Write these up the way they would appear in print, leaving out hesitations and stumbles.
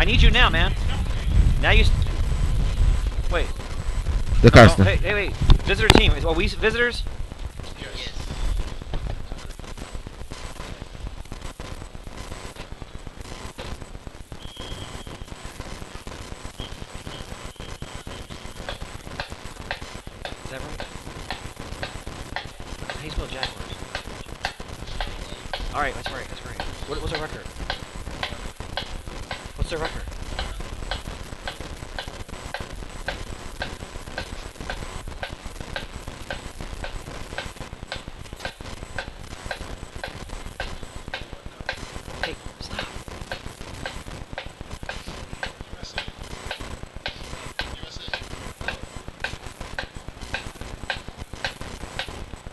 need you now, man. Now you. Wait. The Clarkston. Hey, wait. Visitor team. Are we visitors? Yes. Is that right? How do you spell Jaguars? Alright, that's right, that's right. What's our record? What's their record? Hey, stop.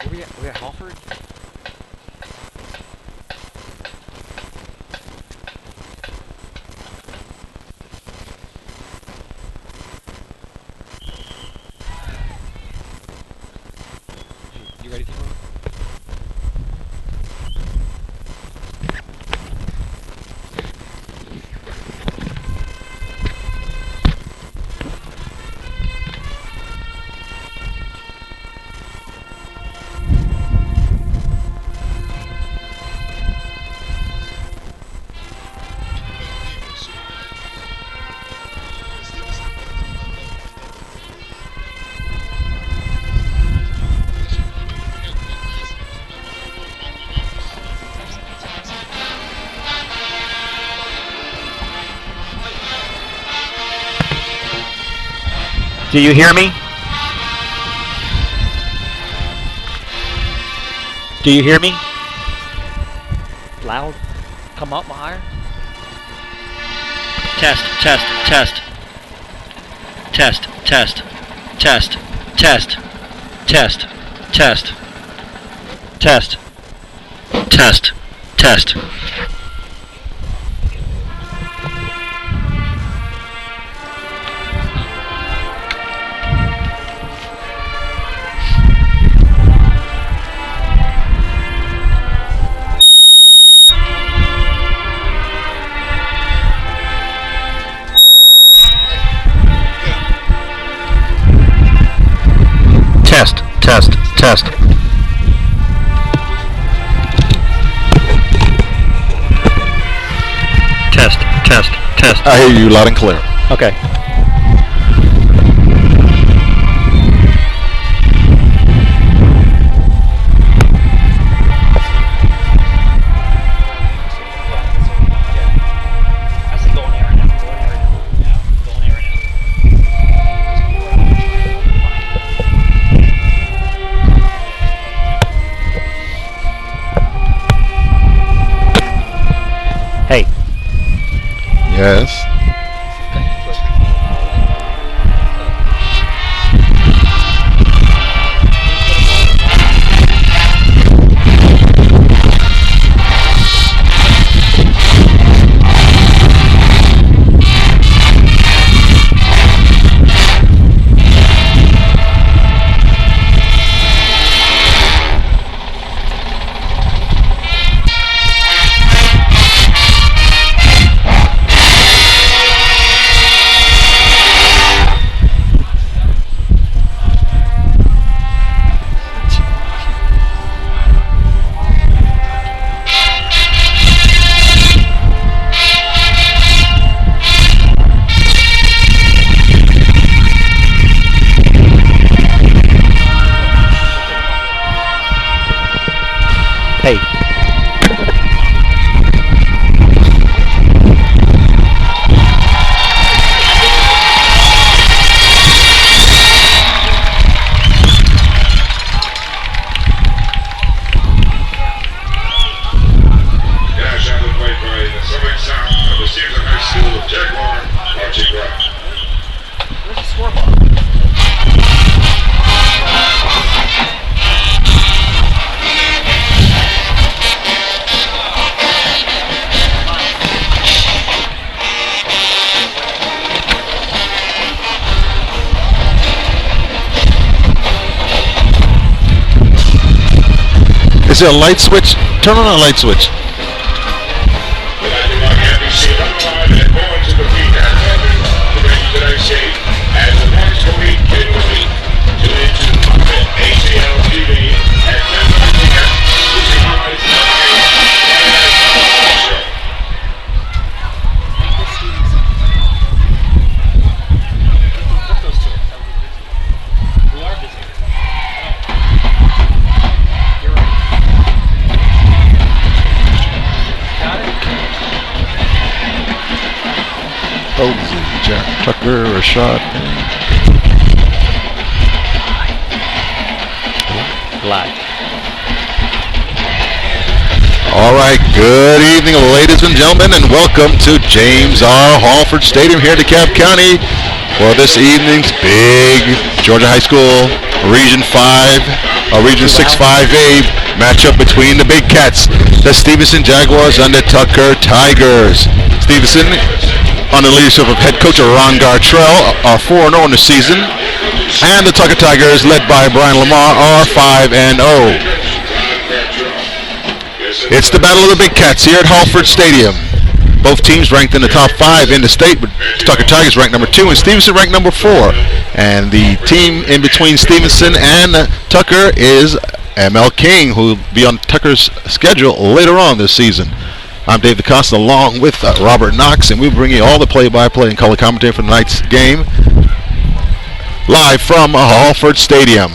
Were we at Hallford? You ready to go? Do you hear me? Do you hear me? Loud? Come up higher? Test, test, test. Test, test, test, test, test, test, test, test, test. Test, test, test. Test, test, test. I hear you loud and clear. Okay. I say go in there right now. Go in there right now. Yeah. Go in there right now. Hey. Yes. Hey. Dash out of the way by the southern sound of the Stephenson High School Jaguar marching band. Where's the scoreboard? Is there a light switch? Turn on a light switch. The 91 NBC run line and going to the field. Oh, Jack Tucker, Rashad. Live. All right, good evening, ladies and gentlemen, and welcome to James R. Hallford Stadium here in DeKalb County for this evening's big Georgia High School Region 5, Region 6-5A matchup between the Big Cats, the Stephenson Jaguars and the Tucker Tigers. Stephenson, under the leadership of head coach Ron Gartrell, are 4-0 in the season, and the Tucker Tigers, led by Brian Lamar, are 5-0. It's the battle of the Big Cats here at Hallford Stadium. Both teams ranked in the top 5 in the state, with Tucker Tigers ranked number 2 and Stephenson ranked number 4. And the team in between Stephenson and Tucker is ML King, who will be on Tucker's schedule later on this season. I'm Dave DeCosta along with Robert Knox, and we'll bring you all the play-by-play and color commentary for tonight's game live from Hallford Stadium.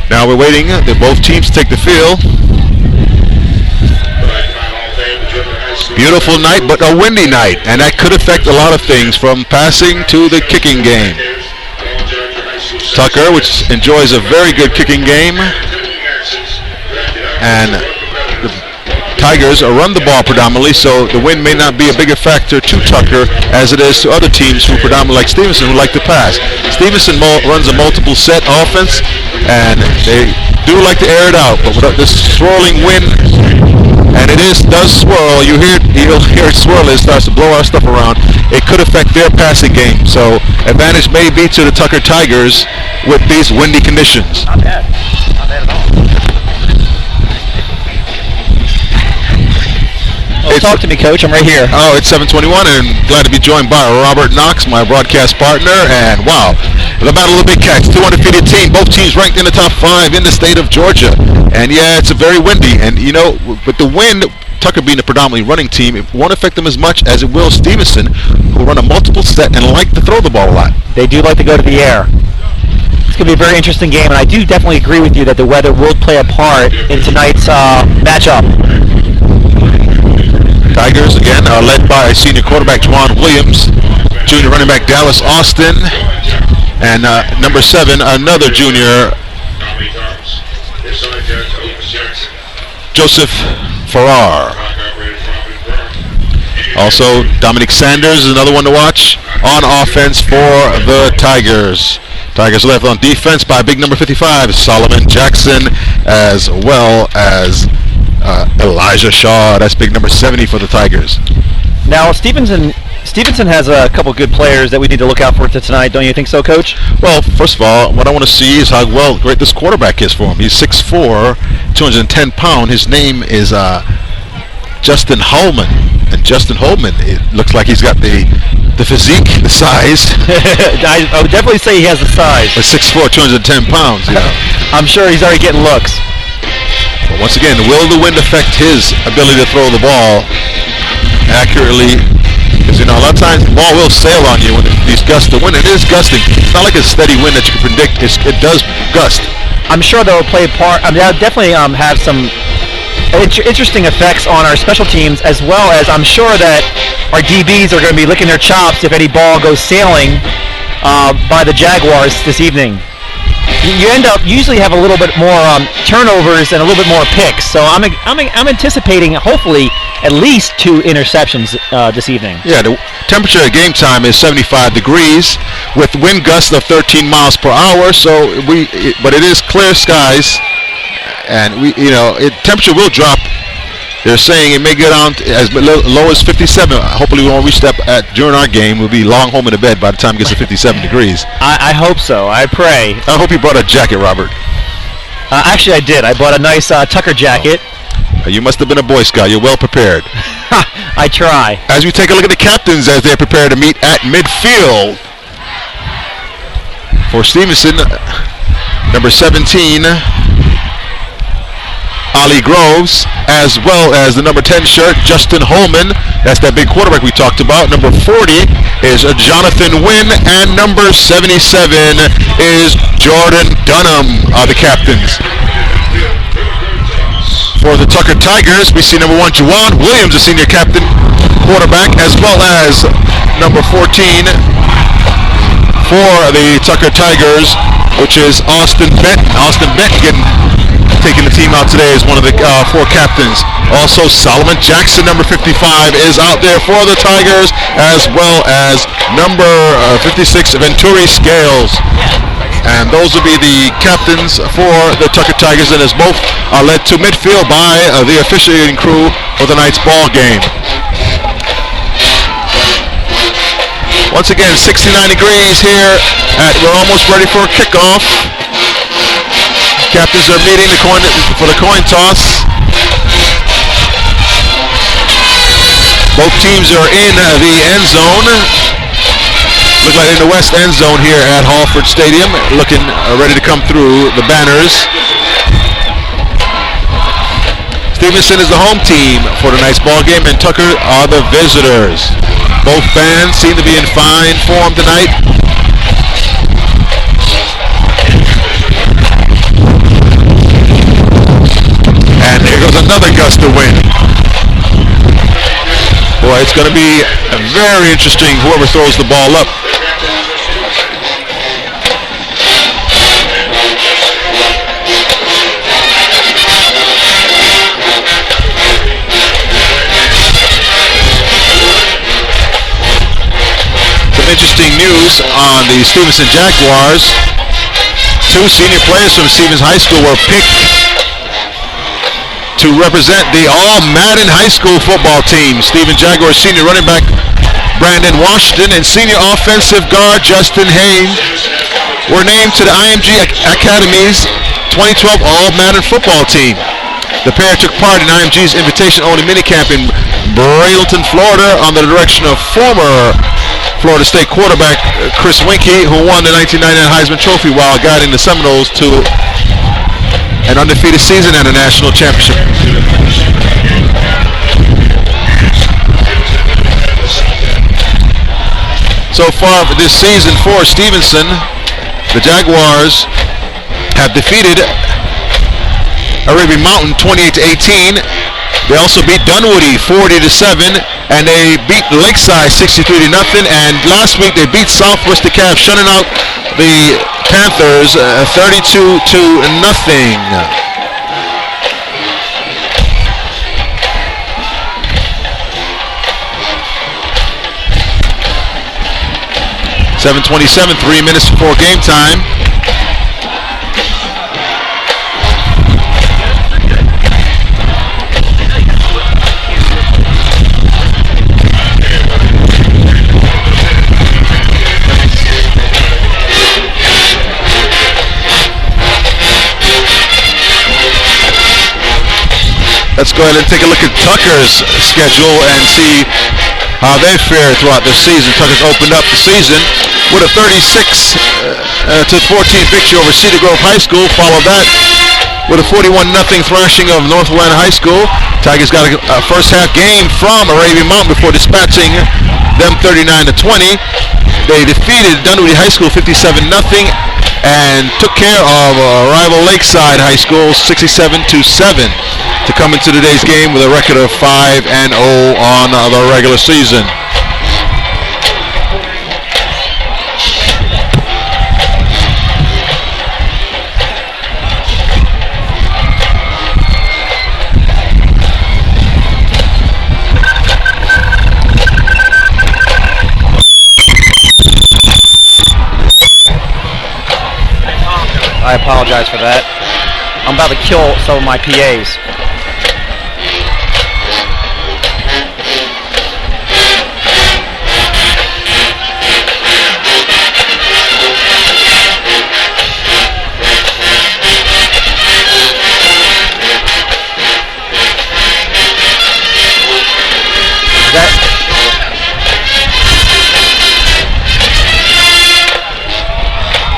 Now we're waiting that both teams take the field. Beautiful night, but a windy night, and that could affect a lot of things from passing to the kicking game. Tucker, which enjoys a very good kicking game, and the Tigers run the ball predominantly, so the wind may not be a bigger factor to Tucker as it is to other teams who predominantly, like Stephenson, who like to pass. Stephenson runs a multiple set offense, and they do like to air it out, but with this swirling wind, and it does swirl. You'll hear it swirl. It starts to blow our stuff around. It could affect their passing game. So advantage may be to the Tucker Tigers with these windy conditions. Not bad. Not bad at all. Well, talk to me, Coach. I'm right here. Oh, it's 7:21, and glad to be joined by Robert Knox, my broadcast partner. And wow, the battle of the Big Cats, 2 undefeated team. Both teams ranked in the top 5 in the state of Georgia. And yeah, it's a very windy. And you know, with the wind, Tucker being a predominantly running team, it won't affect them as much as it will Stephenson, who run a multiple set and like to throw the ball a lot. They do like to go to the air. It's going to be a very interesting game, and I do definitely agree with you that the weather will play a part in tonight's matchup. Tigers, again, are led by senior quarterback Juwan Williams, junior running back Dallas Austin, and number 7, another junior, Joseph Farrar. Also, Dominic Sanders is another one to watch on offense for the Tigers. Tigers left on defense by big number 55, Solomon Jackson, as well as Elijah Shaw. That's big number 70 for the Tigers. Now, Stephenson has a couple good players that we need to look out for tonight. Don't you think so, Coach? Well, first of all, what I want to see is how great this quarterback is for him. He's 6'4", 210 pounds. His name is Justin Holman. And Justin Holman, it looks like he's got the physique, the size. I would definitely say he has the size. But 6'4", 210 pounds, you know. I'm sure he's already getting looks. But once again, will the wind affect his ability to throw the ball accurately? Because, you know, a lot of times the ball will sail on you when these gusts of wind. It is gusting. It's not like a steady wind that you can predict. It does gust. I'm sure they'll play a part. I mean, they'll definitely have some interesting effects on our special teams, as well as I'm sure that our DBs are going to be licking their chops if any ball goes sailing by the Jaguars this evening. You usually have a little bit more turnovers and a little bit more picks. So I'm anticipating hopefully at least 2 interceptions this evening. Yeah, the temperature at game time is 75 degrees with wind gusts of 13 miles per hour. But it is clear skies, and temperature will drop. They're saying it may go down as low as 57. Hopefully we won't reach that during our game. We'll be long home in the bed by the time it gets to 57 degrees. I hope so. I pray. I hope you brought a jacket, Robert. Actually, I did. I bought a nice Tucker jacket. You must have been a Boy Scout. You're well prepared. I try. As we take a look at the captains as they prepare to meet at midfield. For Stephenson, number 17, Ali Groves, as well as the number 10 shirt, Justin Holman. That's that big quarterback we talked about. Number 40 is Jonathan Wynn, and number 77 is Jordan Dunham, are the captains. For the Tucker Tigers, we see number 1, Juwan Williams, the senior captain quarterback, as well as number 14 for the Tucker Tigers, which is Austin Benton. Austin Benton taking the team out today as one of the 4 captains. Also, Solomon Jackson, number 55, is out there for the Tigers, as well as number 56, Venturi Scales. And those will be the captains for the Tucker Tigers, and as both are led to midfield by the officiating crew for tonight's ball game. Once again, 69 degrees here. We're almost ready for a kickoff. Captains are meeting for the coin toss. Both teams are in the end zone. Look like in the west end zone here at Hallford Stadium. Looking ready to come through the banners. Stephenson is the home team for tonight's ball game, and Tucker are the visitors. Both bands seem to be in fine form tonight. And there goes another gust of wind. Boy, it's going to be very interesting whoever throws the ball up. Some interesting news on the Stephenson Jaguars. 2 senior players from Stevens High School were picked to represent the all-Madden High School football team. Stephen Jaguars senior running back Brandon Washington and senior offensive guard Justin Haynes were named to the IMG Academy's 2012 all-Madden football team. The pair took part in IMG's invitation-only minicamp in Bradenton, Florida, under the direction of former Florida State quarterback Chris Winkie, who won the 1999 Heisman Trophy while guiding the Seminoles to an undefeated season and a national championship. So far this season for Stephenson, the Jaguars have defeated Arabian Mountain 28-18. They also beat Dunwoody 40-7, and they beat Lakeside 63-0. And last week they beat Southwest DeKalb, shutting out the Panthers 32-0. .7:27, 3 minutes before game time. Let's go ahead and take a look at Tucker's schedule and see how they fare throughout the season. Tucker's opened up the season with a 36-14 victory over Cedar Grove High School. Followed that with a 41-0 thrashing of North Atlanta High School. Tigers got a first half game from Arabian Mountain before dispatching them 39-20. They defeated Dunwoody High School 57-0 and took care of rival Lakeside High School 67-7 to come into today's game with a record of 5-0 on the regular season. I apologize for that. I'm about to kill some of my PAs.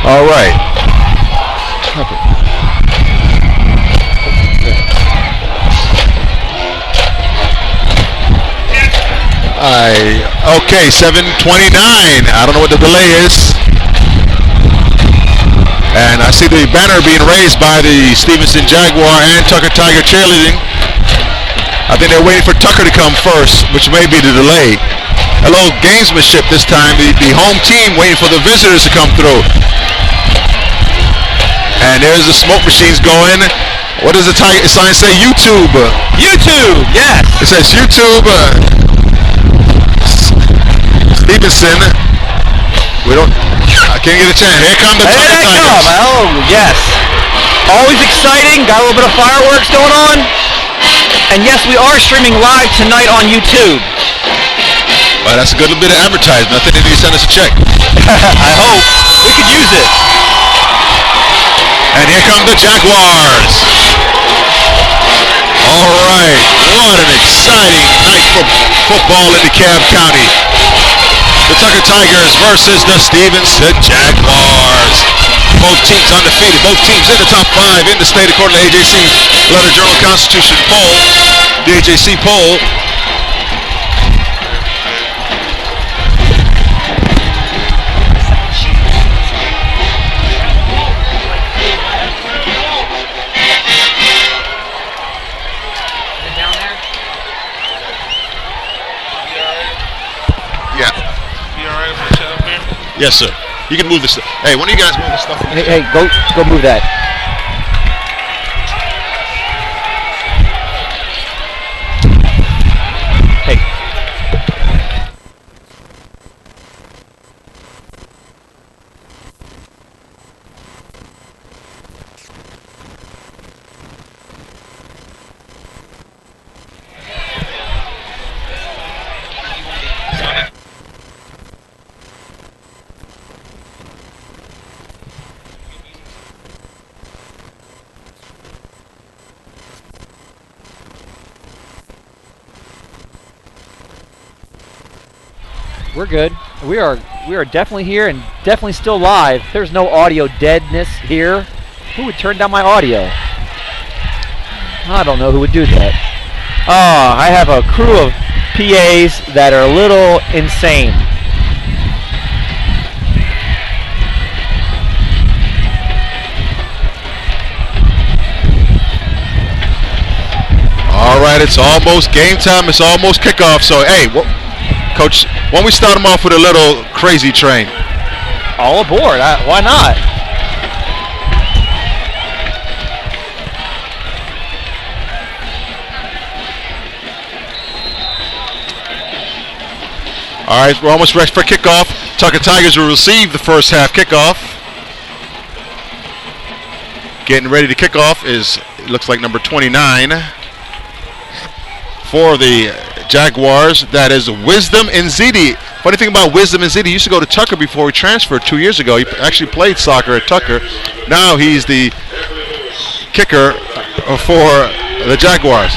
All right. Okay, 7:29. I don't know what the delay is. And I see the banner being raised by the Stephenson Jaguar and Tucker Tiger cheerleading. I think they're waiting for Tucker to come first, which may be the delay. A little gamesmanship this time. The home team waiting for the visitors to come through. And there's the smoke machines going. What does the sign say? YouTube. YouTube, yes. It says YouTube. Stephenson. I can't get a chance. Here come the There they Tigers. come. Oh, yes. Always exciting. Got a little bit of fireworks going on. And yes, we are streaming live tonight on YouTube. Well, that's a good little bit of advertisement. I think they need to send us a check. I hope. We could use it. And here come the Jaguars. All right. What an exciting night for football in DeKalb County. The Tucker Tigers versus the Stephenson Jaguars. Both teams undefeated. Both teams in the top 5 in the state according to AJC Letter Journal Constitution poll. The AJC poll. Yes, sir. You can move this. Hey, one of you guys move this stuff. Hey, go move that. Hey. We're good. We are definitely here and definitely still live. There's no audio deadness here. Who would turn down my audio? I don't know who would do that. Oh, I have a crew of PAs that are a little insane. All right, it's almost game time. It's almost kickoff. So, hey, Coach, why don't we start them off with a little crazy train? All aboard. Why not? All right, we're almost ready for kickoff. Tucker Tigers will receive the first half kickoff. Getting ready to kick off is, it looks like number 29 for the Jaguars. That is Wisdom Nzidi. Funny thing about Wisdom Nzidi, he used to go to Tucker before he transferred 2 years ago. He actually played soccer at Tucker. Now he's the kicker for the Jaguars.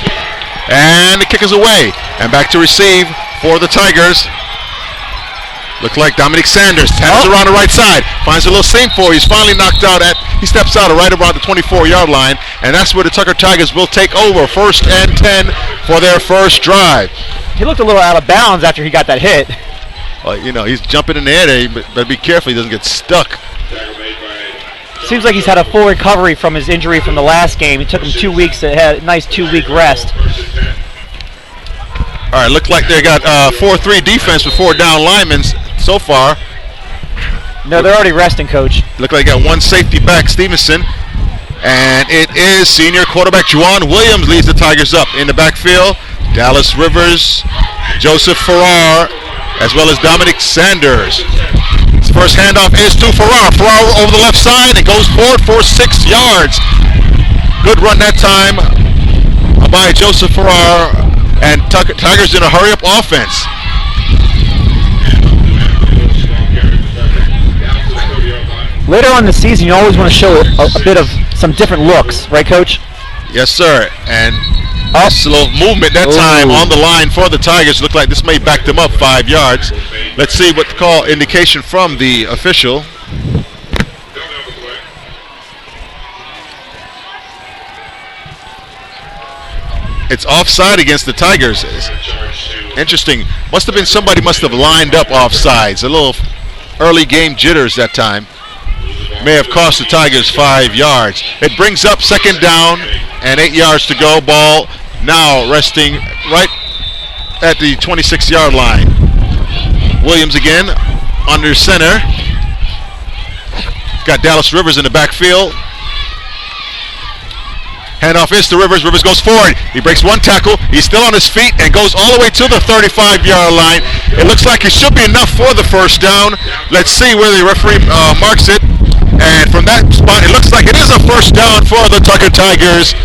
And the kick is away. And back to receive for the Tigers. Looks like Dominic Sanders taps around the right side. Finds a little seam for. He's finally knocked out he steps out right around the 24-yard line. And that's where the Tucker Tigers will take over. 1st and 10 for their first drive. He looked a little out of bounds after he got that hit. Well, you know, he's jumping in the air there, but be careful he doesn't get stuck. Seems like he's had a full recovery from his injury from the last game. It took him 2 weeks. It had a nice 2-week rest. All right, look like they got 4-3 defense with 4 down linemen so far. No, they're already resting, Coach. Look like they got 1 safety back, Stephenson. And it is senior quarterback Juwan Williams leads the Tigers up in the backfield. Dallas Rivers, Joseph Farrar, as well as Dominic Sanders. His first handoff is to Farrar. Farrar over the left side and goes forward for 6 yards. Good run that time by Joseph Farrar. And Tigers in a hurry-up offense. Later on in the season, you always want to show a bit of some different looks, right, Coach? Yes, sir. And a little movement that time on the line for the Tigers. Looked like this may back them up 5 yards. Let's see what the call indication from the official. It's offside against the Tigers. Interesting. Somebody must have lined up offsides. A little early game jitters that time. May have cost the Tigers 5 yards. It brings up 2nd down and 8 yards to go. Ball now resting right at the 26-yard line. Williams again under center. Got Dallas Rivers in the backfield. Handoff is to Rivers. Rivers goes forward. He breaks one tackle. He's still on his feet and goes all the way to the 35-yard line. It looks like it should be enough for the first down. Let's see where the referee marks it. And from that spot, it looks like it is a first down for the Tucker Tigers.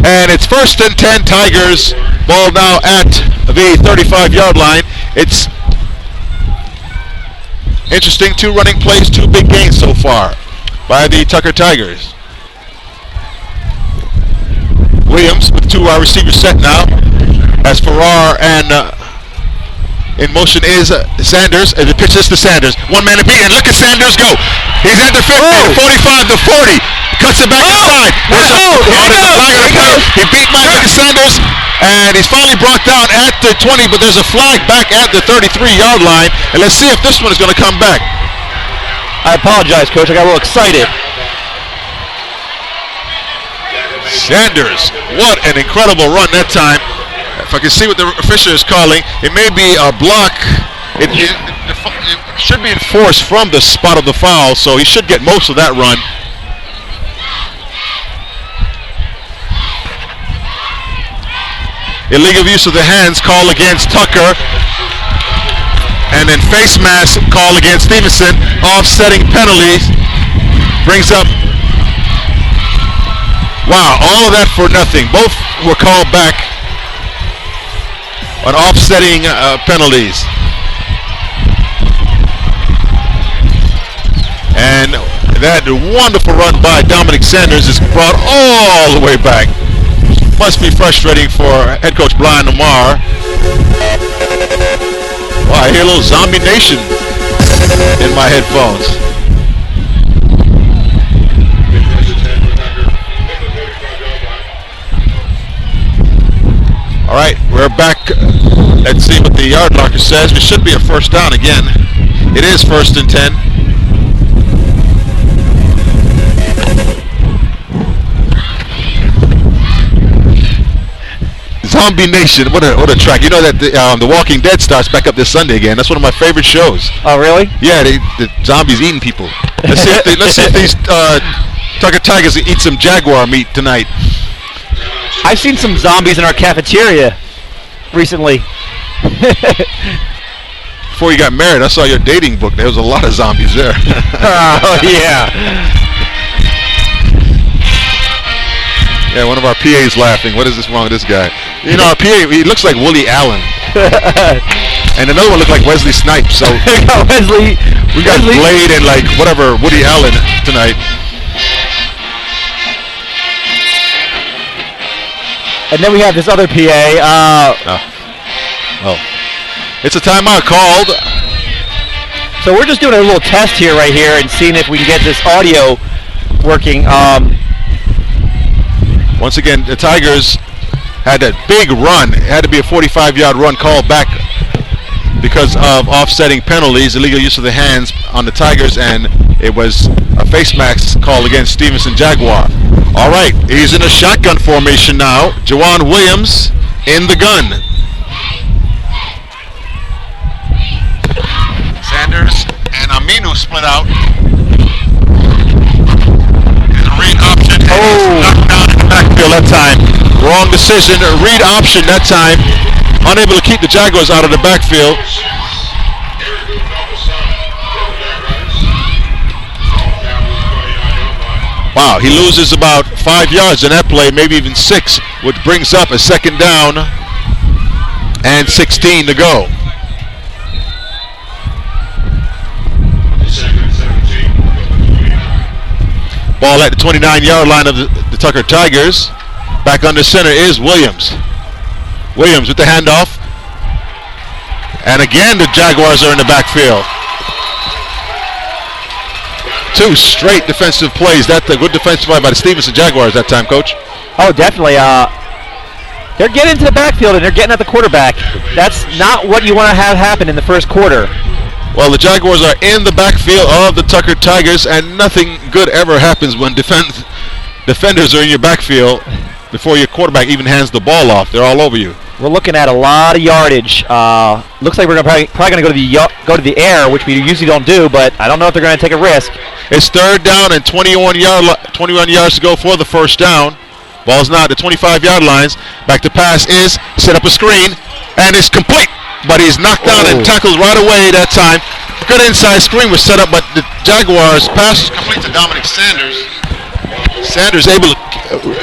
And it's 1st and 10 Tigers. Ball now at the 35-yard line. It's interesting. 2 running plays, 2 big gains so far by the Tucker Tigers. Williams with 2 receivers set now. As Farrar and in motion is Sanders. And the pitch is to Sanders. 1 man to beat, and look at Sanders go. He's at the 50, 45 to 40. Cuts it back inside. He beat Michael Sanders, and he's finally brought down at the 20, but there's a flag back at the 33-yard line. And let's see if this one is going to come back. I apologize, Coach. I got a little excited. Sanders, what an incredible run that time. If I can see what the official is calling, it may be a block. It should be enforced from the spot of the foul, so he should get most of that run. Illegal use of the hands call against Tucker. And then face mask call against Stephenson. Offsetting penalties brings up. Wow, all of that for nothing. Both were called back on offsetting penalties. And that wonderful run by Dominic Sanders is brought all the way back. Must be frustrating for head coach Brian Lamar. Wow, I hear a little Zombie Nation in my headphones. All right, we're back. Let's see what the yard marker says. It should be a first down again. It is 1st and 10. Zombie Nation, what a track. You know that the Walking Dead starts back up this Sunday again. That's one of my favorite shows. Oh, really? Yeah, the zombies eating people. Let's see if these Tucker Tigers eat some jaguar meat tonight. I've seen some zombies in our cafeteria recently. Before you got married, I saw your dating book. There was a lot of zombies there. Oh, yeah. Yeah, one of our PAs laughing. What is this wrong with this guy? You know, our PA, he looks like Woody Allen. And another one looked like Wesley Snipes. So we got Blade and like whatever Woody Allen tonight. And then we have this other PA. It's a timeout called. So we're just doing a little test here, right here, and seeing if we can get this audio working. Once again, the Tigers had that big run. It had to be a 45-yard run called back because of offsetting penalties, illegal use of the hands on the Tigers, and it was a face mask call against Stephenson Jaguar. All right, he's in a shotgun formation now. Jawan Williams in the gun. Sanders and Aminu split out. And a read option. Knocked down in the backfield that time. Wrong decision. A read option that time. Unable to keep the Jaguars out of the backfield. Wow, he loses about 5 yards in that play, maybe even 6, which brings up a 2nd down and 16 to go. Ball at the 29-yard line of the Tucker Tigers. Back under center is Williams. Williams with the handoff. And again, the Jaguars are in the backfield. 2 straight defensive plays. That's a good defensive play by the Stephenson Jaguars that time, Coach. Oh, definitely. They're getting into the backfield and they're getting at the quarterback. That's not what you want to have happen in the first quarter. Well, the Jaguars are in the backfield of the Tucker Tigers, and nothing good ever happens when defenders are in your backfield before your quarterback even hands the ball off. They're all over you. We're looking at a lot of yardage. Looks like we're probably going to go to the air, which we usually don't do, but I don't know if they're going to take a risk. It's third down and 21 yards to go for the first down. Ball's now at the 25-yard lines. Back to pass is set up a screen, and it's complete. But he's knocked down and tackled right away that time. Good inside screen was set up, but the Jaguars' pass was complete to Dominic Sanders. Sanders able to,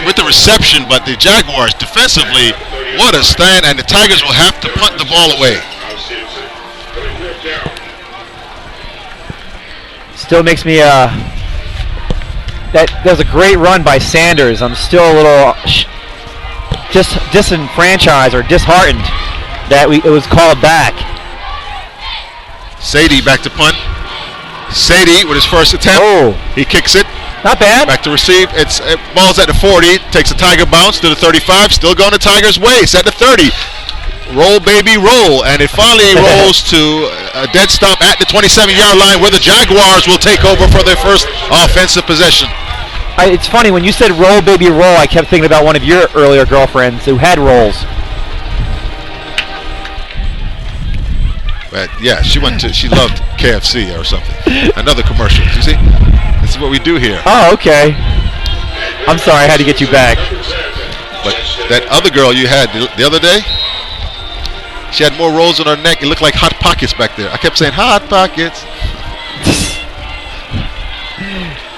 with the reception, but the Jaguars defensively, what a stand, and the Tigers will have to punt the ball away. Still makes me that was a great run by Sanders. I'm still a little disenfranchised or disheartened that it was called back. Sadie back to punt. Sadie with his first attempt. He kicks it. Not bad. Back to receive. Ball's at the 40. Takes a Tiger bounce to the 35. Still going the Tigers' way. It's at the 30. Roll, baby, roll. And it finally rolls to a dead stop at the 27-yard line where the Jaguars will take over for their first offensive possession. It's funny, when you said roll, baby, roll, I kept thinking about one of your earlier girlfriends who had rolls. But yeah, she loved KFC or something. Another commercial. You see? This is what we do here. Oh, okay. I'm sorry, I had to get you back. But that other girl you had the other day, she had more rolls on her neck. It looked like Hot Pockets back there. I kept saying, Hot Pockets.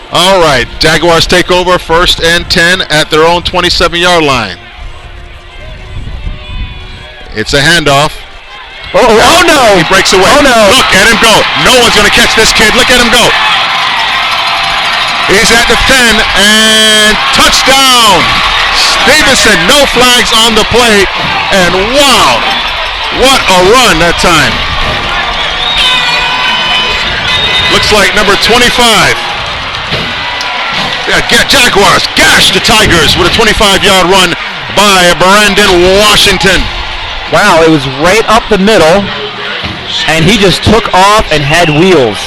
All right, Jaguars take over, 1st and 10 at their own 27-yard line. It's a handoff. Oh no! He breaks away. Oh no! Look at him go. No one's going to catch this kid. Look at him go. He's at the 10 and touchdown. Stephenson, no flags on the play. And wow, what a run that time. Looks like number 25. Jaguars gash the Tigers with a 25-yard run by Brandon Washington. Wow, it was right up the middle, and he just took off and had wheels.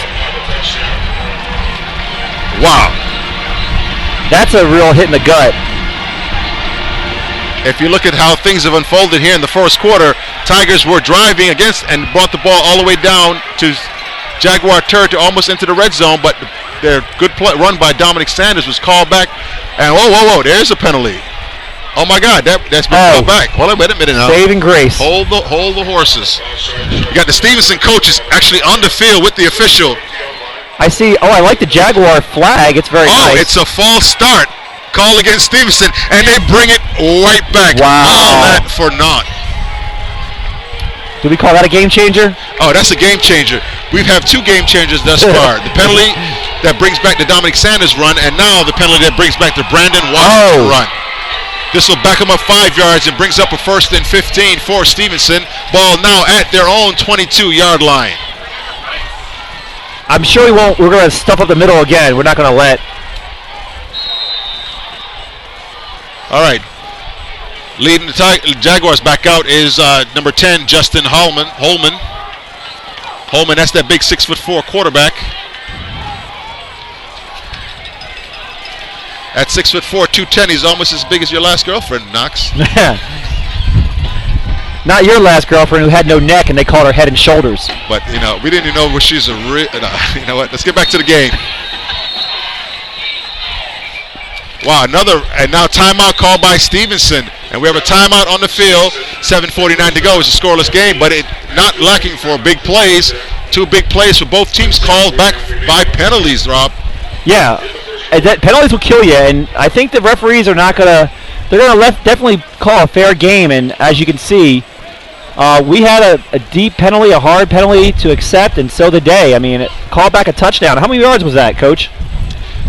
Wow. That's a real hit in the gut. If you look at how things have unfolded here in the first quarter, Tigers were driving against and brought the ball all the way down to Jaguar territory, almost into the red zone, but their good run by Dominic Sanders was called back. And whoa, there's a penalty. Oh my God, that's been called back. Well, wait a minute now. Saving grace. Hold the horses. You got the Stephenson coaches actually on the field with the official. I see. Oh, I like the Jaguar flag. It's very nice. Oh, it's a false start call against Stephenson, and they bring it right back. Wow. All that for naught. Do we call that a game changer? Oh, that's a game changer. We've had 2 game changers thus far. The penalty that brings back the Dominic Sanders run, and now the penalty that brings back the Brandon Washington run. This will back them up 5 yards and brings up a 1st and 15 for Stephenson. Ball now at their own 22-yard line. I'm sure we're going to stuff up the middle again. We're not going to let. All right. Leading the Jaguars back out is number 10, Justin Holman. Holman, that's that big 6'4" quarterback. At 6'4", 210, he's almost as big as your last girlfriend, Knox. Not your last girlfriend who had no neck and they called her Head and Shoulders. But, we didn't even know where she's a real... You know what? Let's get back to the game. Wow, and now timeout called by Stephenson. And we have a timeout on the field. 7:49 to go. It's a scoreless game, but it not lacking for big plays. 2 big plays for both teams called back by penalties, Rob. Yeah, penalties will kill you, and I think the referees are not going to... They're going to definitely call a fair game, and as you can see, we had a deep penalty, a hard penalty to accept, and so did they. I mean, it called back a touchdown. How many yards was that, Coach?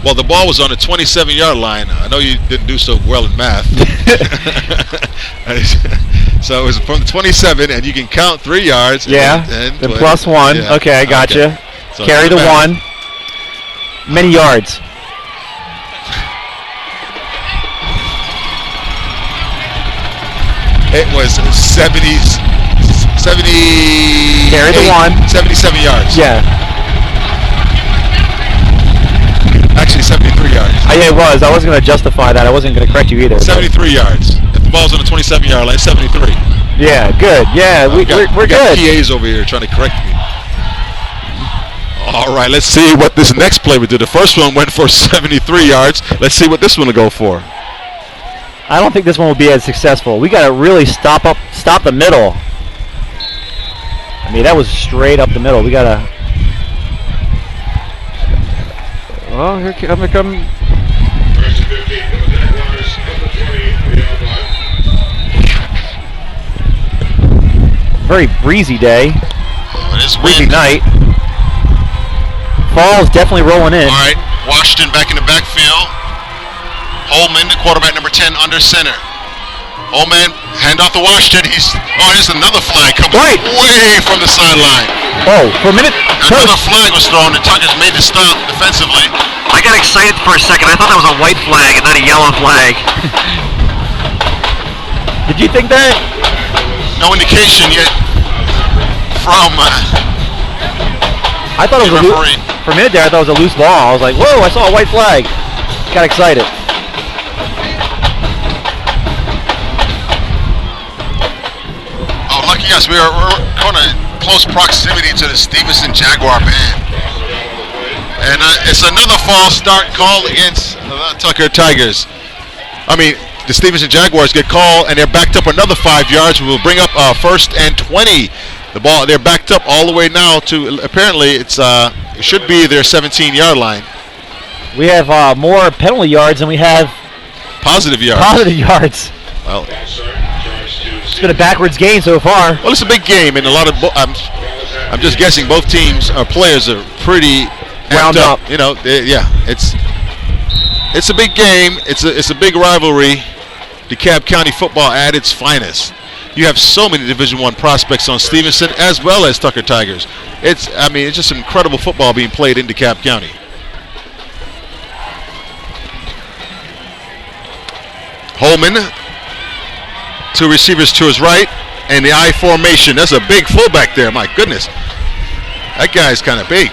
Well, the ball was on the 27-yard line. I know you didn't do so well in math. So it was from the 27, and you can count 3 yards. Yeah, and plus 1. Yeah. Okay, I got you. So carry the 1. Many yards. It was 70. Carry the 1. 77 yards. Yeah. Actually, 73 yards. Yeah, it was. I wasn't going to justify that. I wasn't going to correct you either. 73 yards. If the ball's on the 27-yard line, 73. Yeah, good. Yeah, we're got good. PAs over here trying to correct me. All right, let's see what this next play would do. The first one went for 73 yards. Let's see what this one will go for. I don't think this one will be as successful. We got to really stop the middle. I mean, that was straight up the middle. We got to. Well, here come. First and 15 for the Jaguars at the 20-yard line. Very breezy day. Oh, it is Breezy wind. night. Fall is definitely rolling in. All right, Washington back in the backfield. Holman, quarterback number 10, under center. Holman, hand off to Washington. There's another flag coming way from the sideline. Oh, for a minute. Another flag was thrown. The Tuckers made the stop defensively. I got excited for a second. I thought that was a white flag and not a yellow flag. Did you think that? No indication yet from I thought it was the referee. For a minute there, I thought it was a loose ball. I was like, whoa, I saw a white flag. Got excited. Oh, lucky us. We're kind of close proximity to the Stephenson Jaguar band. And it's another false start call against the Tucker Tigers. I mean, the Stephenson Jaguars get called, and they're backed up another 5 yards. We'll bring up first and 20. The ball, they're backed up all the way now to, apparently, it should be their 17-yard line. We have more penalty yards than we have positive yards. Well, it's been a backwards game so far. Well, it's a big game, and a lot of I'm just guessing both teams, players are pretty wound up. You know, it's a big game. It's a big rivalry. DeKalb County football at its finest. You have so many Division I prospects on Stephenson as well as Tucker Tigers. It's just incredible football being played in DeKalb County. Holman, two receivers to his right, and the I formation. That's a big fullback there. My goodness, that guy's kind of big.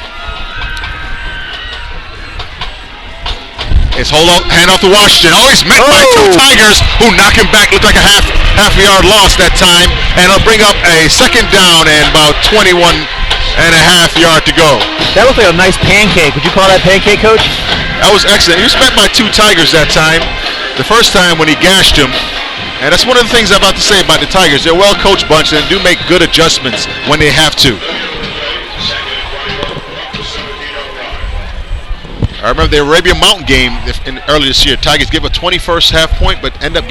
It's hand off to Washington. Oh, he's met by two Tigers who knock him back. Looked like a half a yard loss that time. And it'll bring up a second down and about 21 and a half yard to go. That looked like a nice pancake. Would you call that pancake, Coach? That was excellent. He was met by two Tigers that time. The first time when he gashed him. And that's one of the things I'm about to say about the Tigers. They're a well-coached bunch and do make good adjustments when they have to. I remember the Arabian Mountain game earlier this year. Tigers gave a 21st half point, but end up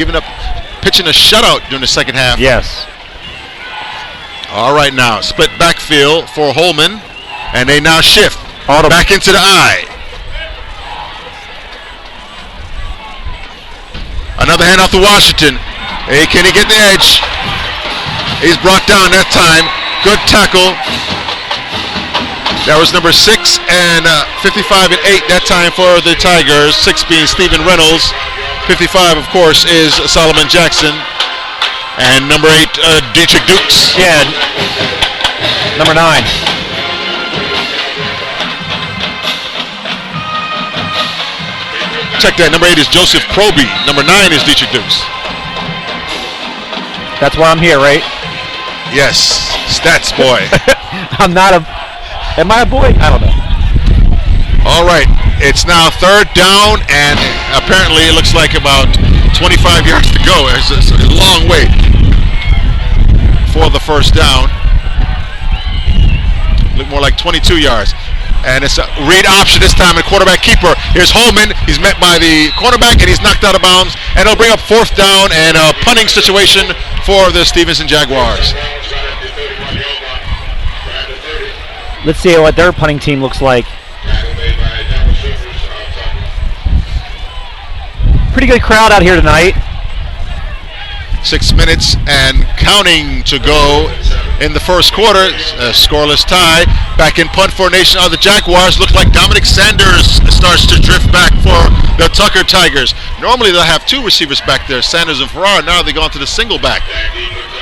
pitching a shutout during the second half. Yes. All right, now split backfield for Holman, and they now shift back into the I. Another handoff to Washington. Hey, can he get the edge? He's brought down that time. Good tackle. That was number 6 and 55 and 8 that time for the Tigers. 6 being Stephen Reynolds. 55, of course, is Solomon Jackson. And number 8, Dietrich Dukes. Yeah. Number 9. Check that. Number 8 is Joseph Proby. Number 9 is Dietrich Dukes. That's why I'm here, right? Yes. Stats boy. I'm not a... Am I a boy? I don't know. All right. It's now third down, and apparently it looks like about 25 yards to go. It's a long way for the first down. Look more like 22 yards. And it's a read option this time, and quarterback keeper. Here's Holman. He's met by the cornerback, and he's knocked out of bounds. And it'll bring up fourth down and a punting situation for the Stephenson Jaguars. Let's see what their punting team looks like. Pretty good crowd out here tonight. 6 minutes and counting to go in the first quarter. Scoreless tie. Back in punt formation are the Jaguars. Looks like Dominic Sanders starts to drift back for the Tucker Tigers. Normally they'll have two receivers back there, Sanders and Farrar. Now they've gone to the single back.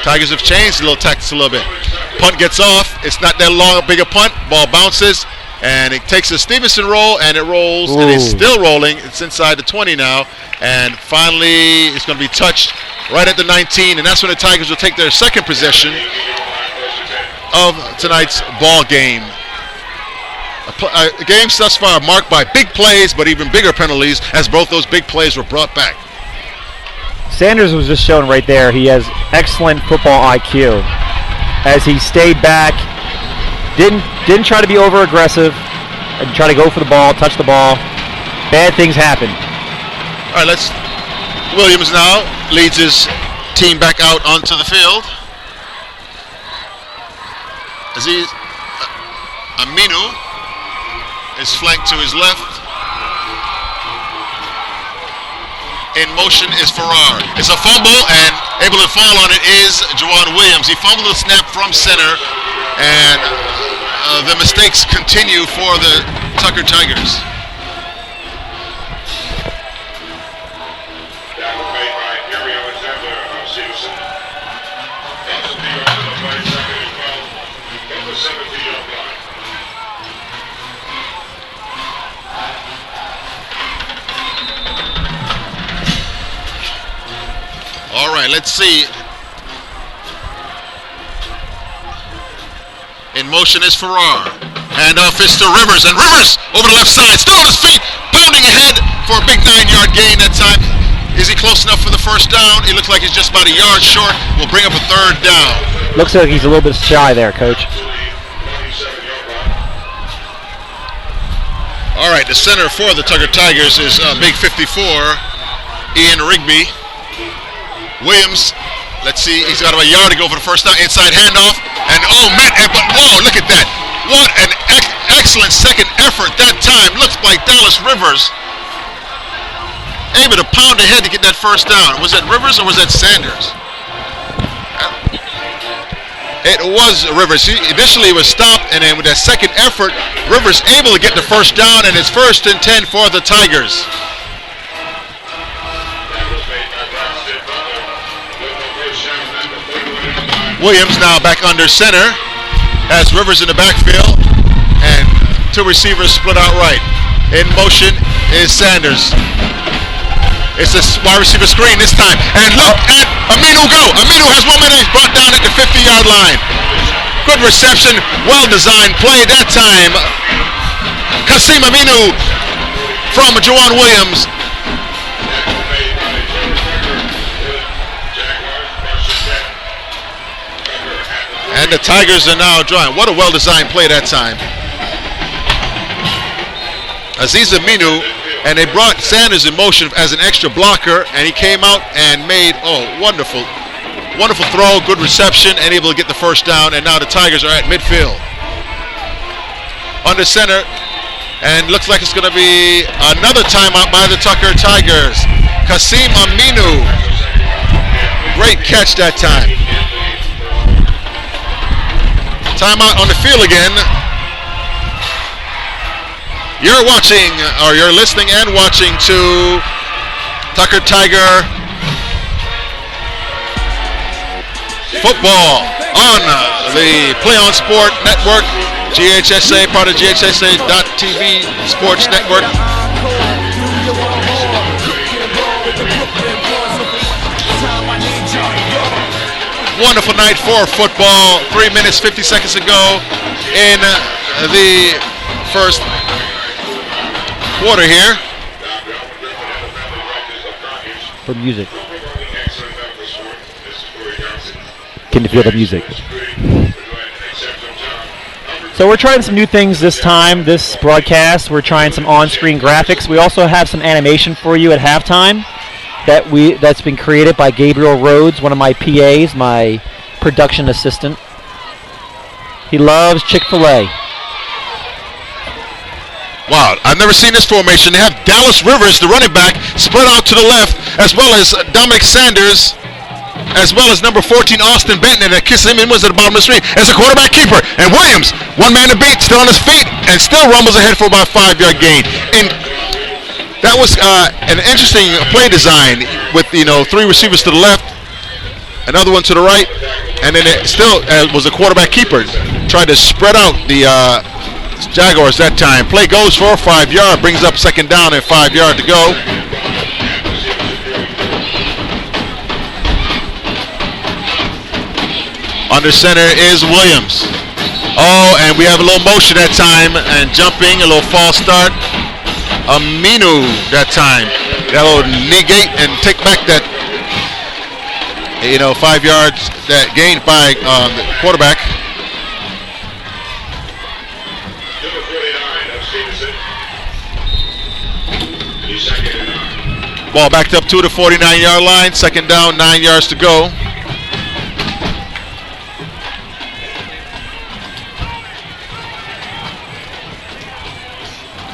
Tigers have changed a little tactics a little bit. Punt gets off. It's not that long, a bigger punt. Ball bounces. And it takes a Stephenson roll, and it rolls, and it's still rolling. It's inside the 20 now. And finally, it's going to be touched right at the 19, and that's when the Tigers will take their second possession of tonight's ball game. Games thus far marked by big plays, but even bigger penalties, as both those big plays were brought back. Sanders was just shown right there. He has excellent football IQ. As he stayed back, didn't try to be over aggressive, and try to go for the ball, touch the ball. Bad things happen. All right, Williams now leads his team back out onto the field. Aziz Aminu is flanked to his left. In motion is Farrar. It's a fumble, and able to fall on it is Juwan Williams. He fumbled the snap from center, and the mistakes continue for the Tucker Tigers. That was made by Gary Alexander of Stephenson. That's the yard to the play, second and 12 from the 70-yard line. All right, let's see. In motion is Farrar. Handoff is to Rivers, and Rivers over the left side, still on his feet, pounding ahead for a big 9-yard gain that time. Is he close enough for the first down? He looks like he's just about a yard short. We'll bring up a third down. Looks like he's a little bit shy there, Coach. All right, the center for the Tucker Tigers is big 54, Ian Rigby. Williams, let's see, he's got about a yard to go for the first down. Inside handoff, and look at that. What an excellent second effort that time. Looks like Dallas Rivers able to pound ahead to get that first down. Was that Rivers or was that Sanders? It was Rivers. Initially it was stopped, and then with that second effort, Rivers able to get the first down, and it's 1st and 10 for the Tigers. Williams now back under center, has Rivers in the backfield, and two receivers split out right. In motion is Sanders. It's a wide receiver screen this time, and look at Aminu go. Aminu has 1 minute, he's brought down at the 50-yard line. Good reception, well-designed play that time. Kasim Aminu from Juwan Williams. And the Tigers are now drawing. What a well-designed play that time. Aziz Aminu, and they brought Sanders in motion as an extra blocker, and he came out and made, wonderful throw, good reception, and able to get the first down, and now the Tigers are at midfield. Under center, and looks like it's going to be another timeout by the Tucker Tigers. Kasim Aminu, great catch that time. Timeout on the field again. You're watching, or you're listening and watching to Tucker Tiger football on the Play On Sport Network, GHSA, part of GHSA.TV Sports Network. Wonderful night for football. 3 minutes, 50 seconds ago in the first quarter here. For music. Can you feel the music? So we're trying some new things this time, this broadcast. We're trying some on-screen graphics. We also have some animation for you at halftime that's been created by Gabriel Rhodes, one of my PAs, my production assistant. He loves Chick-fil-A. Wow, I've never seen this formation. They have Dallas Rivers, the running back, spread out to the left, as well as Dominic Sanders, as well as number 14, Austin Benton, that kisses him in was at the bottom of the screen as a quarterback keeper. And Williams, one man to beat, still on his feet, and still rumbles ahead for about a 5-yard gain. And that was an interesting play design with, 3 receivers to the left, another one to the right, and then it still was a quarterback keeper. Tried to spread out the Jaguars that time. Play goes for a 5-yard, brings up second down and 5 yard to go. Under center is Williams. Oh, and we have a little motion that time and jumping, a little false start. Aminu that time. That'll negate and take back that, 5 yards that gained by the quarterback. Number 49 of Stephenson. He's second and 9. Ball backed up to the 49-yard line. Second down, 9 yards to go.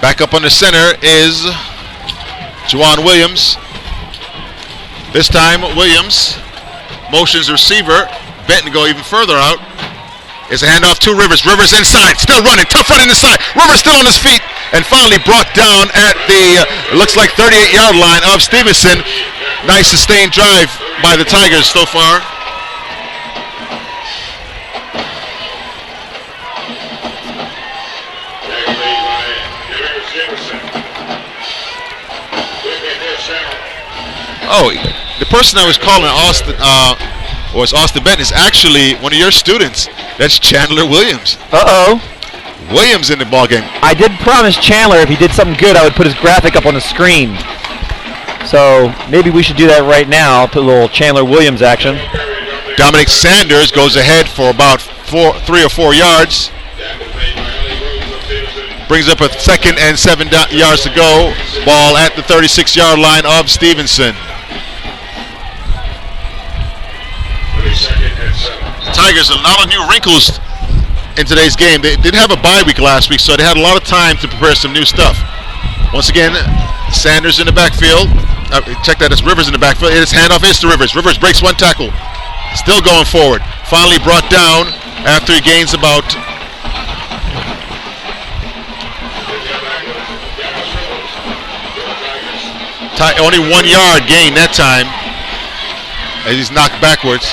Back up on the center is Juwan Williams. This time, Williams motions the receiver. Benton go even further out. It's a handoff to Rivers. Rivers inside, still running, tough running inside. Rivers still on his feet and finally brought down at the, looks like 38-yard line of Stephenson. Nice sustained drive by the Tigers so far. Oh, the person I was calling Austin Benton is actually one of your students. That's Chandler Williams. Uh-oh. Williams in the ballgame. I did promise Chandler if he did something good, I would put his graphic up on the screen. So maybe we should do that right now, put a little Chandler Williams action. Dominic Sanders goes ahead for about 3 or 4 yards. Brings up a 2nd and 7 yards to go. Ball at the 36-yard line of Stephenson. Tigers, a lot of new wrinkles in today's game. They didn't have a bye week last week, so they had a lot of time to prepare some new stuff. Once again, Sanders in the backfield. Check that, it's Rivers in the backfield. His handoff is to Rivers. Rivers breaks one tackle. Still going forward. Finally brought down after he gains about only 1 yard gain that time as he's knocked backwards.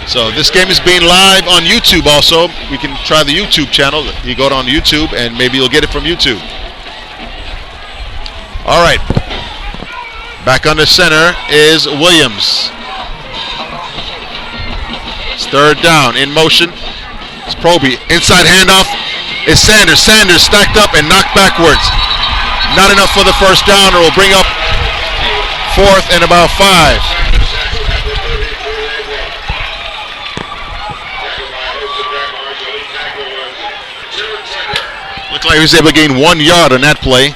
So this game is being live on YouTube also. We can try the YouTube channel. You go on YouTube and maybe you'll get it from YouTube. All right. Back on the center is Williams. It's 3rd down in motion. It's Proby. Inside handoff is Sanders. Sanders stacked up and knocked backwards. Not enough for the 1st down. It will bring up 4th and about 5. Looked like he was able to gain 1 yard on that play.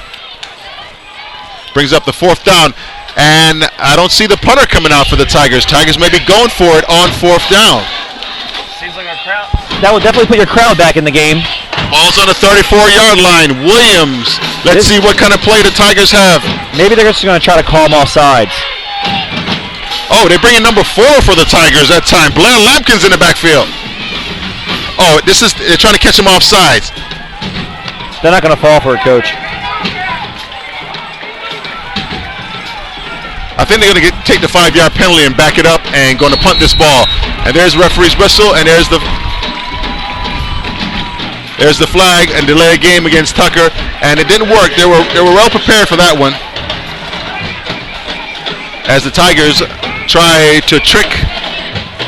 Brings up the 4th down. And I don't see the punter coming out for the Tigers. Tigers may be going for it on 4th down. Seems like our crowd. That would definitely put your crowd back in the game. Ball's on the 34-yard line. Williams. Let's see what kind of play the Tigers have. Maybe they're just going to try to call them off sides. Oh, they're bringing number 4 for the Tigers that time. Blair Lampkins in the backfield. Oh, they're trying to catch him off sides. They're not going to fall for it, Coach. I think they're going to take the 5-yard penalty and back it up and going to punt this ball. And there's the referee's whistle, and there's the flag and delay game against Tucker. And it didn't work. They were well prepared for that one. As the Tigers try to trick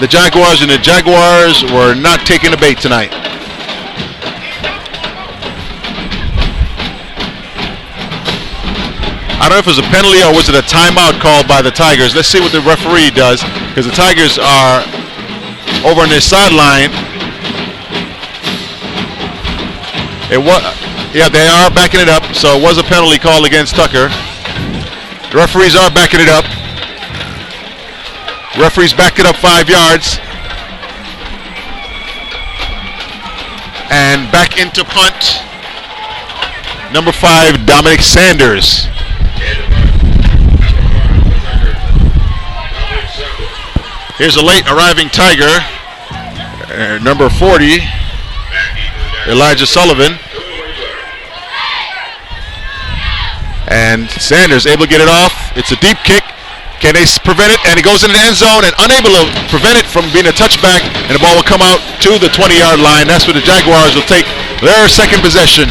the Jaguars, and the Jaguars were not taking the bait tonight. I don't know if it was a penalty or was it a timeout called by the Tigers. Let's see what the referee does, because the Tigers are over on their sideline. Yeah, they are backing it up, so it was a penalty called against Tucker. The referees are backing it up. Referees backed it up 5 yards. And back into punt. Number 5, Dominic Sanders. Here's a late arriving Tiger, number 40, Elijah Sullivan. And Sanders able to get it off. It's a deep kick. Can they prevent it? And it goes into the end zone and unable to prevent it from being a touchback. And the ball will come out to the 20-yard line. That's where the Jaguars will take their second possession.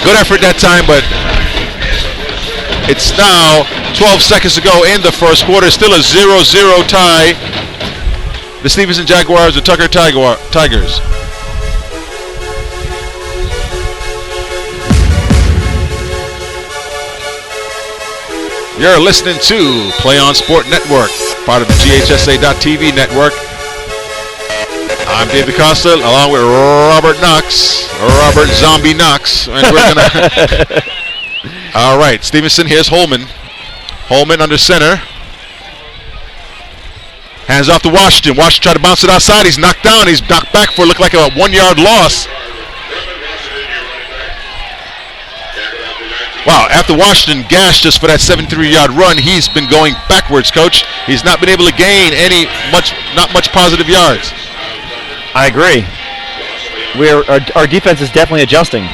Good effort that time, but it's now 12 seconds to go in the first quarter. Still a 0-0 tie. The Stephenson Jaguars, the Tucker Tigers. You're listening to Play On Sport Network, part of the GHSA.TV network. I'm Dave DeCosta, along with Robert Zombie Knox. And we're gonna all right, Stephenson, here's Holman. Holman under center. Hands off to Washington. Washington tried to bounce it outside. He's knocked down. He's knocked back for looked like a 1-yard loss. Wow, after Washington gashed us for that 73-yard run, he's been going backwards, Coach. He's not been able to gain not much positive yards. I agree. Our defense is definitely adjusting.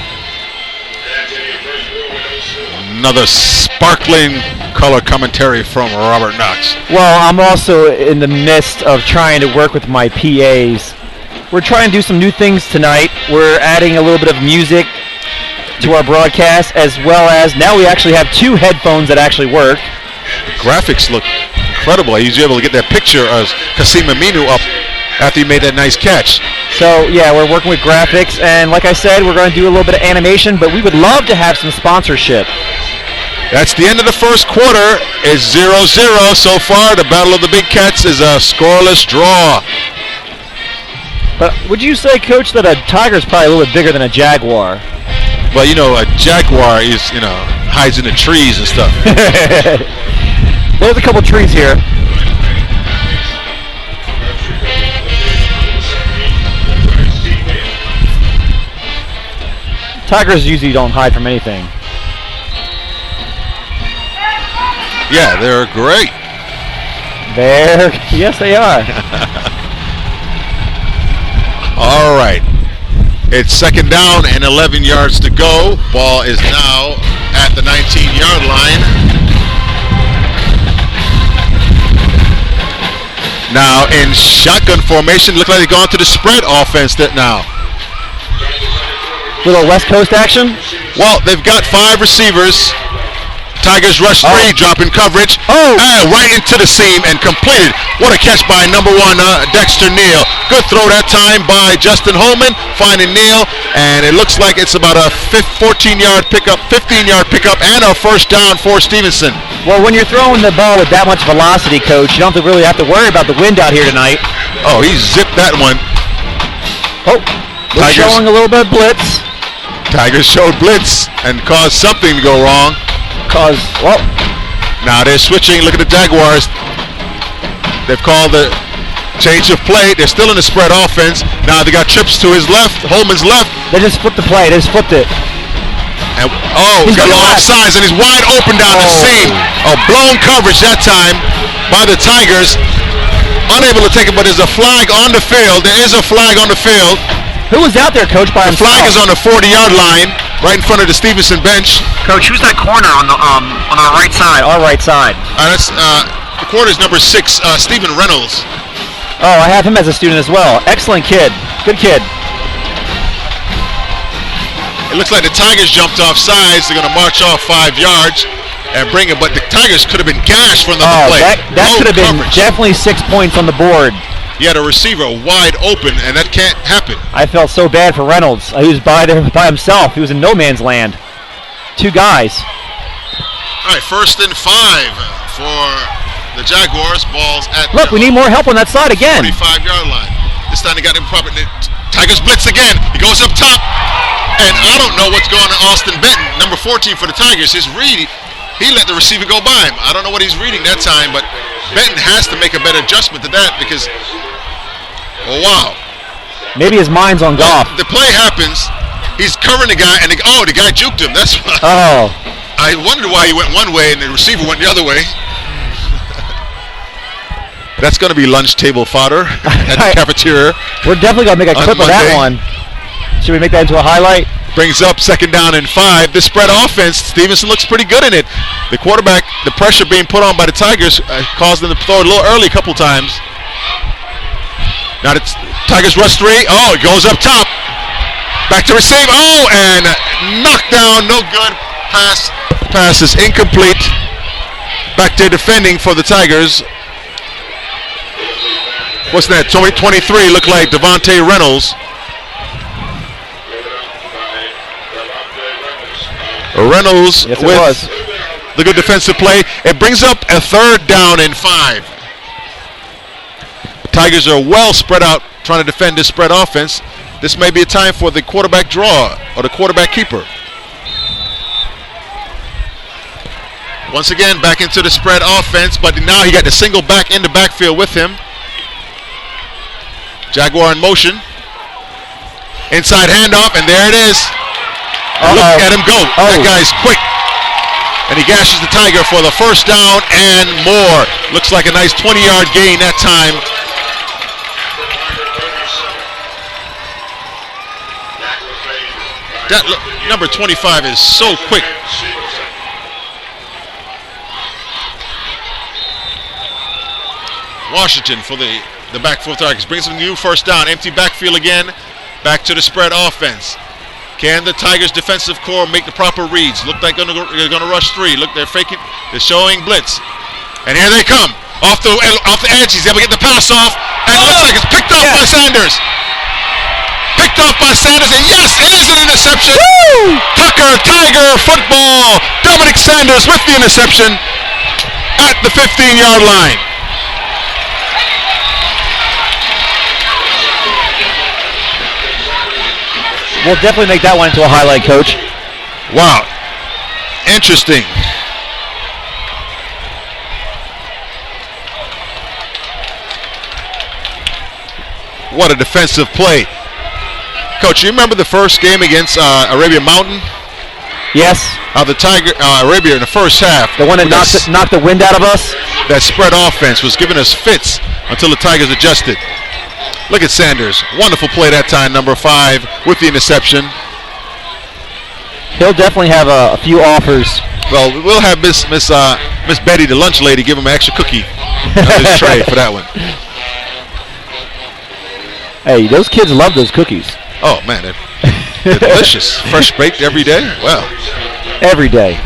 Another sparkling color commentary from Robert Knox. Well, I'm also in the midst of trying to work with my PAs. We're trying to do some new things tonight. We're adding a little bit of music to our broadcast, as well as now we actually have 2 headphones that actually work. The graphics look incredible. He was able to get that picture of Kasim Aminu up after he made that nice catch. So, yeah, we're working with graphics, and like I said, we're going to do a little bit of animation, but we would love to have some sponsorship. That's the end of the first quarter. It's 0-0 so far. The Battle of the Big Cats is a scoreless draw. But would you say, Coach, that a tiger is probably a little bit bigger than a jaguar? Well, you know, a jaguar is, hides in the trees and stuff. There's a couple trees here. Tigers usually don't hide from anything. Yeah, they're great. Yes, they are. All right. It's second down and 11 yards to go. Ball is now at the 19-yard line. Now in shotgun formation, look like they've gone to the spread offense now. Little West Coast action? Well, they've got 5 receivers. Tigers rush 3, dropping coverage. Right into the seam and completed. What a catch by number 1, Dexter Neal. Good throw that time by Justin Holman, finding Neal, and it looks like it's about a 15-yard pickup, and a first down for Stephenson. Well, when you're throwing the ball with that much velocity, Coach, you don't really have to worry about the wind out here tonight. Oh, he zipped that one. Oh, we're showing a little bit of blitz. Tigers showed blitz and caused something to go wrong. Now they're switching. Look at the Jaguars. They've called the change of play. They're still in the spread offense. Now they got trips to his left, Holman's left. They just flipped the play. They just flipped it. And, he's got off sides and he's wide open down the seam. A blown coverage that time by the Tigers. Unable to take it, but there's a flag on the field. There is a flag on the field. Who was out there, Coach, by himself? The flag is on the 40-yard line, right in front of the Stephenson bench. Coach, who's that corner on our right side? Our right side. That's the corner is number 6, Stephen Reynolds. Oh, I have him as a student as well. Excellent kid. Good kid. It looks like the Tigers jumped off sides. They're going to march off 5 yards and bring it, but the Tigers could have been gashed from the play. That could have been definitely 6 points on the board. He had a receiver wide open, and that can't happen. I felt so bad for Reynolds. He was by himself. He was in no man's land. 2 guys. All right, 1st and 5 for the Jaguars. Ball's at we need more help on that side again. 45-yard line. This time they got him proper. Tigers blitz again. He goes up top, and I don't know what's going on. Austin Benton, number 14 for the Tigers. His read, he let the receiver go by him. I don't know what he's reading that time, but Benton has to make a better adjustment to that because, oh wow. Maybe his mind's on golf. The play happens. He's covering the guy, and the guy juked him. That's why. Oh. I wondered why he went one way and the receiver went the other way. That's going to be lunch table fodder at the cafeteria. We're definitely going to make a clip of that one. Should we make that into a highlight? Brings up 2nd down and 5. This spread offense, Stephenson looks pretty good in it. The quarterback, the pressure being put on by the Tigers caused them to throw it a little early a couple times. Now the Tigers rush 3. Oh, it goes up top. Back to receive. Oh, and knocked down. No good. Pass is incomplete. Back there defending for the Tigers. What's that? 23 looked like Devontae Reynolds. Reynolds Yes, it with was. the good defensive play. It brings up a 3rd down and 5. Tigers are well spread out trying to defend this spread offense. This may be a time for the quarterback draw or the quarterback keeper. Once again, back into the spread offense, but now he got the single back in the backfield with him. Jaguar in motion. Inside handoff, and there it is. Look at him go. That guy's quick. And he gashes the Tiger for the 1st down and more. Looks like a nice 20-yard gain that time. That number 25 is so quick. Washington for the backfield Tigers. Brings them a new 1st down. Empty backfield again. Back to the spread offense. Can the Tigers defensive core make the proper reads? Look like they're going to rush 3. Look, they're faking. They're showing blitz. And here they come. Off the edge. He's able to get the pass off. And it looks like it's picked off by Sanders. Picked off by Sanders. And yes, it is an interception. Woo! Tucker Tiger football. Dominic Sanders with the interception at the 15-yard line. We'll definitely make that one into a highlight, Coach. Wow. Interesting. What a defensive play. Coach, you remember the first game against Arabia Mountain? Yes. How the Tiger Arabia in the first half. The one that knocked the wind out of us? That spread offense was giving us fits until the Tigers adjusted. Look at Sanders. Wonderful play that time, number 5, with the interception. He'll definitely have a few offers. Well, we'll have Miss Betty, the lunch lady, give him an extra cookie on his tray for that one. Hey, those kids love those cookies. Oh, man, they're delicious. Fresh baked every day. Wow. Every day.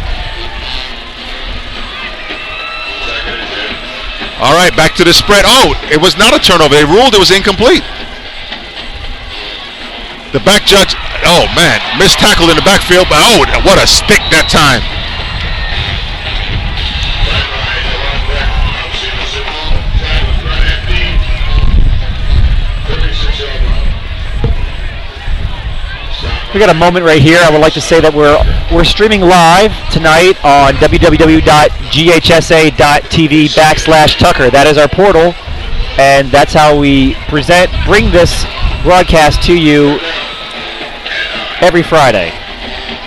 All right, back to the spread. Oh, it was not a turnover. They ruled it was incomplete. The back judge, oh man, missed tackle in the backfield, but oh, what a stick that time. We got a moment right here. I would like to say that we're streaming live tonight on www.ghsa.tv/Tucker. That is our portal, and that's how we bring this broadcast to you every Friday.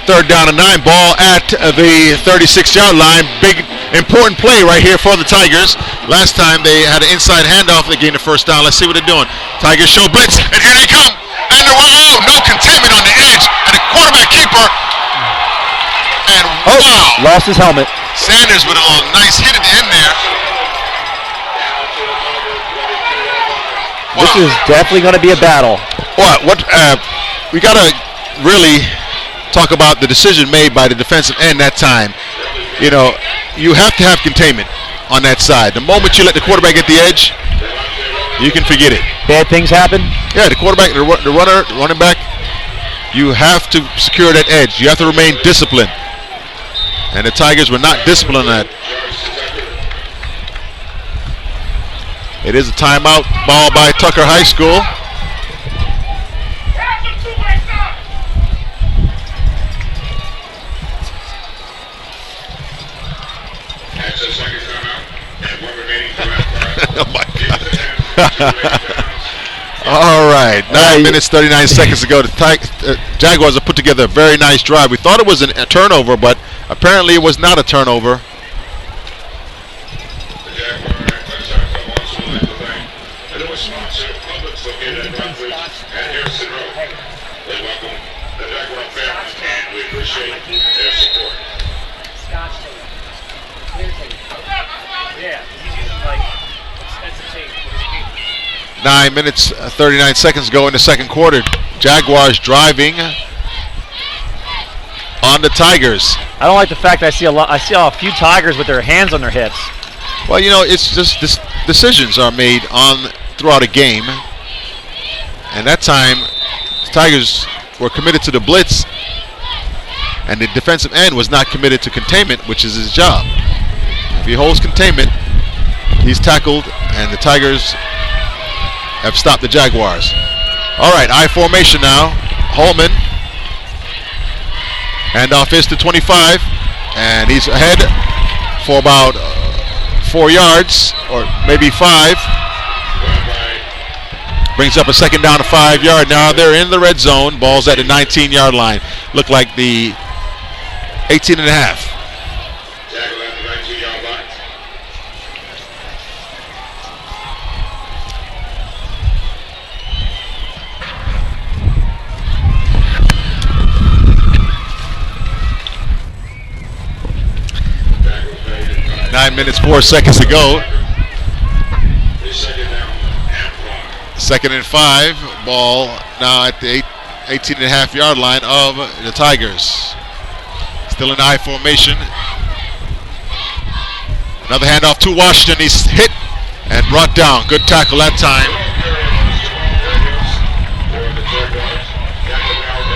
3rd down and 9, ball at the 36-yard line. Big, important play right here for the Tigers. Last time they had an inside handoff. They gained the 1st down. Let's see what they're doing. Tigers show blitz, and here they come. And no containment on the edge, and the quarterback keeper. And wow. Lost his helmet. Sanders with a little nice hit at the end there. Wow. This is definitely going to be a battle. We got to really talk about the decision made by the defensive end that time. You know, you have to have containment on that side. The moment you let the quarterback get the edge, you can forget it. Bad things happen? Yeah, the quarterback, the running back, you have to secure that edge. You have to remain disciplined. And the Tigers were not disciplined on that. It is a timeout, ball by Tucker High School. That's the second timeout, and 1 remaining for that. Oh my God. All right, 9 minutes, 39 seconds to go. The Jaguars have put together a very nice drive. We thought it was a turnover, but apparently it was not a turnover. The Jaguar touchdown come on Swimming Lane. A new sponsor, Publix located at Rutledge and Harrison Road. They welcome the Jaguar family, and we appreciate their support. Yeah, he's using like expensive tape. 9 minutes, 39 seconds to go in the second quarter. Jaguars driving on the Tigers. I don't like the fact that I see a few Tigers with their hands on their hips. Well, it's just decisions are made throughout a game. And that time, the Tigers were committed to the blitz, and the defensive end was not committed to containment, which is his job. If he holds containment, he's tackled, and the Tigers have stopped the Jaguars. All right, I formation now. Holman. Handoff is to 25, and he's ahead for about 4 yards, or maybe 5. Brings up a second down to 5 yard. Now they're in the red zone. Ball's at the 19-yard line. Look like the 18 and a half. Tackle at the 19-yard line. Tackle made. 9 minutes, 4 seconds to go. Second down. 2nd and 5. Ball now at the 18 and a half yard line of the Tigers. Still in I formation. Another handoff to Washington. He's hit and brought down. Good tackle that time.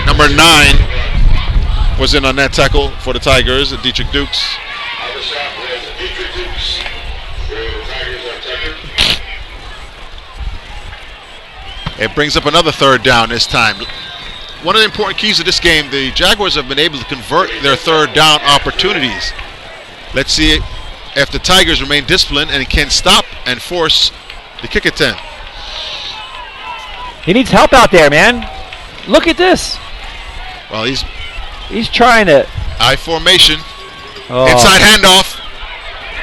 Number 9 was in on that tackle for the Tigers, Dietrich Dukes. On the shot was Dietrich Dukes. The Tigers are tackled. It brings up another 3rd down this time. One of the important keys of this game, the Jaguars have been able to convert their 3rd down opportunities. Let's see if the Tigers remain disciplined and can stop and force the kick attempt. He needs help out there, man. Look at this. Well, He's trying to. I formation. Oh. Inside handoff.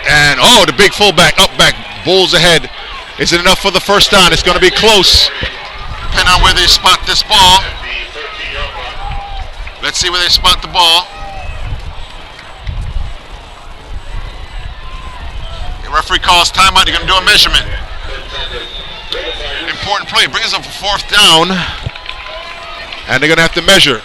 And, the big fullback, up back, Bulls ahead. Is it enough for the first down? It's going to be close. Depending on where they spot this ball. Let's see where they spot the ball. The referee calls timeout. They're going to do a measurement. Important play. Brings up a 4th down. And they're going to have to measure.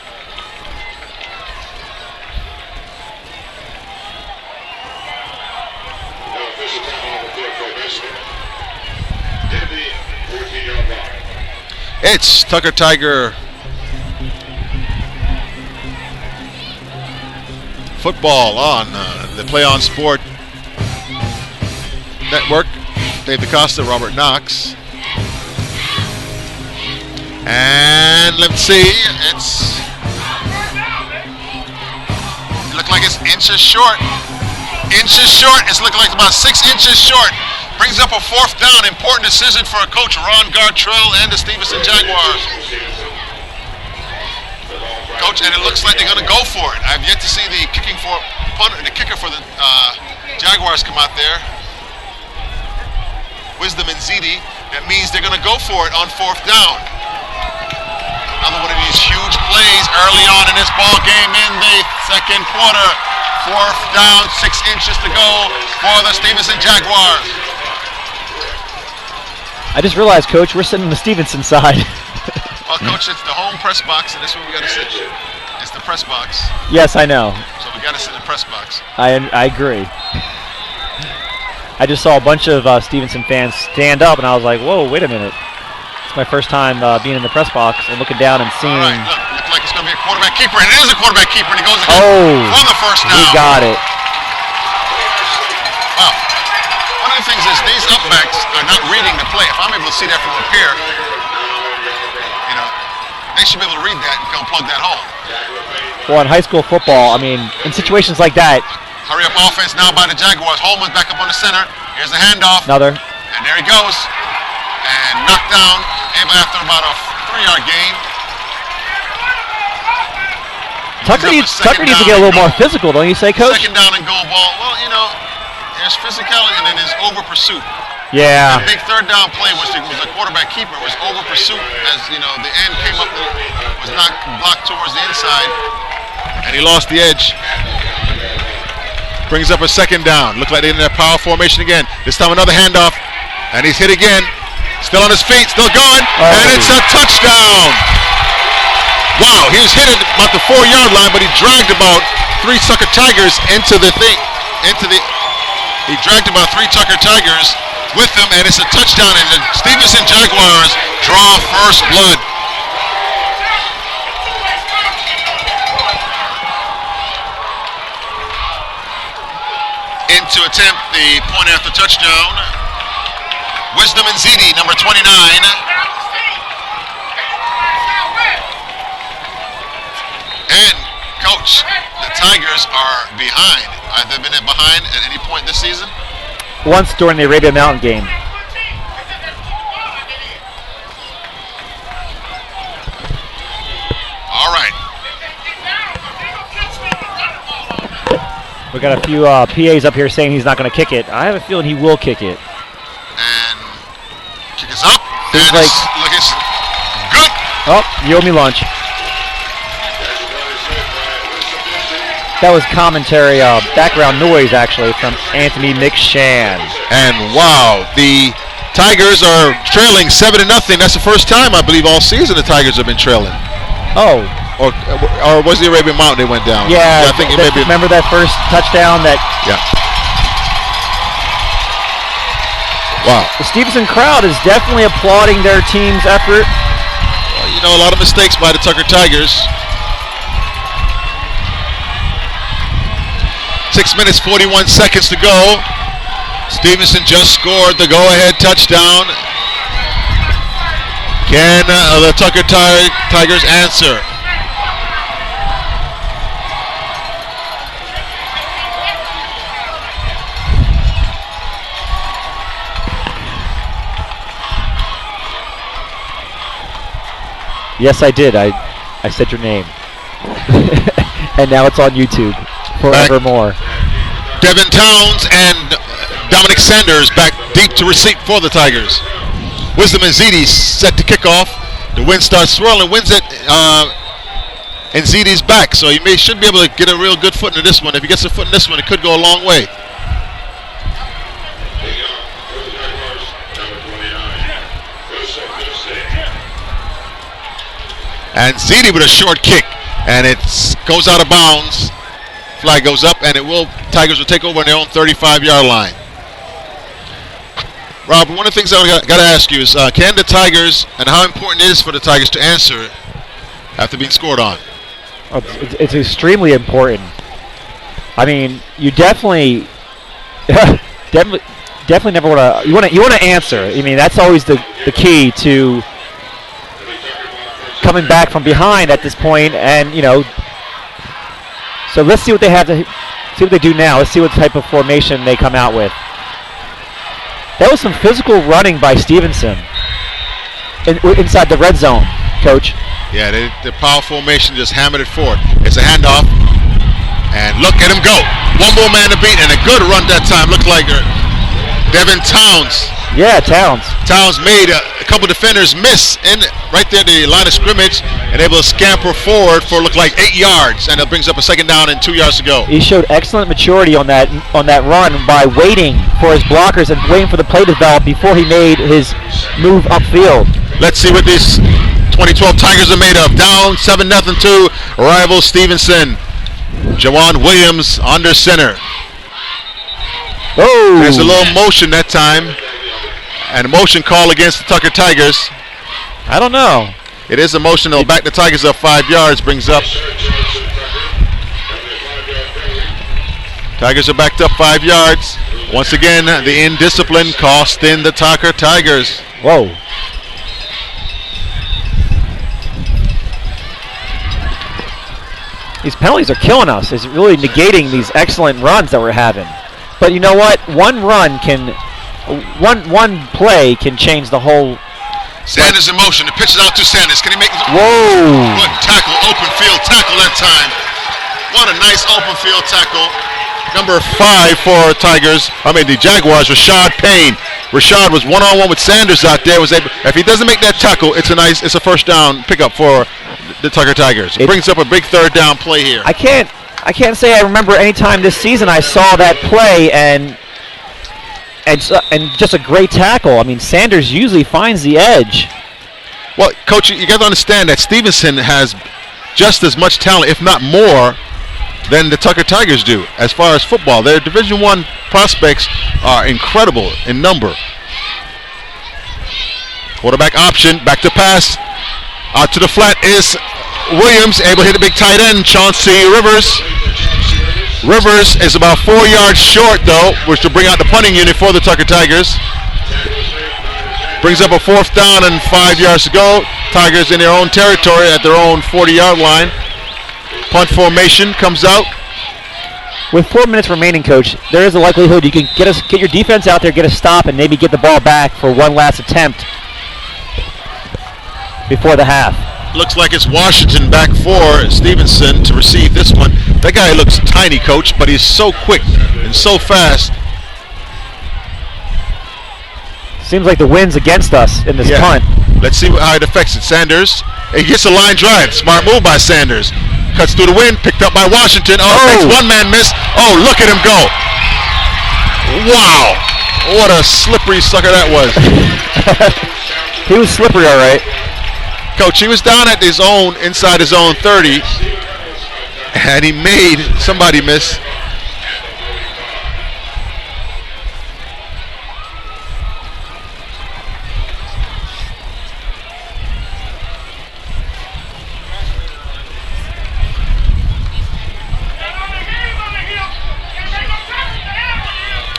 It's Tucker Tiger football on the Play On Sport Network. Dave DaCosta, Robert Knox. And let's see, it looked like it's inches short. It's looking like about 6 inches short. Brings up a 4th down. Important decision for Coach Ron Gartrell and the Stephenson Jaguars. Coach, and it looks like they're going to go for it. I've yet to see the kicker for the Jaguars come out there. Wisdom and Ziti. That means they're going to go for it on 4th down. Another one of these huge plays early on in this ball game in the 2nd quarter. 4th down, 6 inches to go for the Stephenson Jaguars. I just realized, Coach, we're sitting on the Stephenson side. Well, Coach, it's the home press box, and this is where we got to sit. It's the press box. Yes, I know. So we got to sit in the press box. I agree. I just saw a bunch of Stephenson fans stand up, and I was like, whoa, wait a minute. It's my first time being in the press box and looking down and seeing. All right, looks like it's going to be a quarterback keeper, and it is a quarterback keeper, and he goes ahead for the first down. We got it. Wow. One of the things is these upbacks are not reading the play. If I'm able to see that from up here, they should be able to read that and come plug that hole. Well, in high school football, I mean, in situations like that. Hurry up offense now by the Jaguars. Holman's back up on the center. Here's the handoff. Another. And there he goes. And knocked down after about a 3-yard gain. Tucker needs to get a little more physical, don't you say, Coach? 2nd down and goal ball. Well, there's physicality and then there's over pursuit. Yeah. The big 3rd down play was the quarterback keeper. It was over pursuit as the end came up, was not blocked towards the inside, and he lost the edge. Brings up a 2nd down. Looked like they in that power formation again. This time another handoff, and he's hit again. Still on his feet, still going, and it's a touchdown. Wow, he was hit at about the 4-yard line, but he dragged about 3 Tucker Tigers into the thing. He dragged about 3 Tucker Tigers with him, and it's a touchdown, and the Stephenson Jaguars draw first blood. In to attempt the point after touchdown, Wisdom and Ziti, number 29. And, Coach, the Tigers are behind. Have they been behind at any point this season? Once during the Arabian Mountain game. All right. We got a few PAs up here saying he's not going to kick it. I have a feeling he will kick it. And kick is up. Seems And like it's good. Oh, you owe me lunch. That was commentary, background noise actually from Anthony McShann. And wow, the Tigers are trailing 7-0. That's the first time I believe all season the Tigers have been trailing. Oh. Or was the Arabian Mountain they went down? Yeah, I think it may be. Remember that first touchdown that... Yeah. Wow. The Stephenson crowd is definitely applauding their team's effort. Well, you know, a lot of mistakes by the Tucker Tigers. 6 minutes, 41 seconds to go. Stephenson just scored the go-ahead touchdown. Can the Tucker Tigers answer? Yes, I did. I said your name. And now it's on YouTube forevermore. Devin Towns and Dominic Sanders back deep to receive for the Tigers. Wisdom and Ziti set to kick off. The wind starts swirling. Winds it, and Ziti's back, so he should be able to get a real good foot into this one. If he gets a foot in this one, it could go a long way. And Ziti with a short kick, and it goes out of bounds. Flag goes up, and Tigers will take over on their own 35-yard line. Rob, one of the things I got to ask you is, can the Tigers, and how important it is for the Tigers to answer after being scored on? Oh, it's extremely important. I mean, you definitely never want to. You want to answer. I mean, that's always the key to coming back from behind at this point, and so let's see what they have to see what they do now. Let's see what type of formation they come out with. That was some physical running by Stephenson inside the red zone, Coach. Yeah, the power formation just hammered it forward. It's a handoff, and look at him go. One more man to beat, and a good run that time. Looked like Devin Towns. Yeah, Towns. Towns made a couple defenders miss right there at the line of scrimmage, and able to scamper forward for looked like 8 yards, and it brings up a second down and 2 yards to go. He showed excellent maturity on that run by waiting for his blockers and waiting for the play to develop before he made his move upfield. Let's see what these 2012 Tigers are made of. Down 7-0 to rival Stephenson. Jawan Williams under center. Oh! There's a little motion that time, and a motion call against the Tucker Tigers. I don't know. It is a motion. They'll back the Tigers up 5 yards. Brings up. Tigers are backed up 5 yards. Once again, the indiscipline costing the Tucker Tigers. Whoa. These penalties are killing us. It's really negating these excellent runs that we're having. But you know what? One play can change the whole. Sanders in motion. The pitch is out to Sanders. Can he make? Whoa! Good tackle, open field tackle that time. What a nice open field tackle. Number 5 for the Jaguars, Rashad Payne. Rashad was one-on-one with Sanders out there. If he doesn't make that tackle, it's a first down pickup for the Tucker Tigers. It brings up a big third down play here. I can't say I remember any time this season I saw that play and just a great tackle. I mean, Sanders usually finds the edge. Well, Coach, you got to understand that Stephenson has just as much talent, if not more, than the Tucker Tigers do as far as football. Their Division I prospects are incredible in number. Quarterback option, back to pass. Out to the flat is Williams, able to hit a big tight end, Chauncey Rivers. Rivers is about 4 yards short, though, which will bring out the punting unit for the Tucker Tigers. Brings up a 4th down and 5 yards to go. Tigers in their own territory at their own 40-yard line. Punt formation comes out. With 4 minutes remaining, Coach, there is a likelihood you can get your defense out there, get a stop, and maybe get the ball back for one last attempt before the half. Looks like it's Washington back for Stephenson to receive this one. That guy looks tiny, Coach, but he's so quick and so fast. Seems like the wind's against us in this punt. Let's see how it affects it. Sanders, he gets a line drive. Smart move by Sanders. Cuts through the wind, picked up by Washington. Makes one man miss. Oh, look at him go. Wow. What a slippery sucker that was. He was slippery, all right. Coach, he was down at his own, inside his own 30, and he made somebody miss.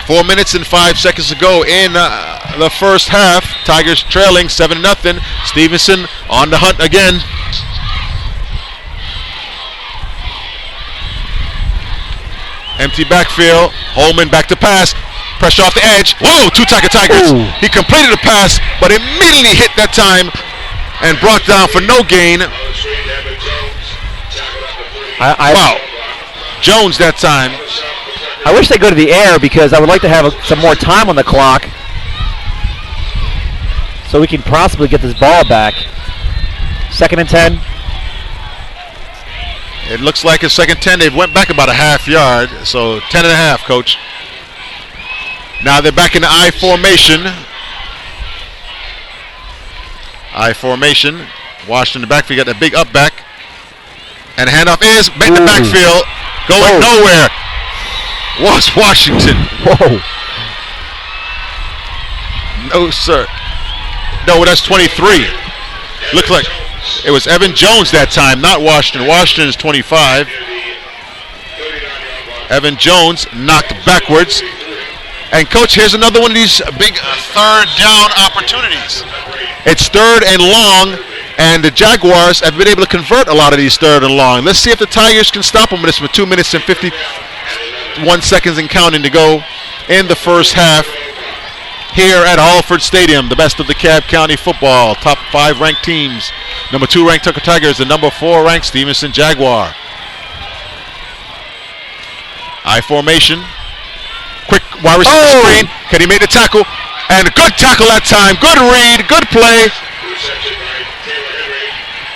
Four minutes and 5 seconds to go in the first half. Tigers trailing 7-0. Stephenson on the hunt again. Empty backfield. Holman back to pass. Pressure off the edge. Whoa, two Tucker Tigers. Ooh. He completed the pass, but immediately hit that time and brought down for no gain. Wow. Jones that time. I wish they'd go to the air because I would like to have some more time on the clock so we can possibly get this ball back. 2nd and 10. It looks like it's 2nd 10. They went back about a half yard, so 10 and a half, Coach. Now they're back in the I formation. I formation. Washington in the backfield, got that big up back. And the handoff is in the backfield, going nowhere. Was Washington. Whoa. No, sir. No, that's 23. Looks like it was Evan Jones that time, not Washington. Washington is 25. Evan Jones knocked backwards. And, Coach, here's another one of these big 3rd down opportunities. It's 3rd and long, and the Jaguars have been able to convert a lot of these 3rd and long. Let's see if the Tigers can stop them with this with 2 minutes and 51 seconds and counting to go in the first half here at Hallford Stadium. The best of the Cobb County football. Top 5 ranked teams. Number 2 ranked Tucker Tigers. The number 4 ranked Stephenson Jaguar. I formation. Quick wide receiver screen. Can he make the tackle? And a good tackle that time. Good read. Good play.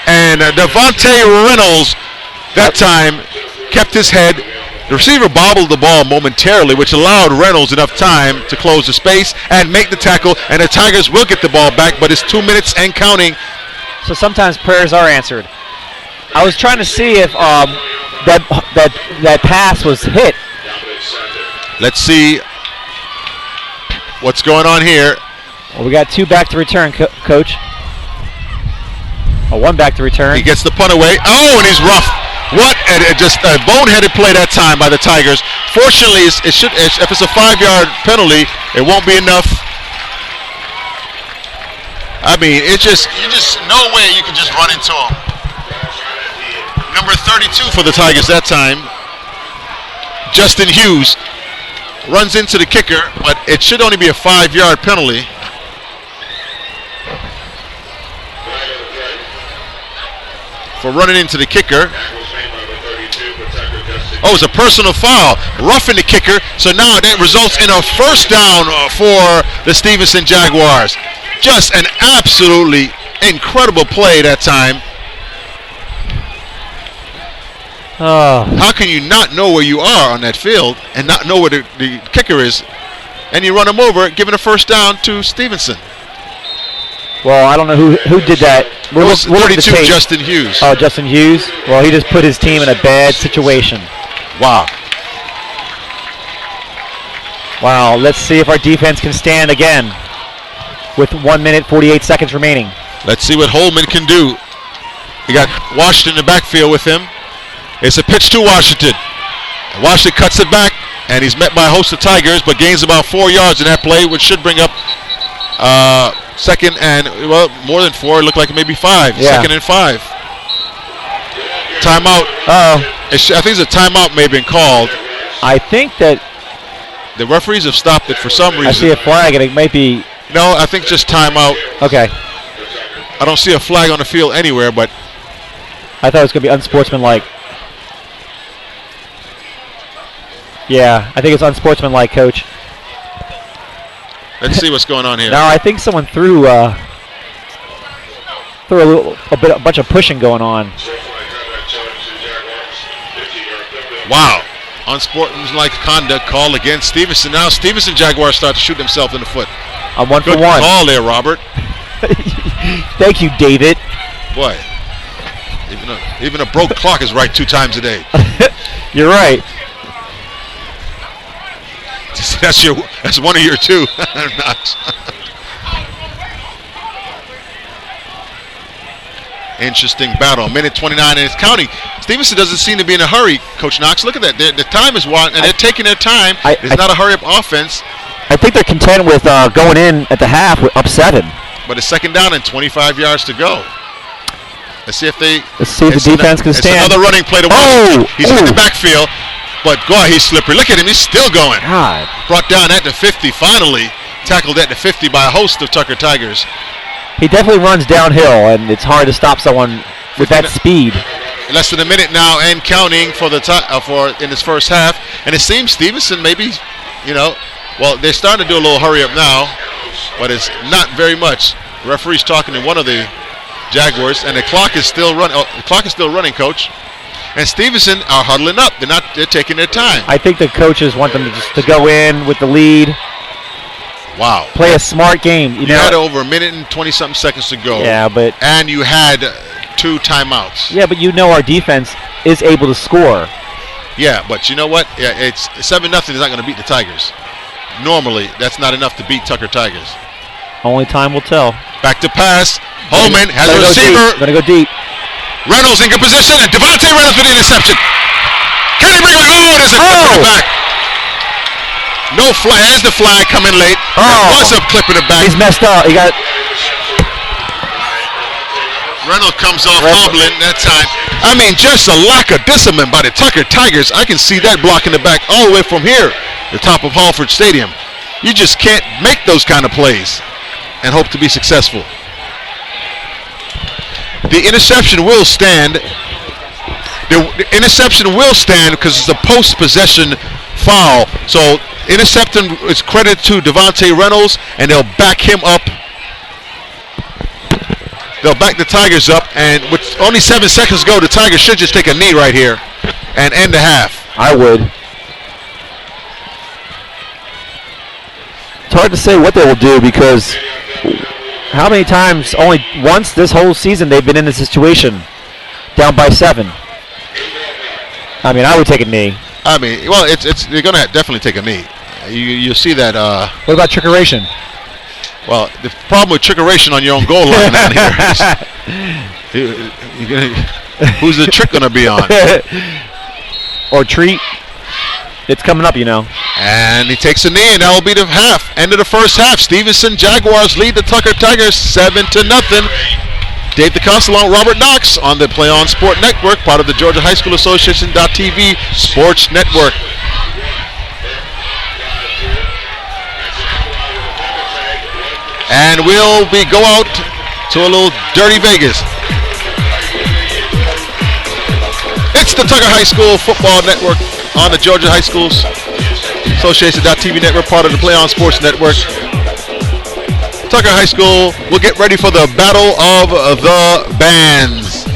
And Devontae Reynolds that time kept his head. The receiver bobbled the ball momentarily, which allowed Reynolds enough time to close the space and make the tackle. And the Tigers will get the ball back, but it's 2 minutes and counting. So sometimes prayers are answered. I was trying to see if that pass was hit. Let's see what's going on here. Well, we got 2 back to return, Coach. 1 back to return. He gets the punt away. Oh, and he's rough. What just a boneheaded play that time by the Tigers. Fortunately, if it's a 5-yard penalty, it won't be enough. I mean, you just no way you can just run into him. Number 32 for the Tigers that time, Justin Hughes, runs into the kicker, but it should only be a 5-yard penalty. For running into the kicker. Oh, it's a personal foul, roughing the kicker. So now that results in a first down for the Stephenson Jaguars. Just an absolutely incredible play that time. How can you not know where you are on that field and not know where the kicker is? And you run him over, giving a first down to Stephenson. Well, I don't know who did that. It was We'll look at the 32, tape. Justin Hughes. Oh, Justin Hughes. Well, he just put his team in a bad situation. Wow. Wow. Let's see if our defense can stand again with 1 minute 48 seconds remaining. Let's see what Holman can do. He got Washington in the backfield with him. It's a pitch to Washington. Washington cuts it back, and he's met by a host of Tigers, but gains about 4 yards in that play, which should bring up second and, well, more than 4. It looked like maybe 5. Yeah. 2nd and 5. Timeout. I think it's a timeout may have been called. I think that The referees have stopped it for some reason. I see a flag, and it might be. No, I think just timeout. Okay. I don't see a flag on the field anywhere, but I thought it was going to be unsportsmanlike. Yeah, I think it's unsportsmanlike, Coach. let's see what's going on here. No, I think someone threw a bunch of pushing going on. Wow. Unsportsmanlike conduct call against Stephenson. Now Stephenson Jaguars start to shoot themselves in the foot. I'm 1 Good for 1. call there, Robert. Thank you, David. Boy, even a broke clock is right 2 times a day. You're right. That's one of your 2 knocks. Interesting battle. 1:29 and it's counting. Stevenson doesn't seem to be in a hurry, Coach Knox. Look at that. The time is one, and they're taking their time. It's not a hurry-up offense. I think they're content with going in at the half with up 7. But it's 2nd down and 25 yards to go. Let's see if the defense can stand. It's another running play to Washington. He's in the backfield, but God, he's slippery. Look at him. He's still going. God. Brought down at the 50 finally. Tackled at the 50 by a host of Tucker Tigers. He definitely runs downhill, and it's hard to stop someone with that speed. Less than a minute now and counting for in his first half. And it seems Stevenson maybe, well, they're starting to do a little hurry up now, but it's not very much. The referee's talking to one of the Jaguars, and the clock is still running. Oh, the clock is still running, Coach. And Stevenson are huddling up. They're taking their time. I think the coaches want them to go in with the lead. Wow. Play a smart game. You had over a minute and 20-something seconds to go. Yeah, but. And you had 2 timeouts. Yeah, but our defense is able to score. Yeah, but you know what? Yeah, it's 7-0 is not going to beat the Tigers. Normally, that's not enough to beat Tucker Tigers. Only time will tell. Back to pass. Holman has a receiver. Gonna go deep. Reynolds in good position, and Devontae Reynolds with the interception. Can he bring it? Oh, there's a clip in the back. No flag. There's the flag coming late. There was a clip in the back. He's messed up. He got. Reynolds comes off hobbling that time. I mean, just a lack of discipline by the Tucker Tigers. I can see that block in the back all the way from here, the top of Hallford Stadium. You just can't make those kind of plays and hope to be successful. The interception will stand. The interception will stand because it's a post-possession foul. So interception is credited to Devontae Reynolds, and they'll back him up. They'll back the Tigers up, and with only 7 seconds to go, the Tigers should just take a knee right here and end the half. I would. It's hard to say what they will do because how many times, only once this whole season, they've been in this situation, down by 7. I mean, I would take a knee. I mean, well, they're going to definitely take a knee. You'll see that. What about trickeration? Well, the problem with trickeration on your own goal line down here is who's the trick going to be on? Or treat. It's coming up, And he takes a knee, and that will be the half. End of the first half. Stevenson Jaguars lead the Tucker Tigers 7-0. Dave DeCosta along Robert Knox on the Play On Sport Network, part of the Georgia High School Association.TV Sports Network. And we'll go out to a little dirty Vegas. It's the Tucker High School Football Network on the Georgia High Schools Association.TV network, part of the Play On Sports Network. Tucker High School will get ready for the Battle of the Bands.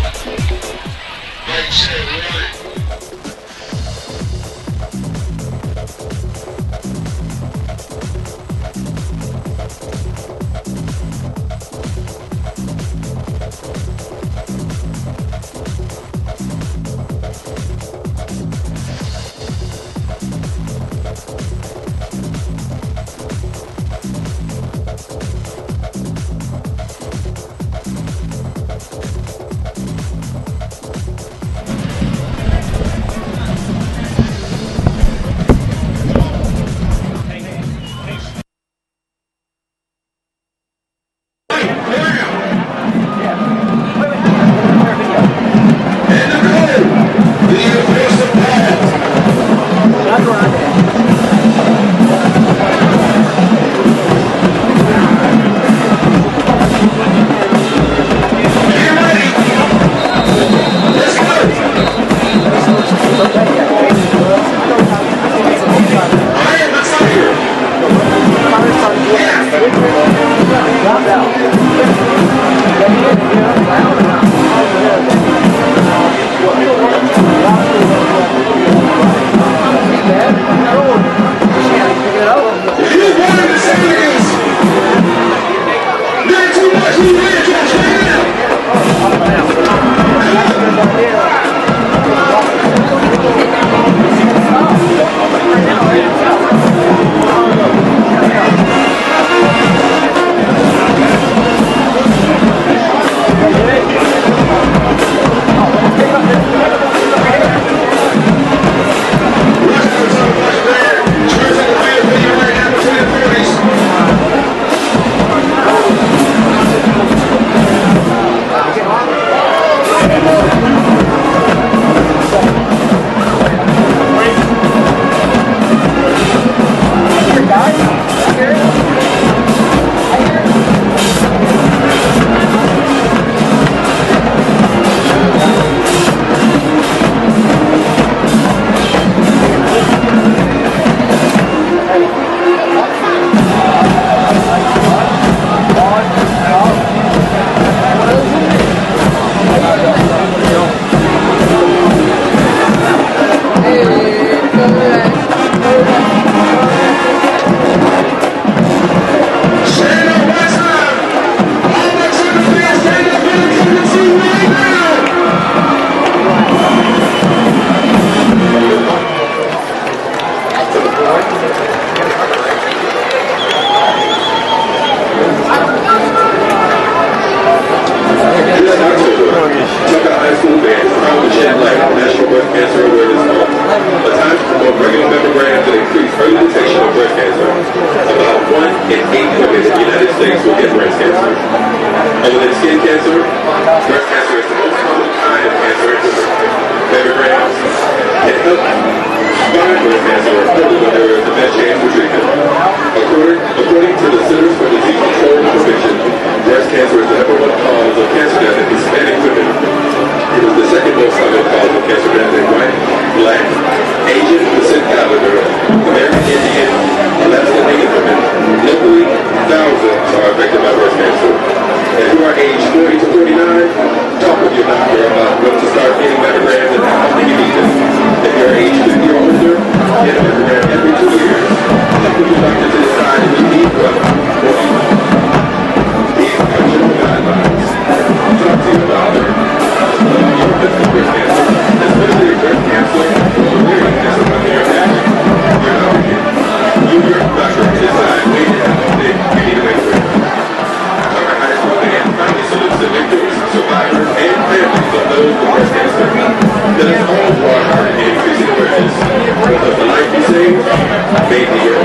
within the United States will get breast cancer. Other than skin cancer, breast cancer is the most common kind of cancer. Mammograms can help find breast cancer early when there is the best chance for treatment. According to the Centers for Disease Control and Prevention, breast cancer is the #1 cause of cancer death in Hispanic women. It is the second most common cause of cancer death in white, black, Asian, Pacific Islander, American Indian, Alaska Native women. Locally, thousands are affected by breast cancer. If you are age 40 to 49, talk with your doctor about when to start getting mammograms and how often you need them. If you're age 50 or older, get a mammogram every 2 years. Talk with your doctor to decide if you need one or not. These are general guidelines. Talk to your doctor. Your risk of breast cancer, especially breast cancer or ovarian cancer, whether you're active, you're not again. You, your doctor, can decide when and how often you need a mammogram. Family salutes the victims, survivors, and families of those with breast cancer. Let us all work hard in increasing awareness. Because the life you save may be your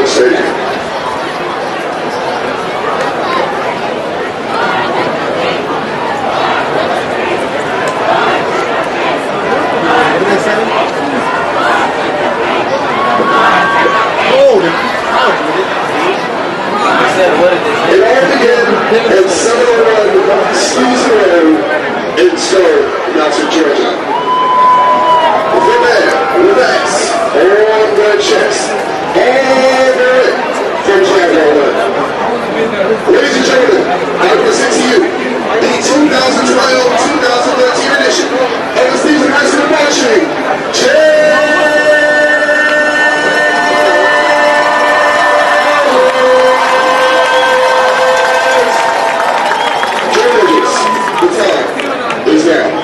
Hallford Stadium. It all began at 701 Stephenson Road in Stone, Knoxville, Georgia. The man with X on the chest, all the way from Jaguar. Ladies and gentlemen, I present to you the 2012-2013 edition of the Stephenson High School Marching The time is now.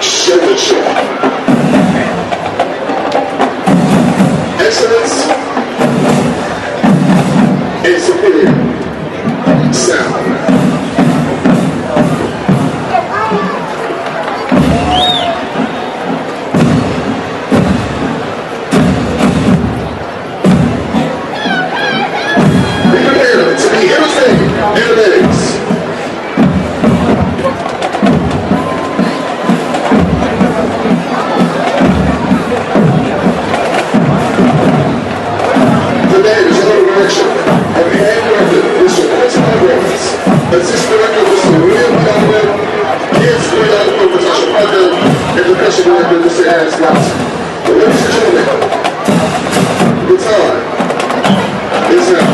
Showmanship, excellence, and superior sound. Assistant Director, Mr. William Conway, Kids Grade Out of Professional Partner, and Professional Director, Mr. Aaron Clarkston. Ladies and gentlemen, the time is now.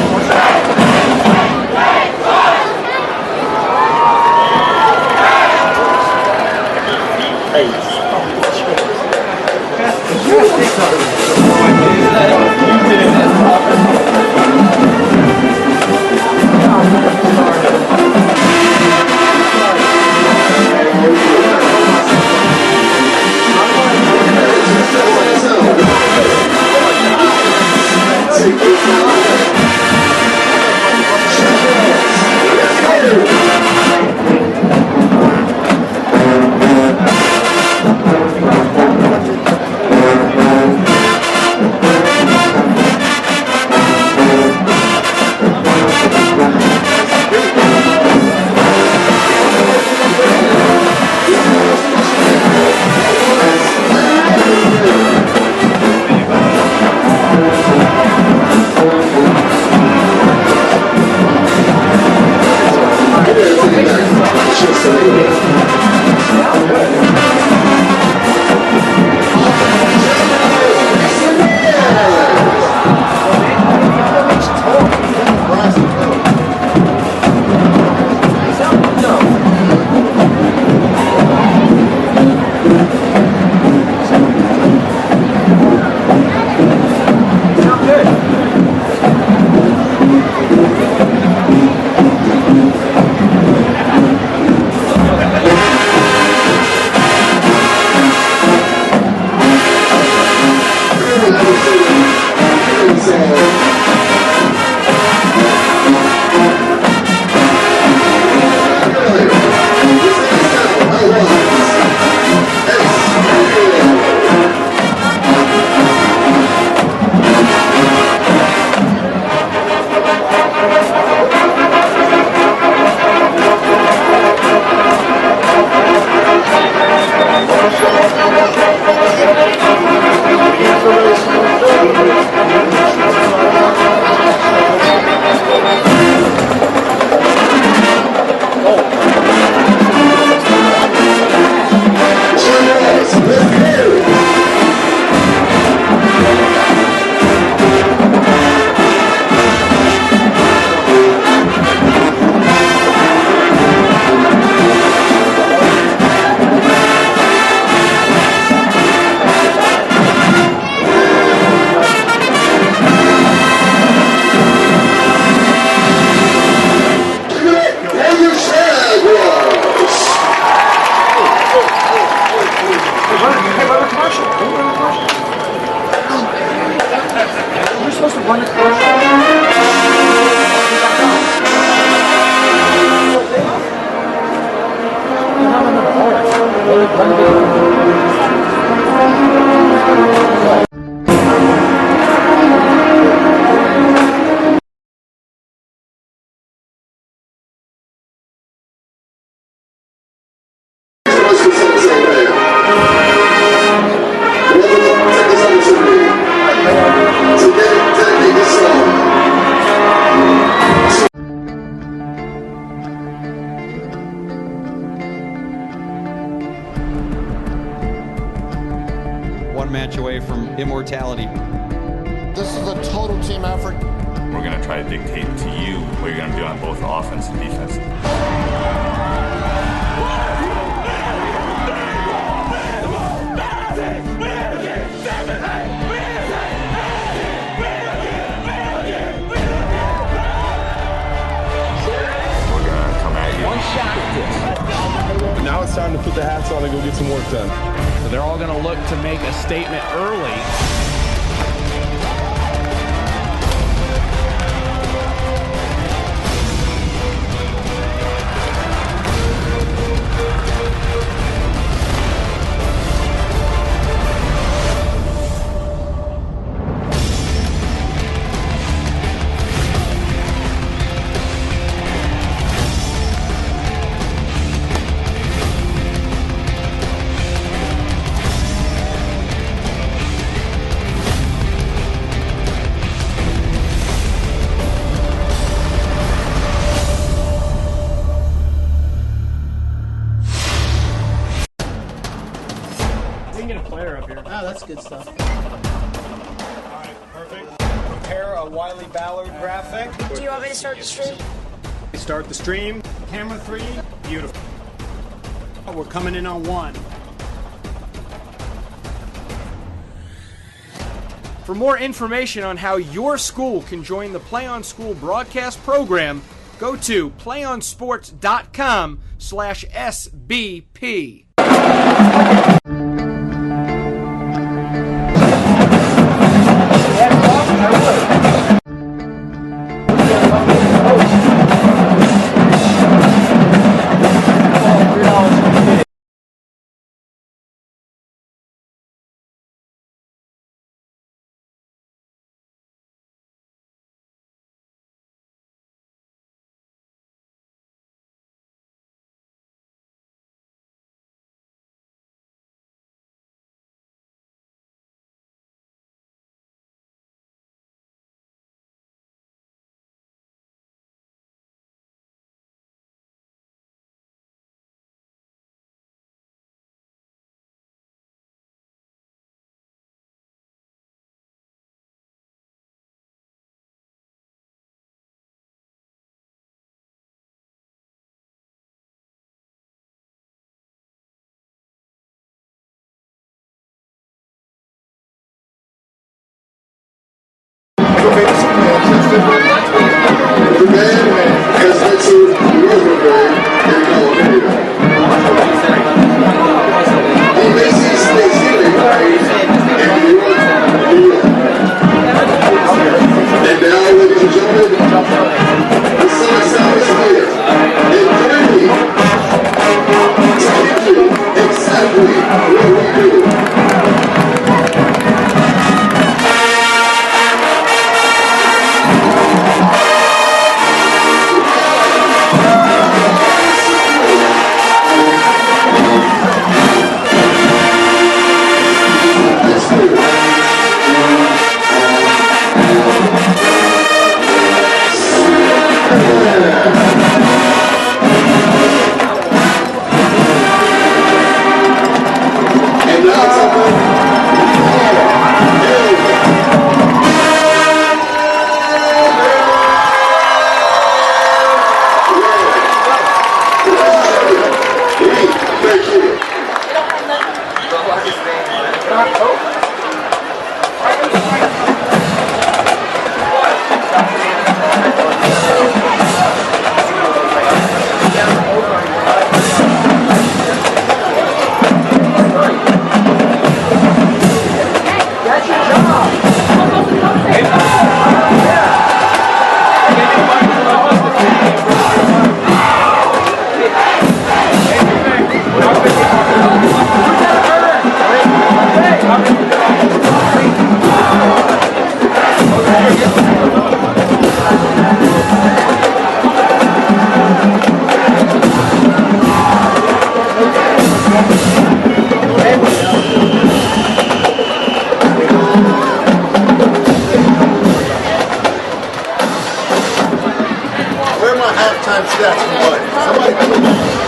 match away from immortality. This is a total team effort. We're going to try to dictate to you what you're going to do on both offense and defense. Now it's time to put the hats on and go get some work done. So they're all going to look to make a statement early. Oh, that's good stuff. Alright, perfect. Prepare a Wiley Ballard graphic. Do you want me to start the stream? Start the stream. Camera 3. Beautiful. We're coming in on 1. For more information on how your school can join the Play On School broadcast program, go to playonsports.com/SBP.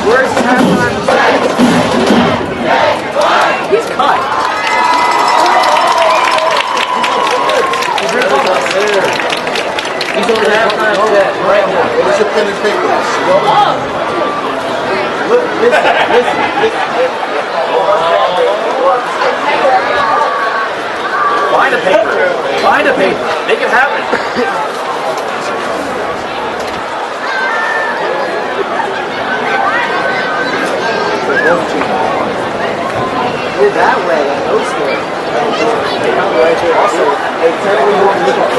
Where's halftime stats? He's cut. He's over the halftime set right now. Where's your pen and paper? Listen. Find a paper. Make it happen. You're that way, no score. Also, they tell you what to look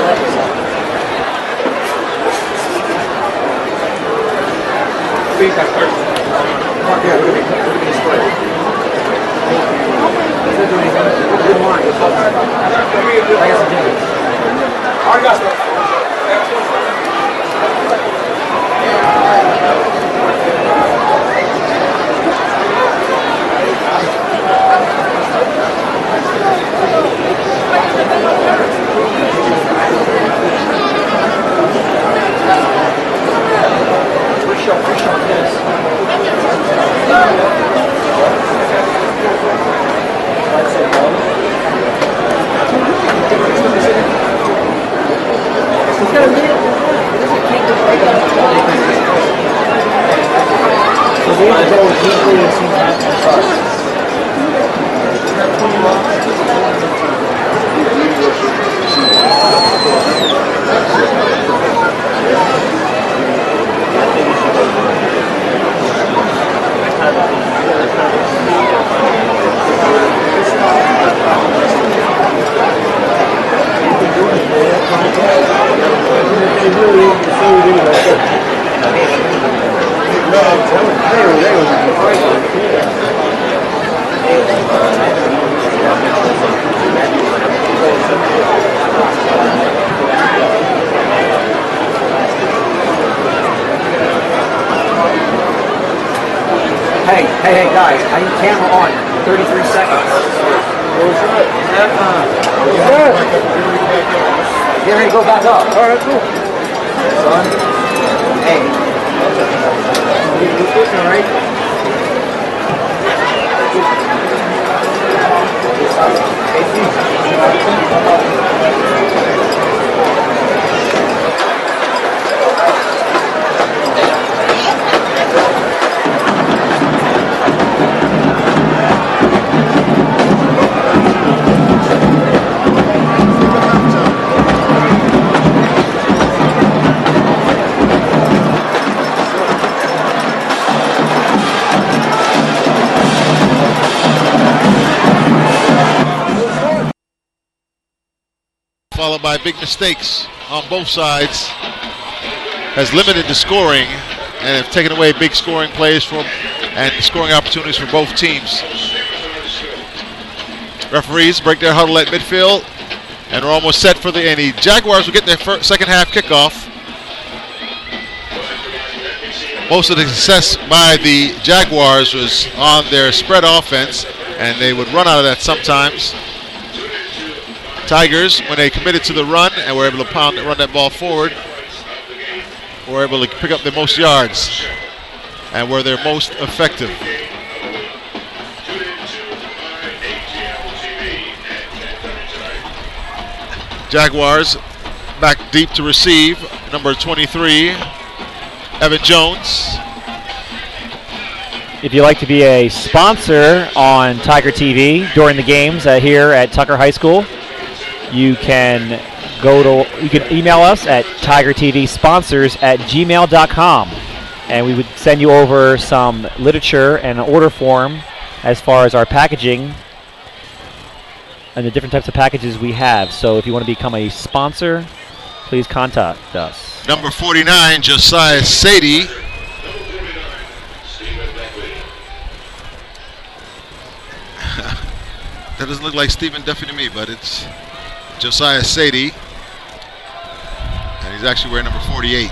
Hey guys, I need camera on. 33 seconds. Get ready to go back up. All right, cool. Son. Hey. All right. Followed by big mistakes on both sides, has limited the scoring and have taken away big scoring plays and scoring opportunities for both teams. Referees break their huddle at midfield and are almost set for and the Jaguars will get their second half kickoff. Most of the success by the Jaguars was on their spread offense, and they would run out of that sometimes. Tigers, when they committed to the run and were able to run that ball forward, were able to pick up the most yards and were their most effective. Jaguars back deep to receive, number 23, Evan Jones. If you'd like to be a sponsor on Tiger TV during the games here at Tucker High School, you can email us at tigertvsponsors@gmail.com, and we would send you over some literature and an order form as far as our packaging and the different types of packages we have. So if you want to become a sponsor, please contact us. Number 49, Josiah Sadie. That doesn't look like Stephen Duffy to me, but it's Josiah Sadie, and he's actually wearing number 48.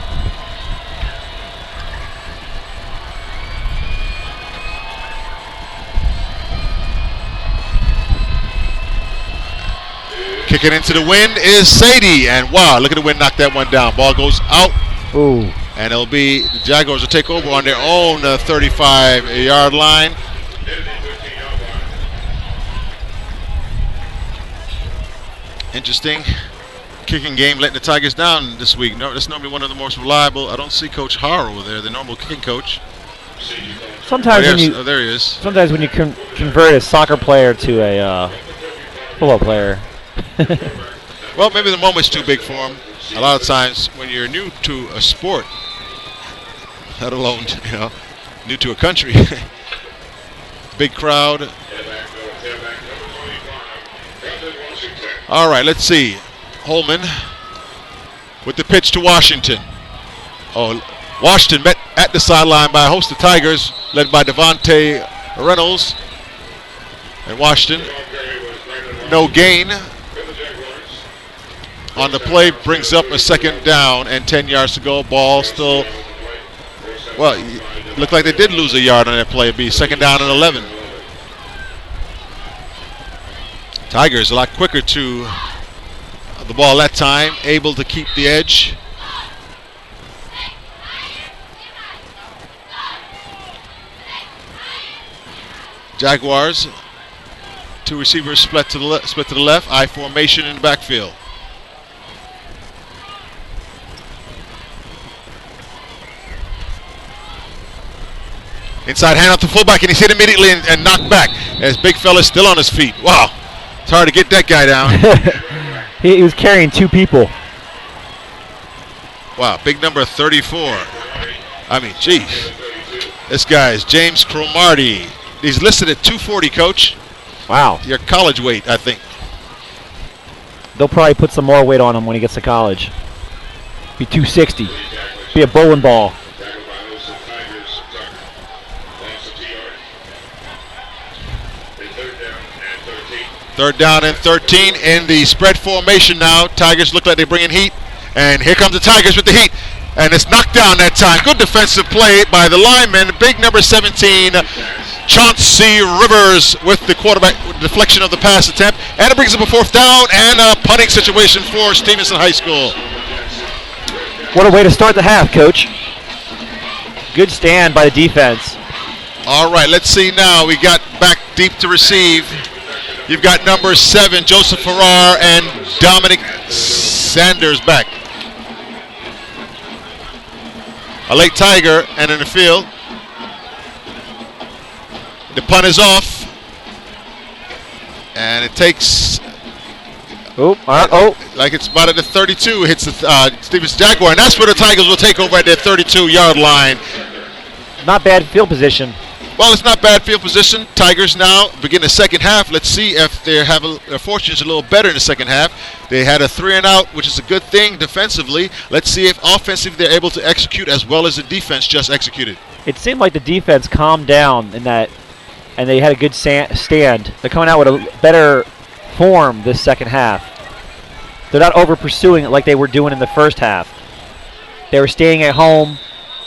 Kicking into the wind is Sadie, and wow, look at the wind knock that one down. Ball goes out. Ooh. And it'll be the Jaguars will take over on their own 35-yard line. Interesting. kicking game letting the Tigers down this week. No, that's normally one of the most reliable. I don't see Coach Harrow over there, the normal kicking coach. Sometimes when you there he is. Sometimes when you convert a soccer player to a football player. Well, maybe the moment's too big for him. A lot of times when you're new to a sport, let alone new to a country, big crowd. All right, let's see. Holman with the pitch to Washington. Oh, Washington met at the sideline by a host of Tigers, led by Devontae Reynolds. And Washington, no gain on the play, brings up a second down and 10 yards to go. Ball still, well, looked like they did lose a yard on that play. It'd be second down and 11. Tigers a lot quicker to the ball that time, able to keep the edge. Jaguars, two receivers split to the left, I formation in the backfield. Inside handoff to fullback, and he's hit immediately and knocked back as big fella's still on his feet. Wow, it's hard to get that guy down. He was carrying two people. Wow, big number 34. I mean, geez. This guy is James Cromartie. He's listed at 240, Coach. Wow. Your college weight, I think. They'll probably put some more weight on him when he gets to college. Be 260. Be a bowling ball. Third down and 13 in the spread formation now. Tigers look like they're bringing heat. And here comes the Tigers with the heat. And it's knocked down that time. Good defensive play by the lineman. Big number 17, Chauncey Rivers with the quarterback deflection of the pass attempt. And it brings up a fourth down and a punting situation for Stephenson High School. What a way to start the half, Coach. Good stand by the defense. All right, let's see now. We got back deep to receive. You've got number 7, Joseph Farrar, and Dominic Sanders back. A late Tiger and in the field. The punt is off. And it takes... like it's about at the 32. Hits the Stevens Jaguar. And that's where the Tigers will take over at their 32-yard line. Not bad field position. Well, it's not bad field position. Tigers now begin the second half. Let's see if their fortunes a little better in the second half. They had a 3-and-out, which is a good thing defensively. Let's see if offensively they're able to execute as well as the defense just executed. It seemed like the defense calmed down in that, and they had a good stand. They're coming out with a better form this second half. They're not over pursuing it like they were doing in the first half. They were staying at home,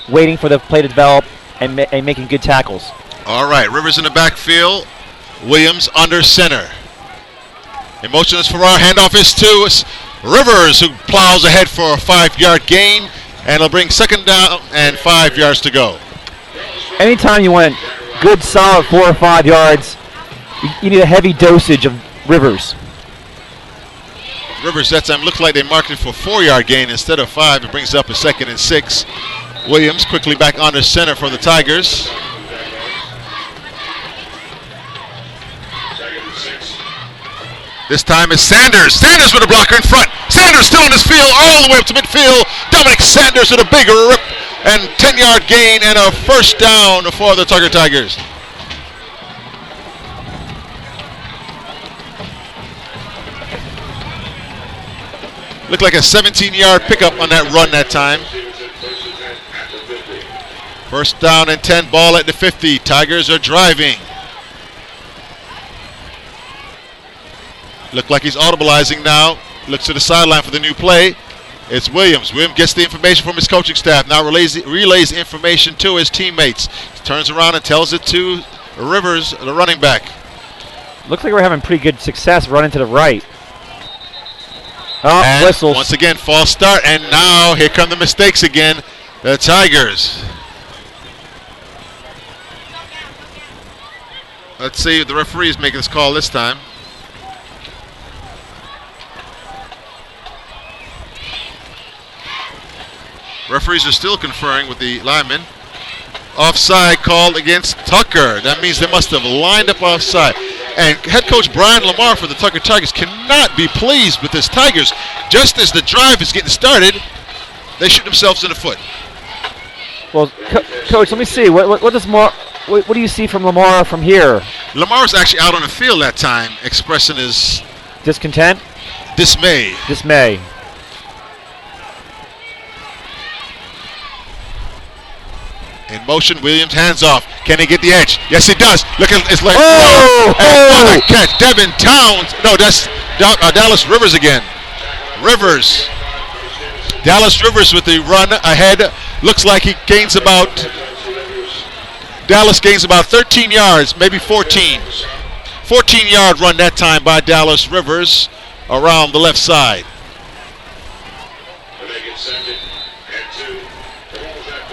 waiting for the play to develop, and making good tackles. All right, Rivers in the backfield. Williams under center. In motion is Farrar. Handoff is to Rivers, who plows ahead for a 5-yard gain. And it'll bring second down and 5 yards to go. Anytime you want good, solid 4 or 5 yards, you need a heavy dosage of Rivers. Rivers that time looks like they marked it for 4-yard gain instead of 5. It brings up a 2nd and 6. Williams quickly back under center for the Tigers. This time is Sanders. Sanders with a blocker in front. Sanders still in his field all the way up to midfield. Dominic Sanders with a big rip and 10-yard gain and a first down for the Tucker Tigers. Looked like a 17-yard pickup on that run that time. First down and 10, ball at the 50. Tigers are driving. Look like he's audibilizing now. Looks to the sideline for the new play. It's Williams. Williams gets the information from his coaching staff. Now relays information to his teammates. Turns around and tells it to Rivers, the running back. Looks like we're having pretty good success running to the right. And whistles. Once again, false start. And now here come the mistakes again. The Tigers. Let's see if the referee is making this call this time. Referees are still conferring with the linemen. Offside called against Tucker. That means they must have lined up offside. And head coach Brian Lamar for the Tucker Tigers cannot be pleased with his Tigers. Just as the drive is getting started, they shoot themselves in the foot. Well, Coach, let me see. What do you see from Lamar from here? Lamar was actually out on the field that time, expressing his discontent, dismay. In motion, Williams, hands off. Can he get the edge? Yes, he does. Look at his leg. Oh! And what a catch. Devin Towns. No, that's Dallas Rivers again. Rivers. Dallas Rivers with the run ahead. Looks like he gains Dallas gains about 13 yards, maybe 14. 14-yard run that time by Dallas Rivers around the left side.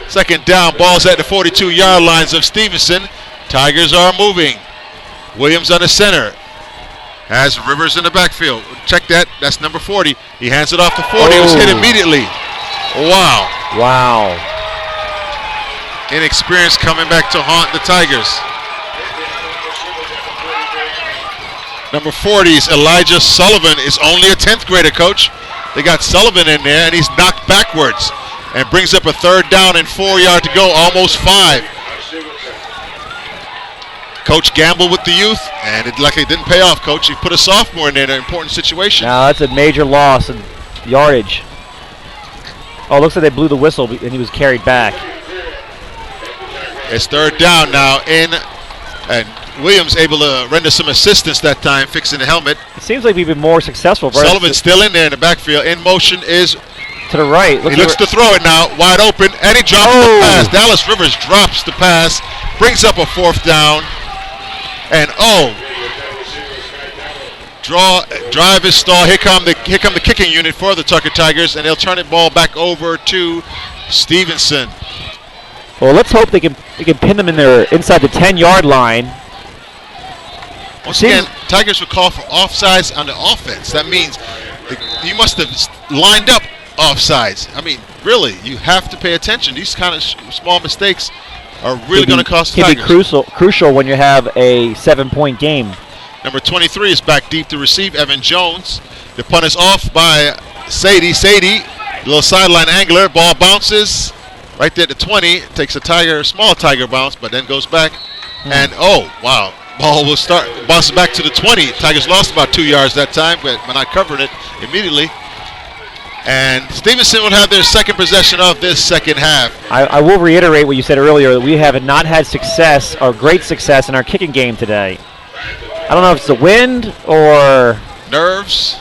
Second down, ball's at the 42-yard lines of Stephenson. Tigers are moving. Williams on the center. Has Rivers in the backfield. Check that. That's number 40. He hands it off to 40. It was hit immediately. Wow. Inexperience coming back to haunt the Tigers. Number 40's Elijah Sullivan is only a 10th grader, Coach. They got Sullivan in there, and he's knocked backwards. And brings up a third down and 4 yards to go, almost 5. Coach gambled with the youth, and it luckily didn't pay off, Coach. He put a sophomore in there in an important situation. Now that's a major loss in yardage. Oh, it looks like they blew the whistle, and he was carried back. It's third down now and Williams able to render some assistance that time, fixing the helmet. It seems like we've been more successful. Sullivan's still in there in the backfield. In motion is to the right. He looks to throw it now, wide open, and he drops the pass. Dallas Rivers drops the pass, brings up a fourth down, and drive is stalled. Here come the kicking unit for the Tucker Tigers, and they'll turn the ball back over to Stephenson. Well, let's hope they can pin them in there inside the 10-yard line. Once again, Tigers will call for offsides on the offense. That means you must have lined up offsides. I mean, really, you have to pay attention. These kind of small mistakes are really going to cost the Tigers. Can be crucial when you have a 7-point game. Number 23 is back deep to receive, Evan Jones. The punt is off by Sadie. Sadie, little sideline angler. Ball bounces right there at the 20. Takes a small Tiger bounce, but then goes back. And, wow. Ball will bounces back to the 20. Tigers lost about 2 yards that time, but not covering it immediately. And Stephenson will have their second possession of this second half. I will reiterate what you said earlier, that we have not had success or great success in our kicking game today. I don't know if it's the wind or nerves.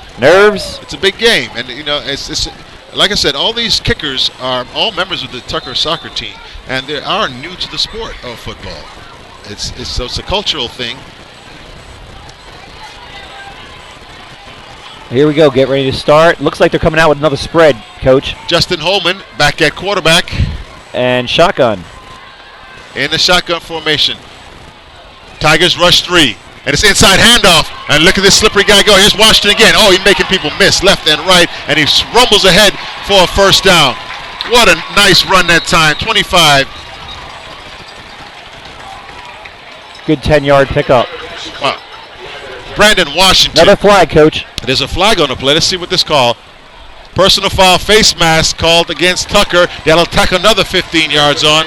It's a big game, and it's like I said, all these kickers are all members of the Tucker soccer team, and they are new to the sport of football. So it's a cultural thing. Here we go. Get ready to start. Looks like they're coming out with another spread, Coach. Justin Holman back at quarterback. And shotgun. In the shotgun formation. Tigers rush 3. And it's inside handoff. And look at this slippery guy go. Here's Washington again. He's making people miss left and right. And he rumbles ahead for a first down. What a nice run that time. 25. Good 10-yard pickup. Wow. Brandon Washington. Another flag, Coach. There's a flag on the play. Let's see what this call. Personal foul, face mask called against Tucker. That'll tack another 15 yards on.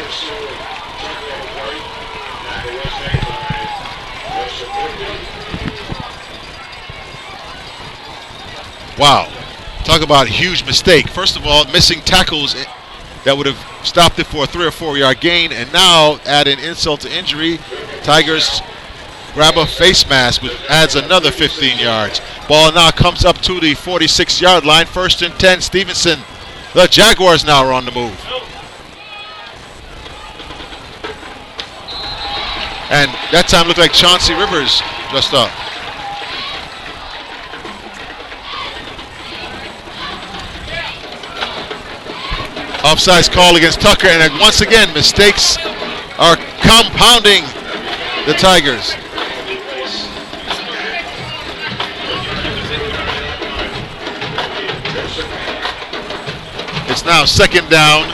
Wow. Talk about a huge mistake. First of all, missing tackles that would have stopped it for a 3 or 4 yard gain. And now, add an insult to injury. Tigers grab a face mask, which adds another 15 yards. Ball now comes up to the 46-yard line. 1st and 10, Stephenson. The Jaguars now are on the move. And that time looked like Chauncey Rivers just up. Offsides call against Tucker, and once again, mistakes are compounding the Tigers. It's now 2nd down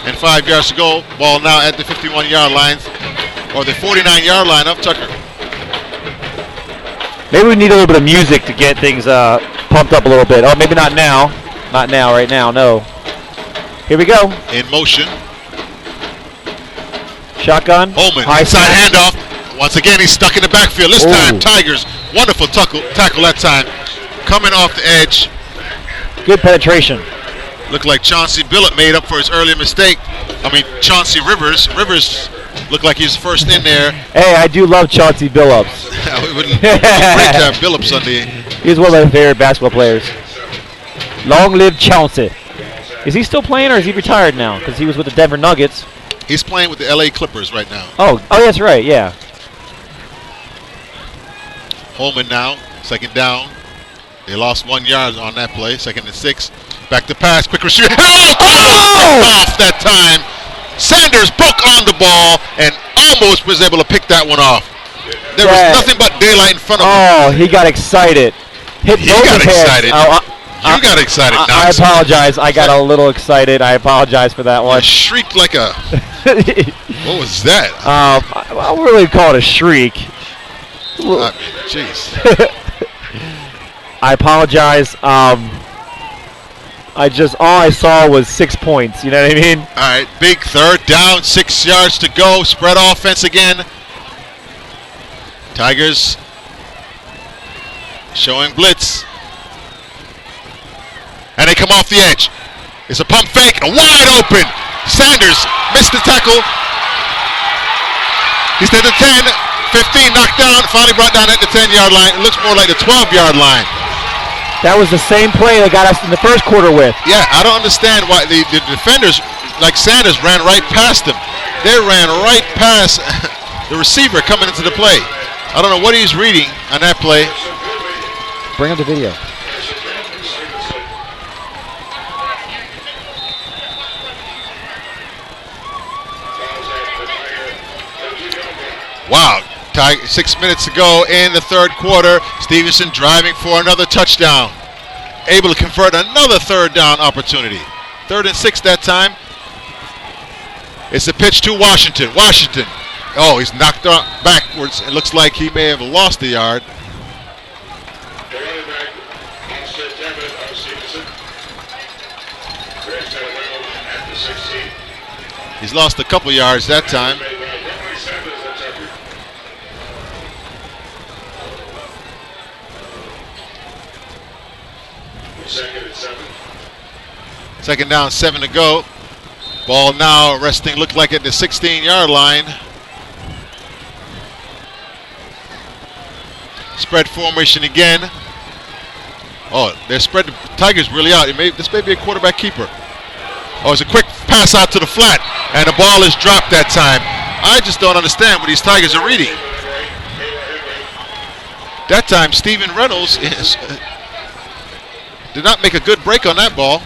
and 5 yards to go. Ball now at the 51-yard line, or the 49-yard line of Tucker. Maybe we need a little bit of music to get things pumped up a little bit. Oh, maybe not now. Not now, right now, no. Here we go. In motion. Shotgun. Holman, High inside snap. handoff. Once again, he's stuck in the backfield. This Ooh. time, Tigers, wonderful tackle that time. Coming off the edge. Good penetration. Looked like Chauncey Billett made up for his earlier mistake. I mean, Chauncey Rivers. Rivers looked like he was first in there. Hey, I do love Chauncey Billups. It would be great to have Billups on the... He's one of my favorite basketball players. Long live Chauncey. Is he still playing or is he retired now? Because he was with the Denver Nuggets. He's playing with the LA Clippers right now. Oh, that's right, yeah. Holman now, second down. They lost 1 yard on that play, 2nd and 6. Back to pass, quick receiver. Off that time. Sanders broke on the ball and almost was able to pick that one off. There was nothing but daylight in front of him. Oh, he got excited. Hit He both got his hands. excited. You got excited. I apologize. I got a little excited. I apologize for that one. You shrieked like a... What was that? I don't really call it a shriek. Jeez. I apologize. All I saw was 6 points. You know what I mean? All right, big third down, 6 yards to go. Spread offense again. Tigers showing blitz. And they come off the edge. It's a pump fake, a wide open. Sanders missed the tackle. He's at the 10, 15, knocked down, finally brought down at the 10-yard line. It looks more like the 12-yard line. That was the same play that got us in the first quarter with. Yeah, I don't understand why the defenders, like Sanders, ran right past him. They ran right past the receiver coming into the play. I don't know what he's reading on that play. Bring up the video. Wow, 6 minutes to go in the third quarter. Stephenson driving for another touchdown. Able to convert another third down opportunity. 3rd and 6 that time. It's a pitch to Washington. Washington. Oh, he's knocked out backwards. It looks like he may have lost the yard. He's lost a couple yards that time. Second down, 7 to go. Ball now resting, looked like at the 16-yard line. Spread formation again. Oh, they're spread the Tigers really out. This may be a quarterback keeper. Oh, it's a quick pass out to the flat, and the ball is dropped that time. I just don't understand what these Tigers are reading. That time, Steven Reynolds did not make a good break on that ball.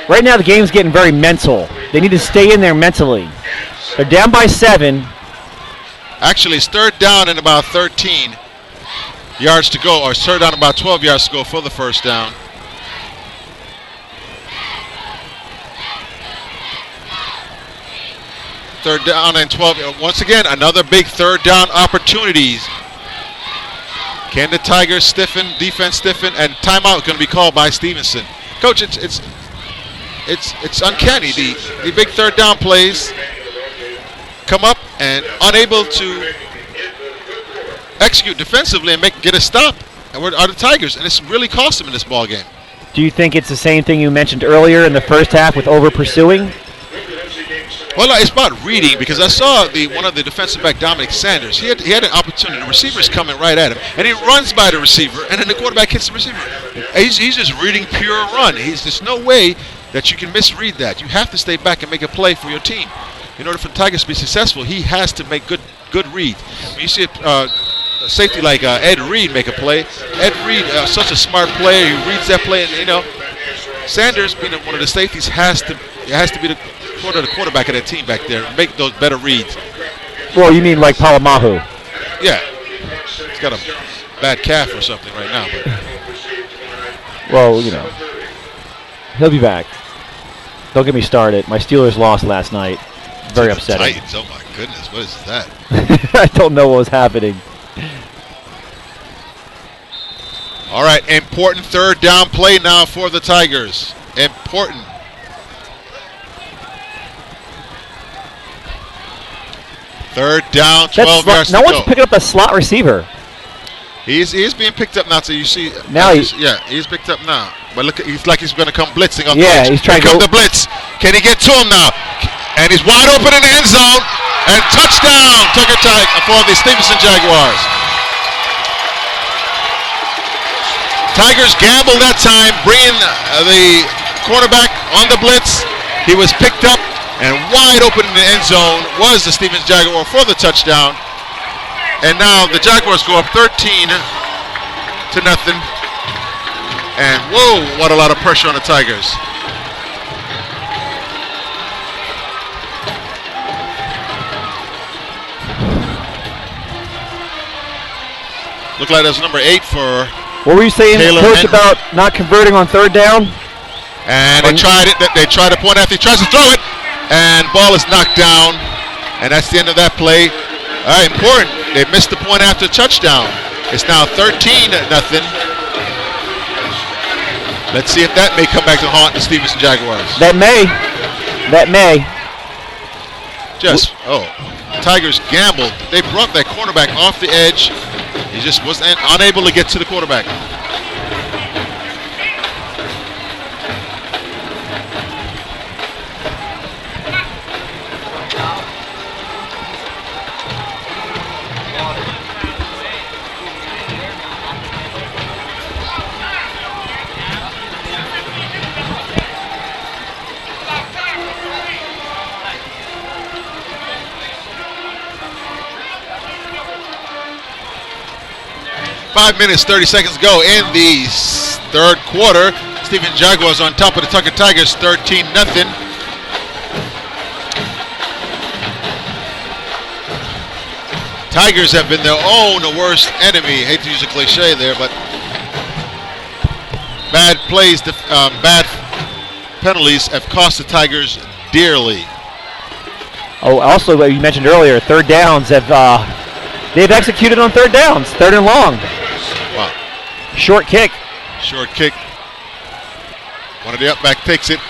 Right now, the game's getting very mental. They need to stay in there mentally. They're down by 7. Actually, it's third down and about 13 yards to go, or it's third down and about 12 yards to go for the first down. Third down and 12. Once again, another big third down opportunities. Can the Tigers stiffen, defense stiffen, and timeout going to be called by Stephenson. Coach, it's uncanny. The big third down plays come up and unable to execute defensively and get a stop. And we're the Tigers, and it's really cost them in this ball game. Do you think it's the same thing you mentioned earlier in the first half with over pursuing? Well, it's about reading, because I saw one of the defensive back, Dominic Sanders. He had an opportunity. The receiver's coming right at him, and he runs by the receiver, and then the quarterback hits the receiver. He's just reading pure run. There's no way that you can misread that. You have to stay back and make a play for your team. In order for the Tigers to be successful, he has to make good read. When you see a safety like Ed Reed make a play, Ed Reed, such a smart player, he reads that play, and Sanders, being one of the safeties, has to be the quarterback of that team back there, make those better reads. Well, you mean like Palamahu? Yeah, he's got a bad calf or something right now. But. Well, he'll be back. Don't get me started. My Steelers lost last night. Very upsetting. Titans. Oh my goodness, what is that? I don't know what was happening. All right, important third down play now for the Tigers. Important. Third down, 12 yards no to one's go. picking up a slot receiver. He's being picked up now. So you see. Now he's picked up now. But look, he's like he's going to come blitzing on the Yeah, edge. he's trying Here to come go. the blitz. Can he get to him now? And he's wide open in the end zone. And touchdown, Tucker for the Stephenson Jaguars. Tigers gambled that time, bringing the quarterback on the blitz. He was picked up and wide open in the end zone was the Stephenson Jaguar for the touchdown. And now the Jaguars go up 13-0. And whoa, what a lot of pressure on the Tigers. Look like that's number 8 for What were you saying, Taylor Coach, Henry. about not converting on third down? And they tried it. They tried to point after he tries to throw it, and ball is knocked down, and that's the end of that play. All right, important. They missed the point after touchdown. It's now 13-0. Let's see if that may come back to haunt the Stephenson Jaguars. That may. Tigers gambled. They brought that cornerback off the edge. He just was unable to get to the quarterback. Five minutes, 30 seconds go in the third quarter. Stephenson Jaguars on top of the Tucker Tigers, 13-0. Tigers have been their own worst enemy. Hate to use a cliche there, but bad plays, bad penalties have cost the Tigers dearly. Oh, also, what you mentioned earlier, third downs have they've executed on third downs, third and long. Wow. Short kick. Short kick. One of the up back takes it.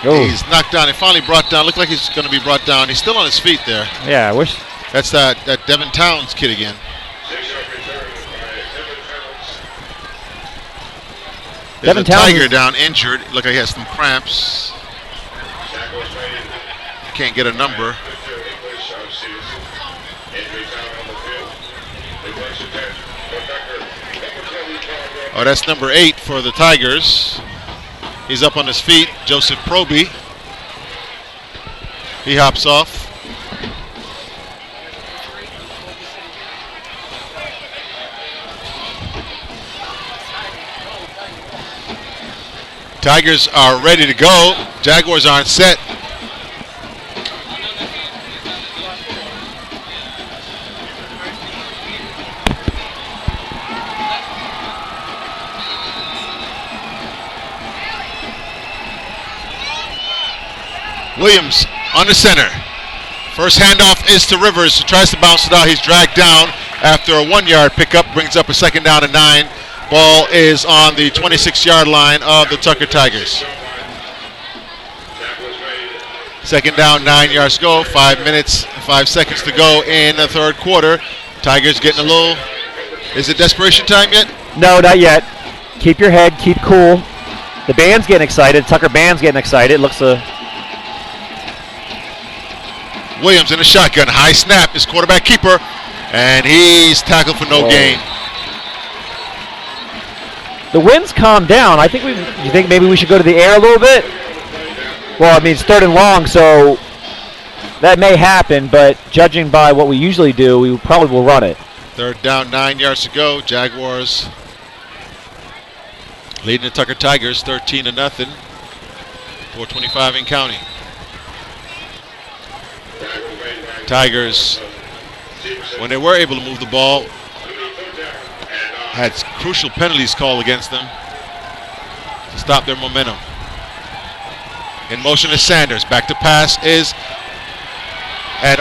Oh. He's knocked down. He finally brought down. Looked like he's going to be brought down. He's still on his feet there. Yeah, I wish. That's that Devin Towns kid again. There's Devin a Tiger Towns down injured. Look like he has some cramps. Can't get a number. Oh, that's number 8 for the Tigers. He's up on his feet. Joseph Proby. He hops off. Tigers are ready to go. Jaguars aren't set. Williams on the center. First handoff is to Rivers, who tries to bounce it out. He's dragged down after a 1-yard pickup, brings up a second down and 9. Ball is on the 26-yard line of the Tucker Tigers. Second down, 9 yards to go. 5 minutes, 5 seconds to go in the third quarter. Tigers getting a little. Is it desperation time yet? No, not yet. Keep your head, keep cool. The band's getting excited. Tucker band's getting excited. It looks Williams in the shotgun. High snap is quarterback keeper, and he's tackled for no gain. The wind's calmed down. You think maybe we should go to the air a little bit? Well, I mean, it's third and long, so that may happen, but judging by what we usually do, we probably will run it. Third down, 9 yards to go. Jaguars leading the Tucker Tigers 13-0. 4:25 in counting. Tigers, when they were able to move the ball, had crucial penalties called against them to stop their momentum. In motion is Sanders. Back to pass is, and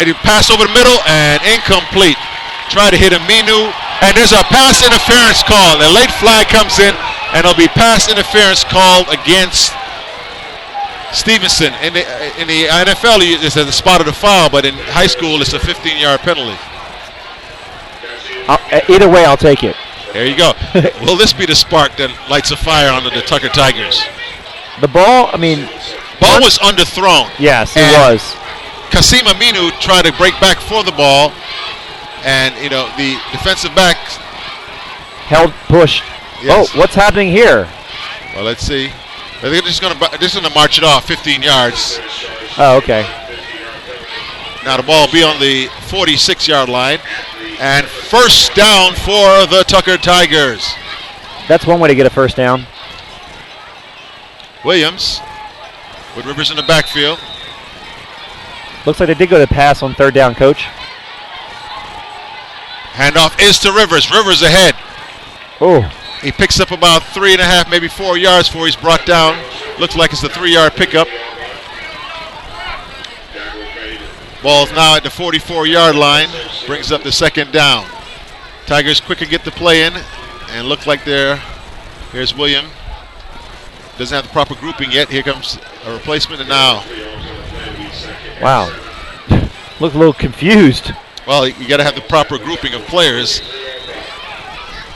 he passed over the middle and incomplete. Try to hit Aminu, and there's a pass interference call. A late flag comes in, and there'll be pass interference called against Stephenson. In the NFL, it's a spot of the foul, but in high school, it's a 15-yard penalty. Either way, I'll take it. There you go. Will this be the spark that lights a fire under the Tucker Tigers? The ball, ball was underthrown. Yes, it was. Kasim Aminu tried to break back for the ball, and the defensive back held, pushed. Yes. Oh, what's happening here? Well, let's see. They're just going to march it off 15 yards. Oh, okay. Now the ball will be on the 46-yard line, and first down for the Tucker Tigers. That's one way to get a first down. Williams with Rivers in the backfield. Looks like they did go to pass on third down, Coach. Handoff is to Rivers. Rivers ahead. Oh. He picks up about 3.5, maybe 4 yards before he's brought down. Looks like it's a 3-yard pickup. Ball's now at the 44-yard line. Brings up the second down. Tigers quick to get the play in, and look like here's William. Doesn't have the proper grouping yet. Here comes a replacement, and now. Wow. Look a little confused. Well, you got to have the proper grouping of players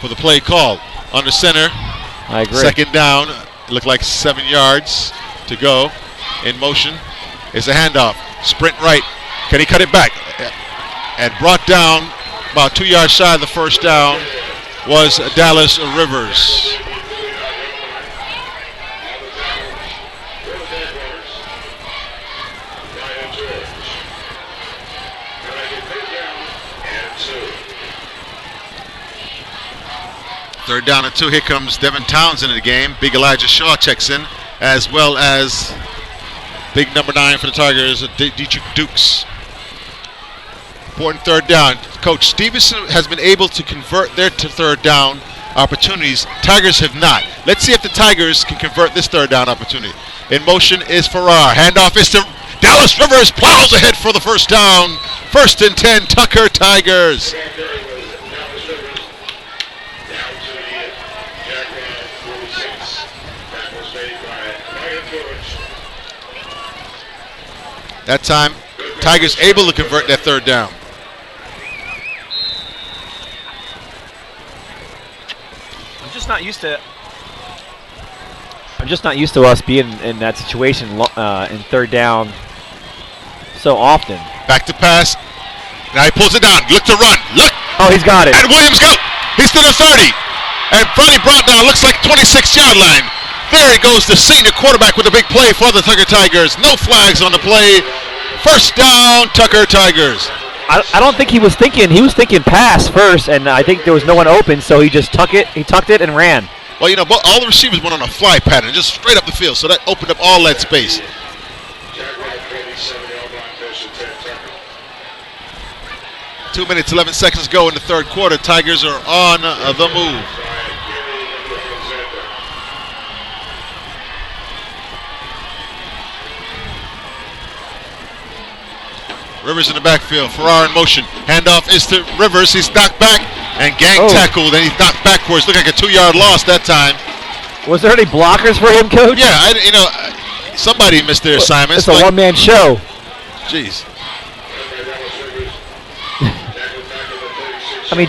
for the play called. Under center. I agree. Second down. Looked like 7 yards to go. In motion is a handoff. Sprint right. Can he cut it back? And brought down about 2 yards shy of the first down was Dallas Rivers. Third down and 2. Here comes Devin Towns into the game. Big Elijah Shaw checks in, as well as big number 9 for the Tigers, Dietrich Dukes. Important third down. Coach Stephenson has been able to convert their third down opportunities. Tigers have not. Let's see if the Tigers can convert this third down opportunity. In motion is Farrar. Handoff is to Dallas Rivers. Plows ahead for the first down. 1st and 10, Tucker Tigers. That time, Tigers able to convert that third down. I'm just not used to us being in that situation in third down so often. Back to pass. Now he pulls it down. Look to run. Look. Oh, he's got it. And Williams go. He's to the 30. And finally brought down. Looks like 26-yard line. There he goes, the senior quarterback with a big play for the Tucker Tigers. No flags on the play. First down, Tucker Tigers. I don't think he was thinking. He was thinking pass first, and I think there was no one open, so he just tucked it and ran. Well, all the receivers went on a fly pattern, just straight up the field, so that opened up all that space. 2 minutes, 11 seconds go in the third quarter. Tigers are on the move. Rivers in the backfield. Farrar in motion. Handoff is to Rivers. He's knocked back and gang tackled, and he's knocked backwards. Looked like a 2-yard loss that time. Was there any blockers for him, Coach? Yeah, somebody missed their assignment. It's a one-man show. Jeez.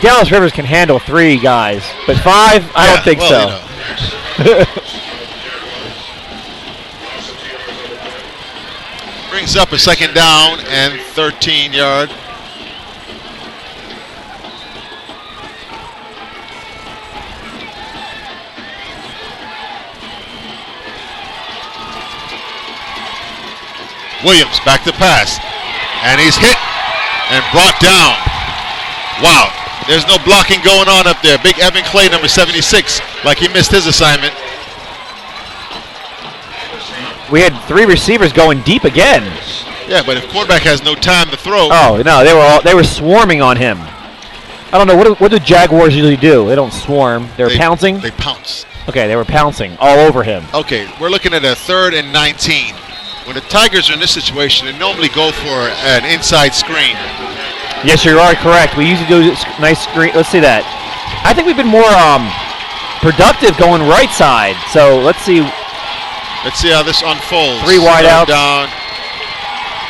Dallas Rivers can handle 3 guys, but 5, I don't think so. Brings up a second down and 13-yard. Williams back to pass. And he's hit and brought down. Wow. There's no blocking going on up there. Big Evan Clay, number 76, like he missed his assignment. We had 3 receivers going deep again. Yeah, but if quarterback has no time to throw. Oh no, they were swarming on him. I don't know what do Jaguars usually do? They don't swarm. They're pouncing. They pounce. Okay, they were pouncing all over him. Okay, we're looking at a 3rd and 19. When the Tigers are in this situation, they normally go for an inside screen. Yes, you are correct. We usually do this nice screen. Let's see that. I think we've been more productive going right side. So let's see. Let's see how this unfolds. 3 wide out. Down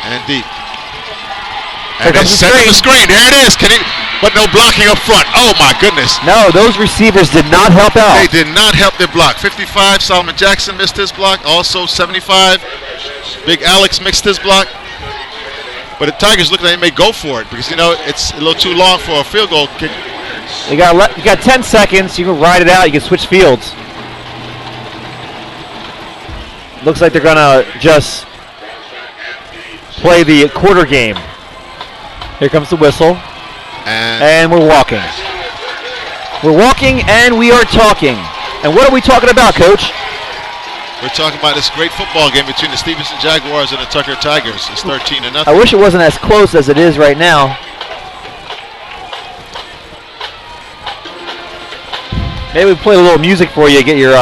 and deep. Here And they comes the set up screen. the screen. There it is. But no blocking up front. Oh, my goodness. No, those receivers did not help out. They did not help their block. 55, Solomon Jackson missed his block. Also 75, Big Alex missed his block. But the Tigers look like they may go for it because, it's a little too long for a field goal kick. You got 10 seconds. You can ride it out. You can switch fields. Looks like they're going to just play the quarter game. Here comes the whistle. And we're walking. We're walking and we are talking. And what are we talking about, Coach? We're talking about this great football game between the Stephenson Jaguars and the Tucker Tigers. It's 13-0. I wish it wasn't as close as it is right now. Maybe we play a little music for you to get your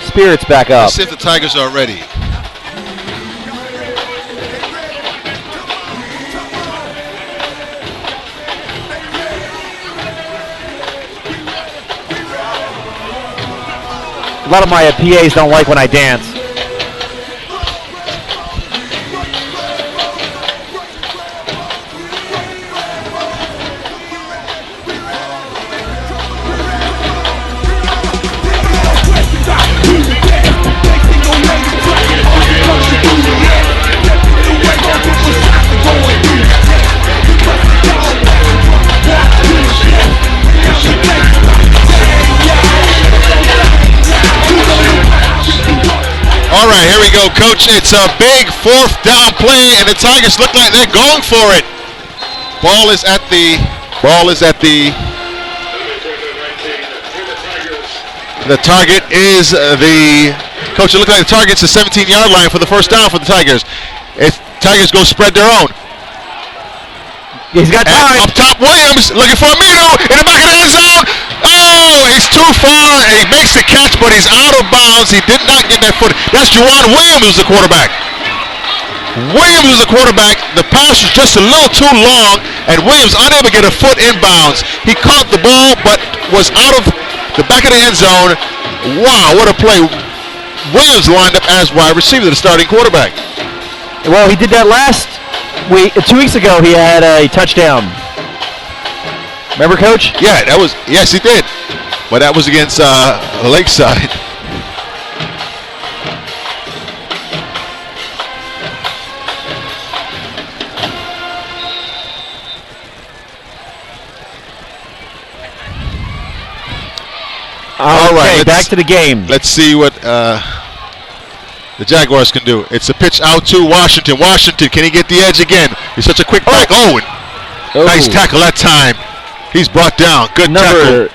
spirits back up. Let's see if the Tigers are ready. A lot of my PAs don't like when I dance. All right, here we go, Coach. It's a big 4th down play, and the Tigers look like they're going for it. Ball is at the. The target is the. Coach, it looks like the target's the 17-yard line for the 1st down for the Tigers. Tigers go spread their own. He's got time. Up top, Williams looking for Amino in the back of the end zone. Oh, he's too far. He makes the catch, but he's out of bounds. He did not get that foot. That's Juwan Williams who's the quarterback. Williams was the quarterback. The pass was just a little too long, and Williams unable to get a foot inbounds. He caught the ball, but was out of the back of the end zone. Wow, what a play. Williams lined up as wide receiver, the starting quarterback. Well, he did that last week. 2 weeks ago, he had a touchdown. Remember, Coach? Yeah, yes, he did. But that was against Lakeside. All right, back to the game. Let's see what the Jaguars can do. It's a pitch out to Washington. Washington, can he get the edge again? He's such a quick back. Oh, nice tackle that time. He's brought down. Good tackle.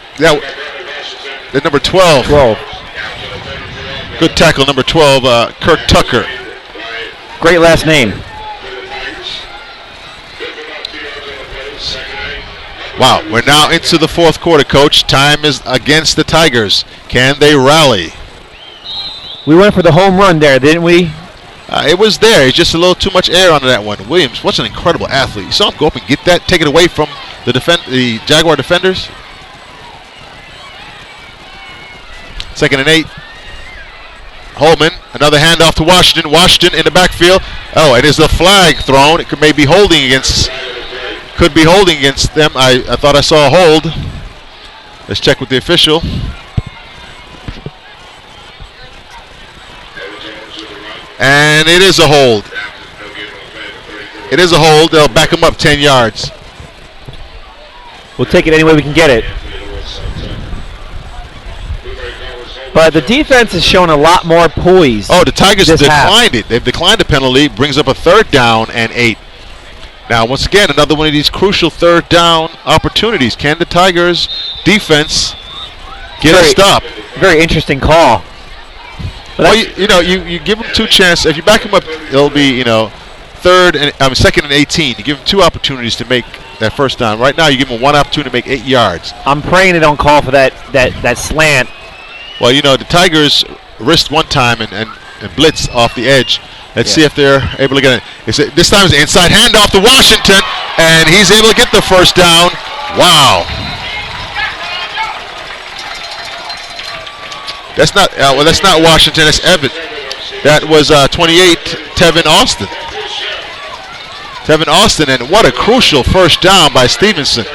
The number 12. Good tackle, number 12, Kirk Tucker. Great last name. Wow, we're now into the 4th quarter, Coach. Time is against the Tigers. Can they rally? We went for the home run there, didn't we? It was there. It's just a little too much air onto that one. Williams, what's an incredible athlete. You saw him go up and get that, take it away from the Jaguar defenders. 2nd and 8. Holman, another handoff to Washington. Washington in the backfield. Oh, it is a flag thrown. It could maybe holding against. Could be holding against them. I thought I saw a hold. Let's check with the official. And it is a hold. It is a hold. They'll back him up 10 yards. We'll take it any way we can get it. But the defense has shown a lot more poise. Oh, the Tigers declined half. it. They've declined the penalty. Brings up a 3rd down and 8. Now, once again, another one of these crucial 3rd down opportunities. Can the Tigers defense get a stop? Very interesting call. But well, you give them 2 chances. If you back them up, it'll be 2nd and 18. You give them 2 opportunities to make that 1st down. Right now, you give them 1 opportunity to make 8 yards. I'm praying they don't call for that slant Well, you know, the Tigers risked one time and blitz off the edge. Let's see if they're able to get it. This time it's an inside handoff to Washington, and he's able to get the first down. Wow. That's not that's not Washington. That's Evan. That was 28, Tevin Austin. Tevin Austin, and what a crucial first down by Stephenson.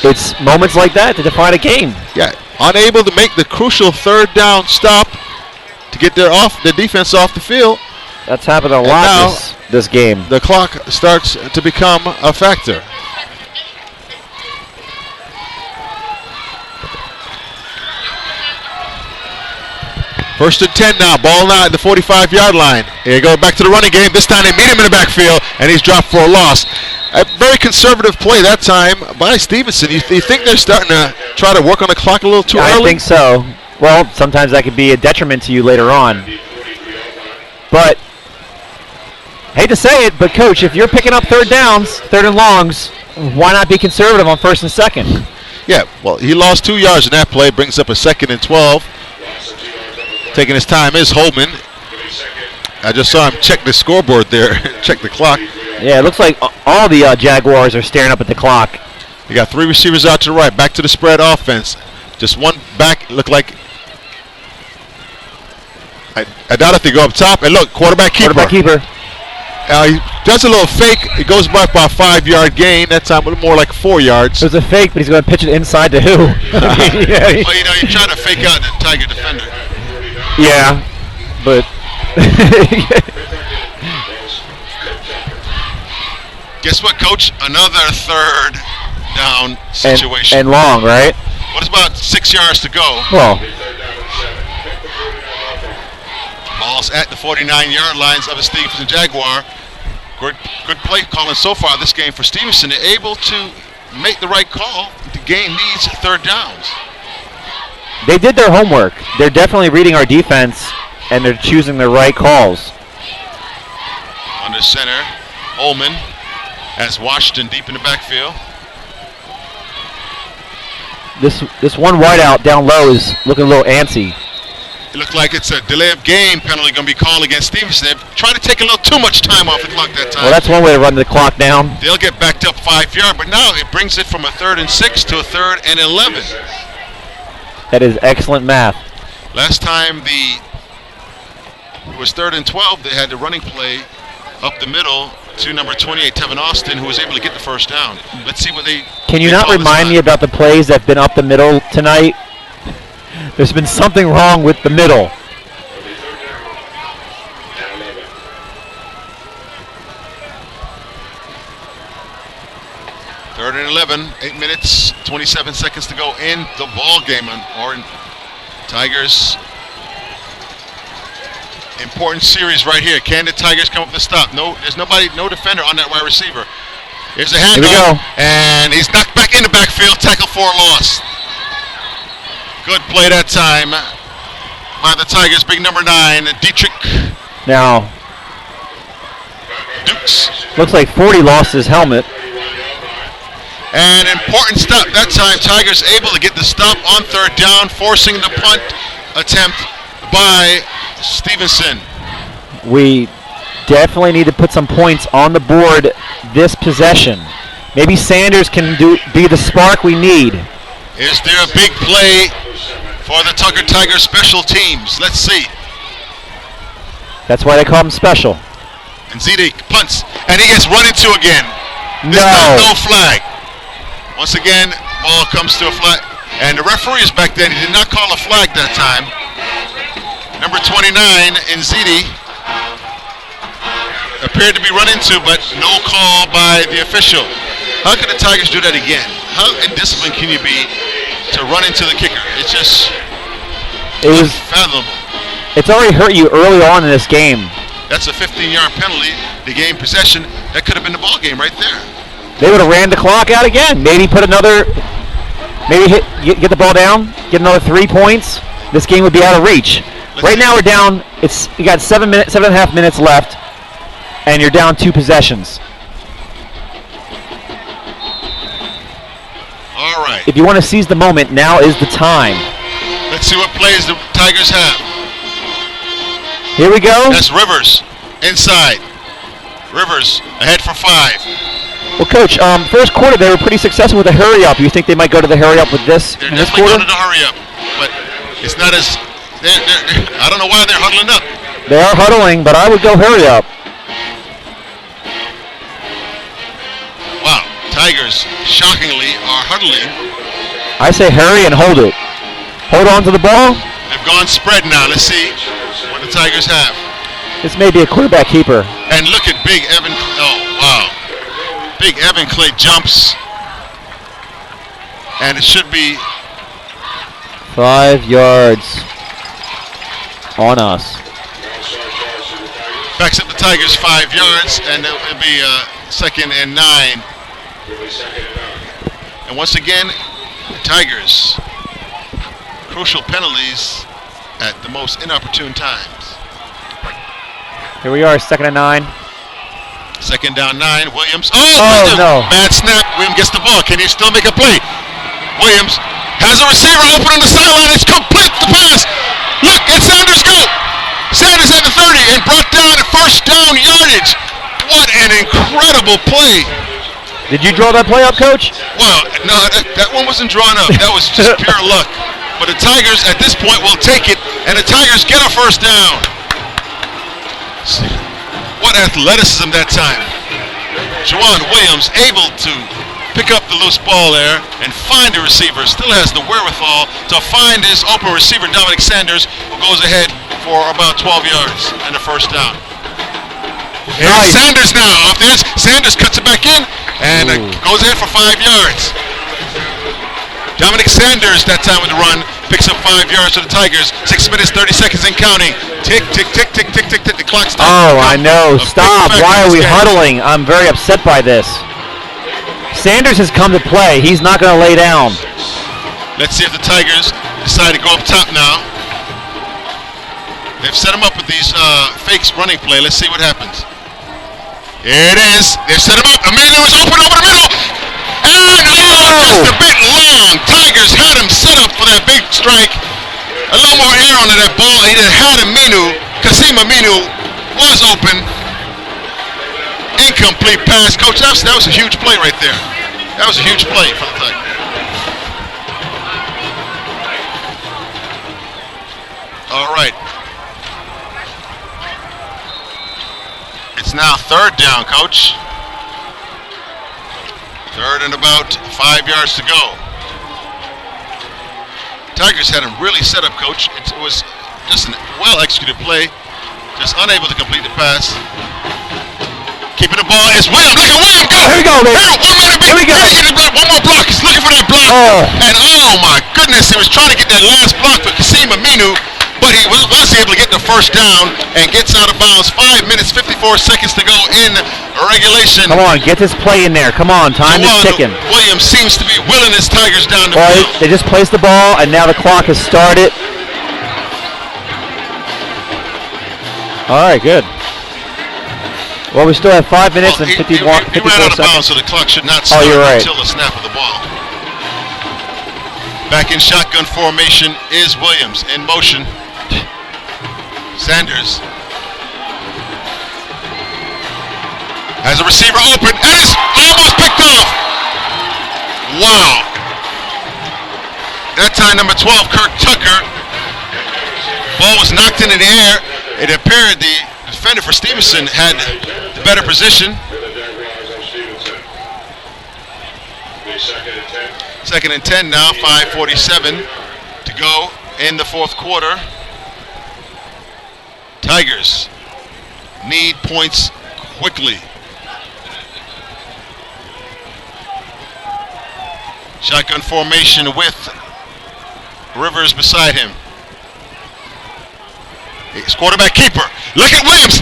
It's moments like that to define a game. Yeah, unable to make the crucial third down stop to get their defense off the field. That's happened a lot this game. The clock starts to become a factor. First and 10 now. Ball now at the 45-yard line. Here you go back to the running game. This time they meet him in the backfield, and he's dropped for a loss. A very conservative play that time by Stephenson. You think they're starting to try to work on the clock a little too early? I think so. Well, sometimes that could be a detriment to you later on. But, hate to say it, but Coach, if you're picking up third downs, third and longs, why not be conservative on first and second? Yeah, well, he lost 2 yards in that play, brings up a 2nd and 12. Taking his time is Holman. I just saw him check the scoreboard there, check the clock. Yeah, it looks like all the Jaguars are staring up at the clock. You got 3 receivers out to the right, back to the spread offense. Just one back, look like. I doubt if they go up top. And look, quarterback keeper. He does a little fake. It goes by about a 5-yard gain. That time a little more like 4 yards. It was a fake, but he's going to pitch it inside to who? Well, you know, you try to fake out the Tiger defender. Yeah, but guess what, Coach? Another third down situation. And long, right? What is about 6 yards to go? Well, ball's at the 49-yard lines of the Stephenson Jaguar. Good play calling so far this game for Stephenson. They're able to make the right call. The game needs third downs. They did their homework. They're definitely reading our defense, and they're choosing the right calls. Under center, Holman has Washington deep in the backfield. This one wideout down low is looking a little antsy. It looked like it's a delay of game penalty going to be called against Stephenson. They're trying to take a little too much time off the clock that time. Well, that's one way to run the clock down. They'll get backed up 5 yards, but now it brings it from a 3rd and 6 to a 3rd and 11. That is excellent math. Last time it was 3rd and 12, they had the running play up the middle to number 28, Tevin Austin, who was able to get the first down. Let's see what they. Can you not remind me about the plays that have been up the middle tonight? There's been something wrong with the middle. Third and 11, 8 minutes, 27 seconds to go in the ball game. Tigers. Important series right here. Can the Tigers come up with a stop? No, there's no defender on that wide receiver. Here's a handoff, and he's knocked back in the backfield. Tackle for a loss. Good play that time by the Tigers. Big number 9, Dietrich. Now, Dukes. Looks like 40 lost his helmet. An important stop that time. Tigers able to get the stop on third down, forcing the punt attempt by Stephenson. We definitely need to put some points on the board this possession. Maybe Sanders can be the spark we need. Is there a big play for the Tucker Tigers special teams? Let's see. That's why they call them special. And Zedek punts, and he gets run into again. No flag. Once again, ball comes to a flag. And the referee is back then. He did not call a flag that time. Number 29, Nzidi, appeared to be run into, but no call by the official. How can the Tigers do that again? How indisciplined can you be to run into the kicker? It's just unfathomable. It's already hurt you early on in this game. That's a 15-yard penalty. The game possession, that could have been the ball game right there. They would have ran the clock out again. Maybe get the ball down, get another 3 points. This game would be out of reach. Right now we're down. You got 7.5 minutes left, and you're down 2 possessions. All right. If you want to seize the moment, now is the time. Let's see what plays the Tigers have. Here we go. That's Rivers inside. Rivers ahead for 5. Well, Coach, first quarter they were pretty successful with the hurry-up. You think they might go to the hurry-up with this They're in this definitely quarter? going to the hurry-up, but it's not as. I don't know why they're huddling up. They are huddling, but I would go hurry-up. Wow, Tigers shockingly are huddling. I say hurry and hold it. Hold on to the ball. They've gone spread now. Let's see what the Tigers have. This may be a quarterback keeper. And look at Big Evan. Oh, wow. Big Evan Clay jumps. And it should be 5 yards on us. backs up the Tigers 5 yards, and it'll be 2nd and 9. And once again, the Tigers, crucial penalties at the most inopportune times. Here we are, 2nd and 9. 2nd down 9. Williams. Oh, no. Bad snap. Williams gets the ball. Can he still make a play? Williams has a receiver open on the sideline. It's complete the pass. Look, and Sanders go. Sanders at the 30 and brought down at 1st down yardage. What an incredible play. Did you draw that play up, Coach? Well, no, that one wasn't drawn up. That was just pure luck. But the Tigers at this point will take it, and the Tigers get a 1st down. What athleticism that time. Juwan Williams able to pick up the loose ball there and find the receiver. Still has the wherewithal to find his open receiver, Dominic Sanders, who goes ahead for about 12 yards and a 1st down. Here's Nice. Sanders now off the edge. Sanders cuts it back in and goes ahead for 5 yards. Dominic Sanders that time with the run picks up 5 yards for the Tigers. 6 minutes, 30 seconds and counting. Tick, tick, tick, tick, tick, tick, tick. The clock stops. Oh, I know. Stop. Why are we huddling? I'm very upset by this. Sanders has come to play. He's not going to lay down. Let's see if the Tigers decide to go up top now. They've set him up with these fakes running play. Let's see what happens. Here it is. They've set him up. Emilio is open over the middle. And just a bit long. Tigers had him set up for that big strike. A little more air onto that ball. He had Aminu. Kasim Aminu was open. Incomplete pass. Coach, that was a huge play right there. That was a huge play for the Tigers. All right. It's now 3rd down, Coach. 3rd and about 5 yards to go. Tigers had him really set up, Coach. It was just a well-executed play. Just unable to complete the pass. Keeping the ball is Williams. Look at Williams go. Here we go, baby. Here we go. One more block. He's looking for that block. And oh my goodness, he was trying to get that last block for Kasim Aminu, but he was able to get the 1st down and gets out of bounds. 5 minutes, 54 seconds to go in regulation. Come on, get this play in there. Come on, time is ticking. Williams seems to be willing his Tigers down the Well, field. they just placed the ball, and now the clock has started. All right, good. Well, we still have 5 minutes and 54 he ran out of bounds, seconds. so the clock should not start until the snap of the ball. Back in shotgun formation is Williams in motion. Sanders has a receiver open and it's almost picked off. Wow. That time number 12, Kirk Tucker. Ball was knocked into the air. It appeared the defender for Stephenson had the better position. 2nd and 10 now, 5:47 to go in the 4th quarter. Tigers need points quickly. Shotgun formation with Rivers beside him. He's quarterback keeper. Look at Williams.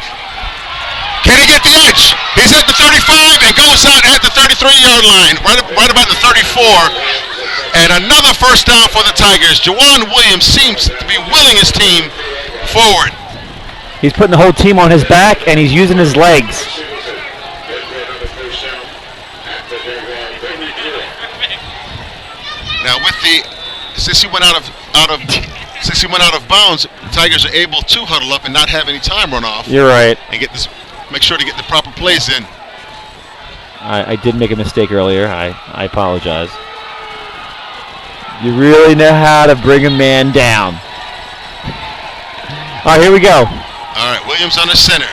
Can he get the edge? He's at the 35 and goes out at the 33-yard line, right about the 34. And another 1st down for the Tigers. Juwan Williams seems to be willing his team forward. He's putting the whole team on his back, and he's using his legs. since he went out of bounds, the Tigers are able to huddle up and not have any time run off. You're right. And make sure to get the proper plays in. I did make a mistake earlier. I apologize. You really know how to bring a man down. All right, here we go. All right, Williams on the center.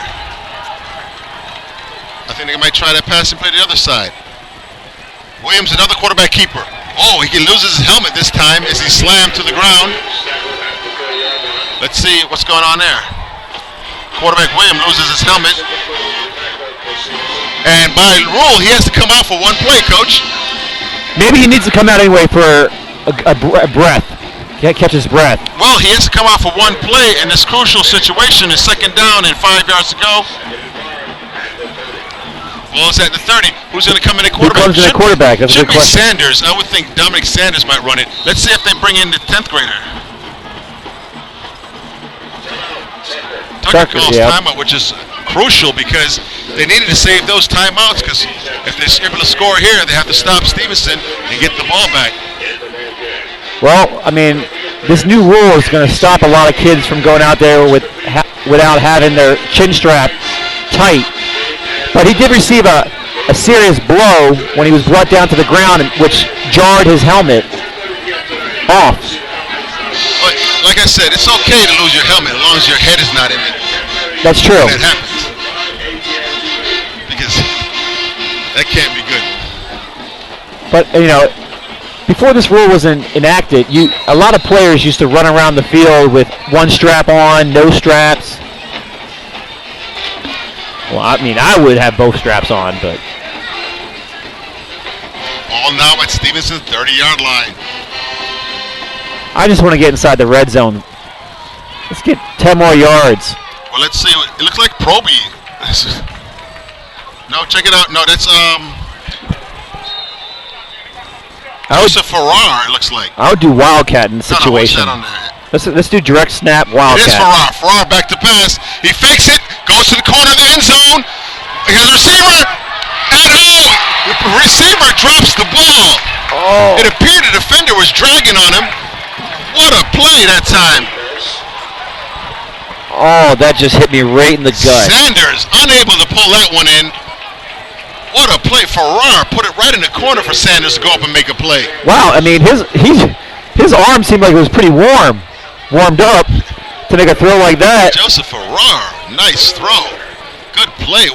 I think they might try that pass and play the other side. Williams, another quarterback keeper. Oh, he loses his helmet this time as he's slammed to the ground. Let's see what's going on there. Quarterback Williams loses his helmet. And by rule, he has to come out for one play, Coach. Maybe he needs to come out anyway for a breath. Can't catch his breath. Well, he has to come out for one play in this crucial situation. Is second down and 5 yards to go. Ball's at the 30. Who's going to come in at quarterback? Who comes in at quarterback? That's a good question. Sanders. I would think Dominic Sanders might run it. Let's see if they bring in the 10th grader. Tucker calls timeout, which is crucial because they needed to save those timeouts because if they're able to score here, they have to stop Stephenson and get the ball back. Well, I mean, this new rule is going to stop a lot of kids from going out there without having their chin strap tight. But he did receive a serious blow when he was brought down to the ground, which jarred his helmet off. But like I said, it's okay to lose your helmet as long as your head is not in it. That's true. That happens. Because that can't be good. But, before this rule was enacted, a lot of players used to run around the field with one strap on, no straps. Well, I mean, I would have both straps on, but... Ball now at Stephenson's 30-yard line. I just want to get inside the red zone. Let's get 10 more yards. Well, let's see. It looks like Proby. No, check it out. No, that's Joseph Farrar, it looks like. I would do Wildcat in the situation. No, what's that on there? Let's do direct snap Wildcat. It is Farrar. Farrar back to pass. He fakes it. Goes to the corner of the end zone. He has a receiver. And the receiver drops the ball. Oh. It appeared the defender was dragging on him. What a play that time. Oh, that just hit me right in the gut. Sanders unable to pull that one in. What a play. Farrar put it right in the corner for Sanders to go up and make a play. Wow, I mean, his arm seemed like it was pretty warmed up to make a throw like that. Joseph Farrar, nice throw. Good play.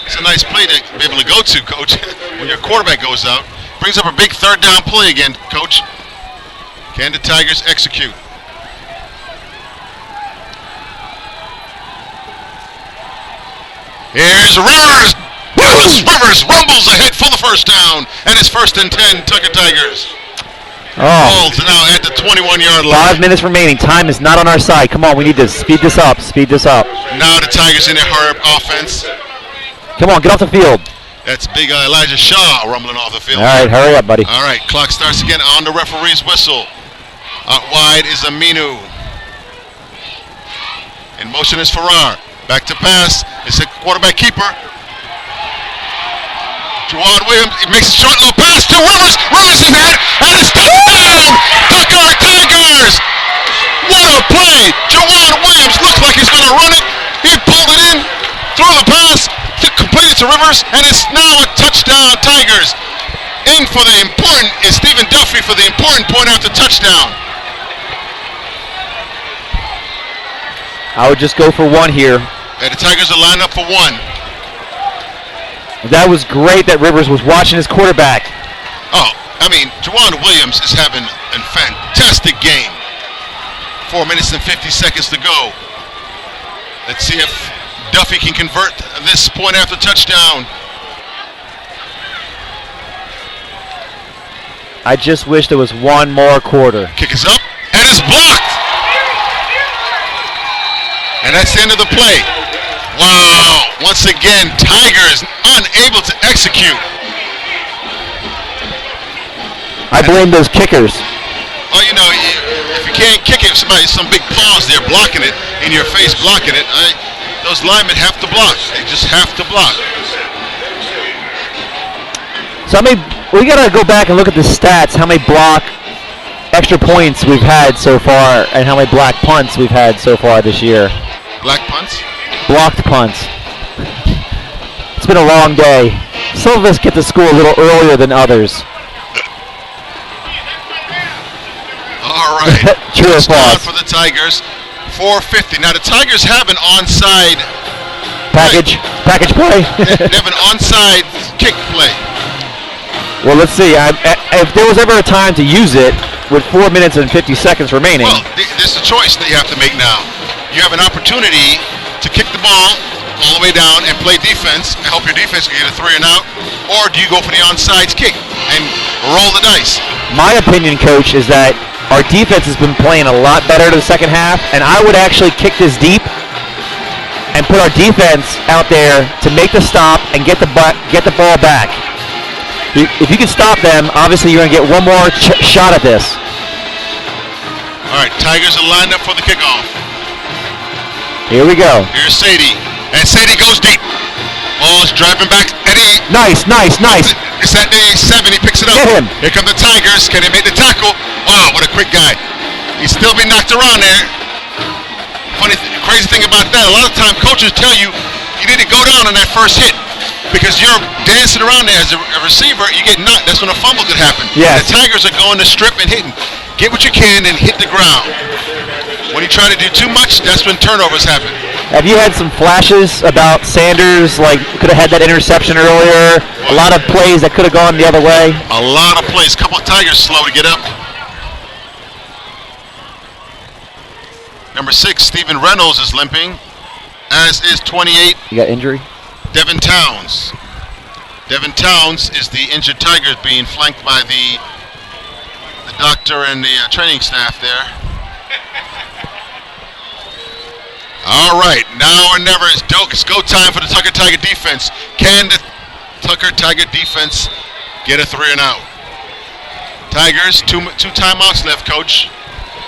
It's a nice play to be able to go to, Coach, when your quarterback goes out. Brings up a big third down play again, Coach. Can the Tigers execute? Here's Rivers. Rivers rumbles ahead for the first down, and it's 1st and 10, Tucker Tigers. Balls now at the 21-yard line. 5 minutes remaining. Time is not on our side. Come on, we need to speed this up. Now the Tigers in their hurry-up offense. Come on, get off the field. That's big Elijah Shaw rumbling off the field. All right, hurry up, buddy. All right, clock starts again on the referee's whistle. Out wide is Aminu. In motion is Farrar. Back to pass. It's a quarterback keeper. Juwan Williams, he makes a short little pass to Rivers. Rivers is hit, and it's touchdown! Tucker Tigers! What a play! Juwan Williams looks like he's going to run it. He pulled it in, threw the pass, completed to Rivers, and it's now a touchdown Tigers. In for the important is Stephen Duffy for the important point after touchdown. I would just go for one here. And the Tigers are lined up for one. That was great that Rivers was watching his quarterback. Oh, I mean, Juwan Williams is having a fantastic game. 4 minutes and 50 seconds to go. Let's see if Duffy can convert this point after touchdown. I just wish there was one more quarter. Kick is up, and it's blocked. And that's the end of the play. Wow, once again, Tigers unable to execute. I blame those kickers. Oh, if you can't kick it, some big paws there blocking it, in your face blocking it, those linemen have to block. They just have to block. So we got to go back and look at the stats, how many block extra points we've had so far and how many black punts we've had so far this year. Black punts? Blocked punts. It's been a long day. Some of us get to school a little earlier than others. All right. True or Touchdown false? for the Tigers. 450. Now the Tigers have an onside Package play. they have an onside kick play. Well, let's see. If there was ever a time to use it with 4 minutes and 50 seconds remaining. Well, this is a choice that you have to make now. You have an opportunity to kick the ball all the way down and play defense and help your defense get a 3 and out, or do you go for the onside kick and roll the dice? My opinion, Coach, is that our defense has been playing a lot better to the second half, and I would actually kick this deep and put our defense out there to make the stop and get the ball back. If you can stop them, obviously you're going to get one more shot at this. All right, Tigers are lined up for the kickoff. Here we go. Here's Sadie, and Sadie goes deep. Ball's driving back. Eddie. Nice. It's at the 7. He picks it up. Get him. Here come the Tigers. Can they make the tackle? Wow, what a quick guy. He's still being knocked around there. Crazy thing about that, a lot of time coaches tell you need to go down on that first hit because you're dancing around there as a receiver. You get knocked. That's when a fumble could happen. Yes. The Tigers are going to strip and hitting. Get what you can and hit the ground. When you try to do too much, that's when turnovers happen. Have you had some flashes about Sanders, like could have had that interception earlier? A lot of plays that could have gone the other way. A lot of plays. A couple of Tigers slow to get up. Number 6, Stephen Reynolds is limping, as is 28. You got injury? Devin Towns. Devin Towns is the injured Tiger being flanked by the doctor and the training staff there. All right, now or never. It's go time for the Tucker Tiger defense. Can the Tucker Tiger defense get a 3 and out? Tigers, two timeouts left, Coach.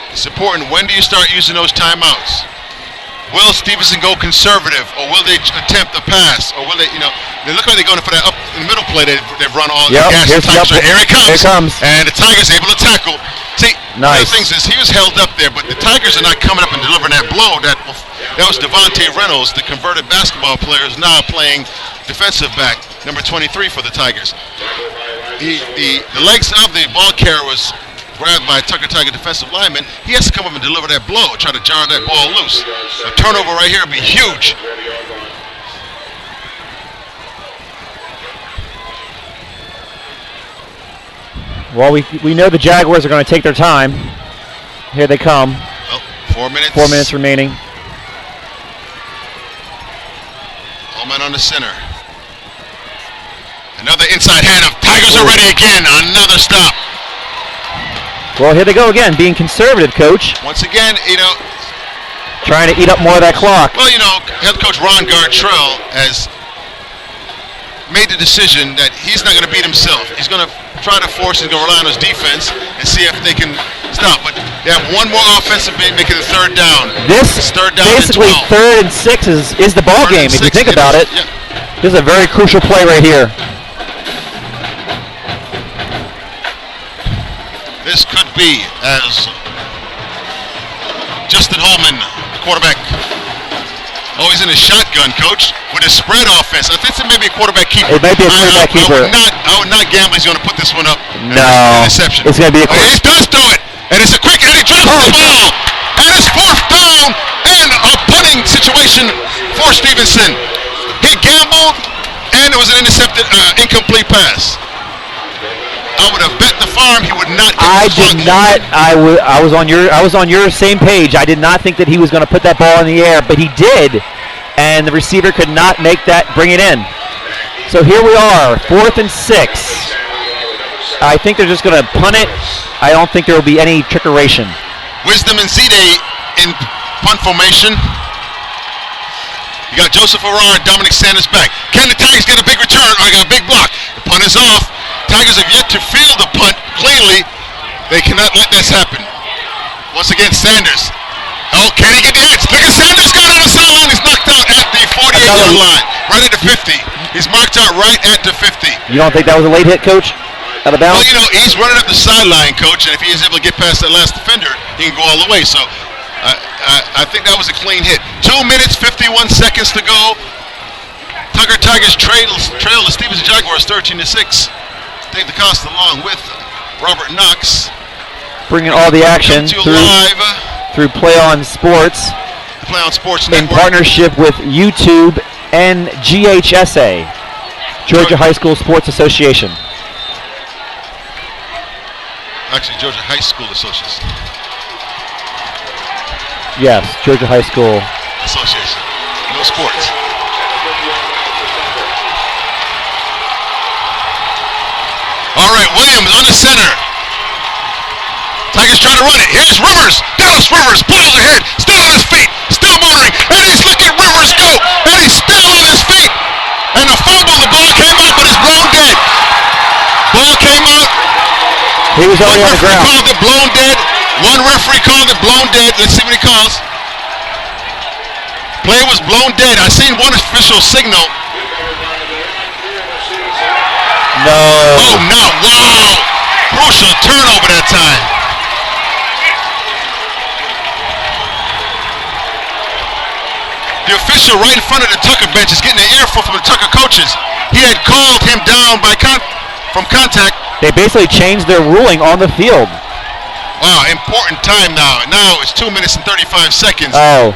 It's important. When do you start using those timeouts? Will Stephenson go conservative, or will they attempt a pass, or will they, they look like they're going for that up in the middle play they've run all the gas. Here it comes. Here it comes. And the Tigers able to tackle. See, nice. One of the things is he was held up there, but the Tigers are not coming up and delivering that blow. That was Devontae Reynolds, the converted basketball player, is now playing defensive back, number 23 for the Tigers. The legs of the ball carrier was grabbed by Tucker Tiger defensive lineman. He has to come up and deliver that blow, try to jar that ball loose. A turnover right here would be huge. Well, we know the Jaguars are going to take their time. Here they come. Well, 4 minutes. 4 minutes remaining. All men on the center. Another inside handoff. Tigers are ready again. Another stop. Well, here they go again, being conservative, Coach. Once again, trying to eat up more of that clock. Well, head coach Ron Gartrell has made the decision that he's not going to beat himself. He's going to try to force and go rely on his defense and see if they can stop. But they have one more offensive beat, making it 3rd down. This third down basically and 3rd and 6 is the ball game if you think about it. Yeah. This is a very crucial play right here. This could be as Justin Holman, the quarterback. Oh, he's in a shotgun, Coach, with a spread offense. I think it may be a quarterback keeper. It might be a quarterback keeper. I would not gamble he's going to put this one up. No. Interception. It's going to be a quick. He does do it. And it's a quick, and he drops the ball. And it's 4th down and a punting situation for Stephenson. He gambled, and it was an intercepted, incomplete pass. I would have bet the farm he would not get I did not. I was on your same page. I did not think that he was going to put that ball in the air, but he did, and the receiver could not bring it in. So here we are, 4th and 6. I think they're just going to punt it. I don't think there will be any trickeration. Wisdom and Zide in punt formation. You got Joseph Arar and Dominic Sanders back. Can the Tigers get a big return? I got a big block. The punt is off. Tigers have yet to field the punt cleanly. They cannot let this happen. Once again, Sanders. Oh, can he get the edge? Look at Sanders going on the sideline. He's knocked out at the 48-yard line. Right at the 50. He's marked out right at the 50. You don't think that was a late hit, Coach? Out of bounds. Well, you know, he's running up the sideline, Coach, and if he is able to get past that last defender, he can go all the way. So I think that was a clean hit. 2 minutes, 51 seconds to go. Tucker Tigers trail the Stephenson Jaguars 13-6. Dave DeCosta along with Robert Knox. Bringing all the action through Play On Sports. Play On Sports in Network. partnership with YouTube and GHSA, Georgia High School Sports Association. Actually, Georgia High School Association. Yes, Georgia High School Association. No sports. All right, Williams on the center. Tigers trying to run it. Here's Rivers. Dallas Rivers pulls ahead. Still on his feet. Still motoring. And he's looking Rivers go. And he's still on his feet. And a fumble. The ball came out, but it's blown dead. Ball came out. He was already on the ground. One referee called it blown dead. One referee called it blown dead. Let's see what he calls. Play was blown dead. I seen one official signal. No. Oh, no. Wow. Crucial turnover that time. The official right in front of the Tucker bench is getting an earful from the Tucker coaches. He had called him down from contact. They basically changed their ruling on the field. Wow, important time now. Now it's 2 minutes and 35 seconds. Oh.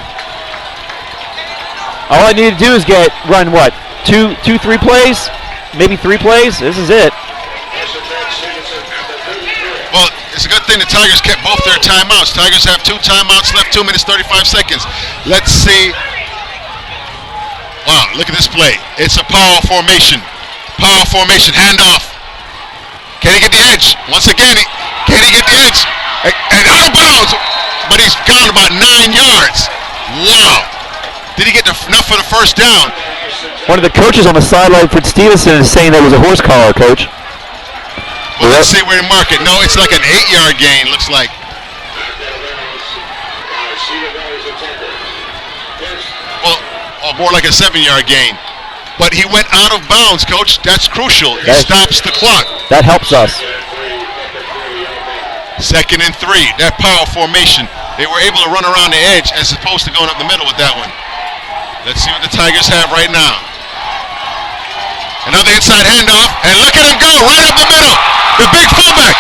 All I need to do is run what? Two, 3 plays? Maybe 3 plays? This is it. Well, it's a good thing the Tigers kept both their timeouts. Tigers have 2 timeouts left, 2 minutes, 35 seconds. Let's see. Wow, look at this play. It's a power formation. Power formation, handoff. Can he get the edge? Once again, can he get the edge? And out of bounds, but he's gone about 9 yards. Wow. Did he get enough for the first down? One of the coaches on the sideline for Stephenson is saying that was a horse collar, Coach. Well, let's see where to mark it. No, it's like an 8-yard gain, looks like. Well, more like a 7-yard gain. But he went out of bounds, Coach. That's crucial. He stops the clock. That helps us. 2nd and 3. That power formation. They were able to run around the edge as opposed to going up the middle with that one. Let's see what the Tigers have right now. Another inside handoff, and look at him go right up the middle. The big fullback.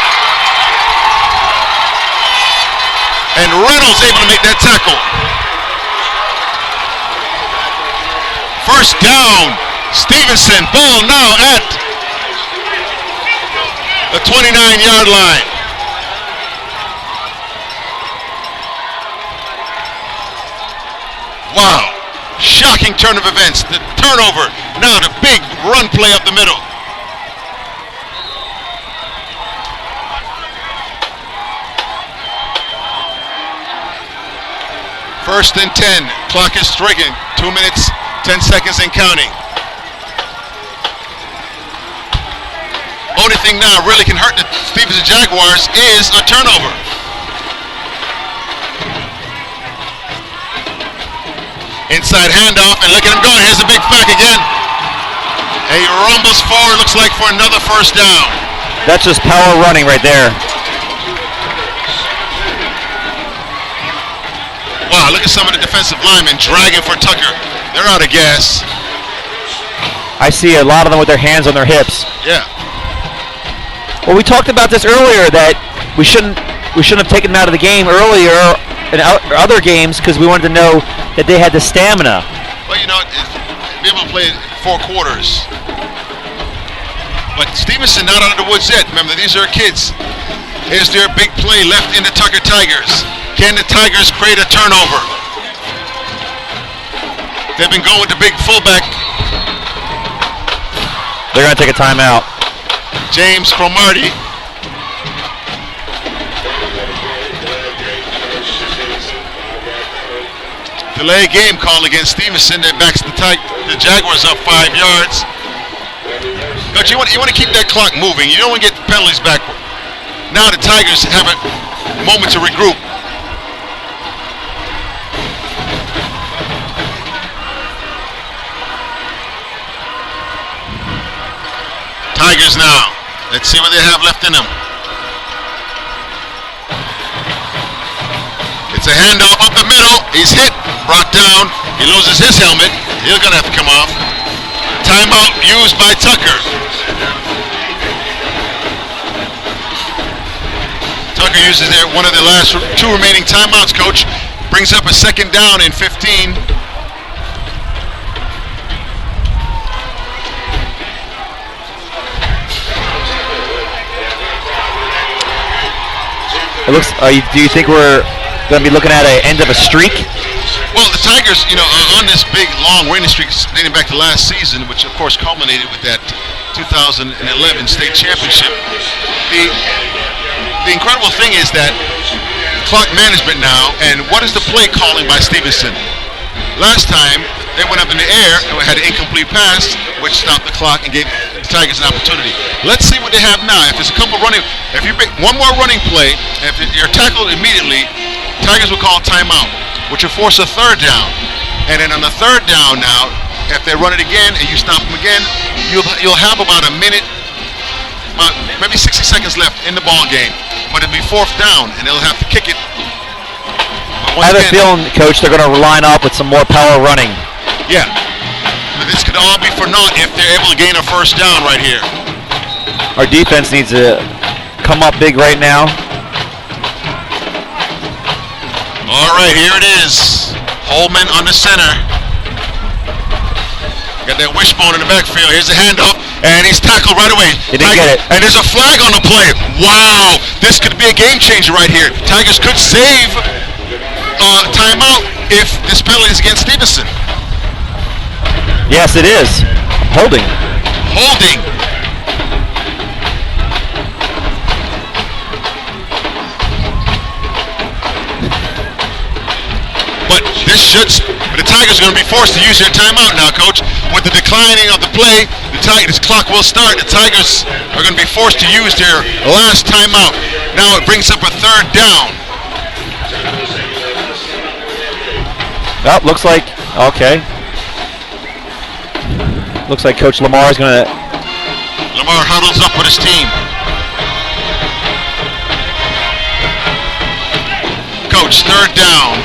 And Reynolds able to make that tackle. First down, Stephenson. Ball now at the 29-yard line. Wow. Shocking turn of events. The turnover. Now the big run play up the middle. First and 10. Clock is striking. 2 minutes, 10 seconds and counting. Only thing now really can hurt the Stephenson Jaguars is a turnover. Inside handoff, and look at him going. Here's the big back again. And he rumbles forward, looks like for another first down. That's just power running right there. Wow, look at some of the defensive linemen dragging for Tucker. They're out of gas. I see a lot of them with their hands on their hips. Yeah. Well, we talked about this earlier that we shouldn't have taken them out of the game earlier in other games because we wanted to know that they had the stamina. Well, you know, be able to play 4 quarters. But Stephenson not out of the woods yet. Remember, these are kids. Here's their big play left in the Tucker Tigers. Can the Tigers create a turnover? They've been going with the big fullback. They're going to take a timeout. James Cromartie. Delay game call against Stephenson that backs the Jaguars up 5 yards. But you want to keep that clock moving. You don't want to get penalties back. Now the Tigers have a moment to regroup. Tigers now Let's see what they have left in them. It's a handoff up the middle. He's hit, brought down. He loses his helmet. He's going to have to come off. Timeout used by Tucker. Tucker uses one of the last 2 remaining timeouts, Coach. Brings up a 2nd down in 15. It looks. Do you think we're going to be looking at an end of a streak? Well, the Tigers, are on this big, long winning streak dating back to last season, which of course culminated with that 2011 state championship. The incredible thing is that clock management now, and what is the play calling by Stephenson? Last time, they went up in the air and had an incomplete pass, which stopped the clock and gave the Tigers an opportunity. Let's see what they have now. If there's a couple running, if you make one more running play, if you're tackled immediately, Tigers will call timeout, which will force a 3rd down. And then on the 3rd down now, if they run it again and you stop them again, you'll have about a minute, maybe 60 seconds left in the ball game. But it'll be 4th down, and they'll have to kick it. I have a feeling, Coach, they're going to line up with some more power running. Yeah. But this could all be for naught if they're able to gain a 1st down right here. Our defense needs to come up big right now. All right, here it is. Holman on the center. Got that wishbone in the backfield. Here's the handoff, and he's tackled right away. He didn't get it. And there's a flag on the play. Wow, this could be a game changer right here. Tigers could save timeout if this penalty is against Stephenson. Yes, it is. Holding. But the Tigers are going to be forced to use their timeout now, Coach. With the declining of the play, this clock will start. The Tigers are going to be forced to use their last timeout. Now it brings up a 3rd down. Oh, looks like, okay. Looks like Coach Lamar is going to... Lamar huddles up with his team. Coach, 3rd down.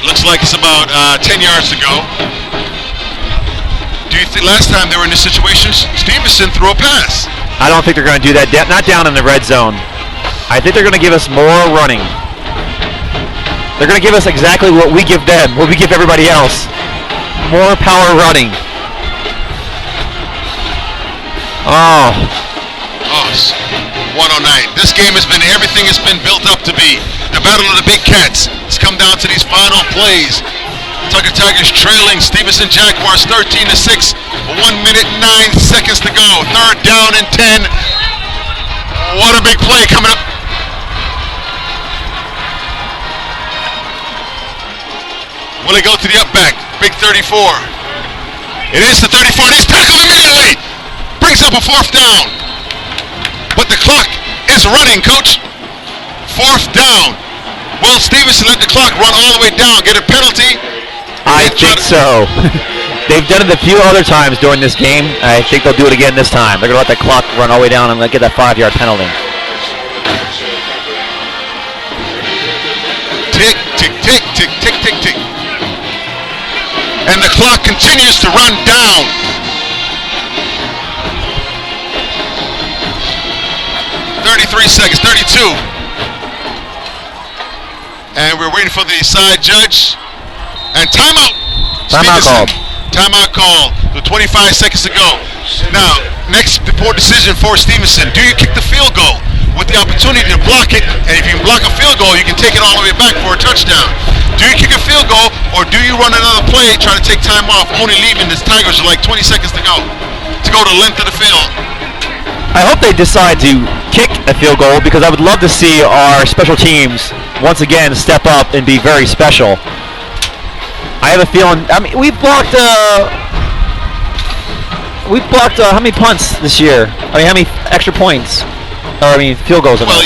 Looks like it's about 10 yards to go. Do you think last time they were in this situation, Stephenson threw a pass? I don't think they're going to do that. Not down in the red zone. I think they're going to give us more running. They're going to give us exactly what we give them, what we give everybody else. More power running. Oh. 109. This game has been everything it's been built up to be. The battle of the big cats. It's come down to these final plays. Tucker Tigers trailing Stephenson Jaguars 13-6. 1 minute 9 seconds to go. 3rd down and 10. What a big play coming up. Will he go to the up back? Big 34. It is the 34, and he's tackled immediately. Brings up a 4th down. But the clock is running, Coach. 4th down. Will Stephenson let the clock run all the way down, get a penalty? I think so. They've done it a few other times during this game. I think they'll do it again this time. They're going to let the clock run all the way down and get that 5-yard penalty. Tick, tick, tick, tick, tick, tick, tick. And the clock continues to run down. Seconds, 32. And we're waiting for the side judge. And timeout. Timeout call. Timeout call with 25 seconds to go. Now, next poor decision for Stephenson. Do you kick the field goal with the opportunity to block it? And if you can block a field goal, you can take it all the way back for a touchdown. Do you kick a field goal, or do you run another play, try to take time off, only leaving the Tigers with like 20 seconds to go the length of the field? I hope they decide to kick a field goal, because I would love to see our special teams once again step up and be very special. I have a feeling. I mean, we've blocked how many punts this year? I mean, how many extra points? Or I mean, field goals. Well,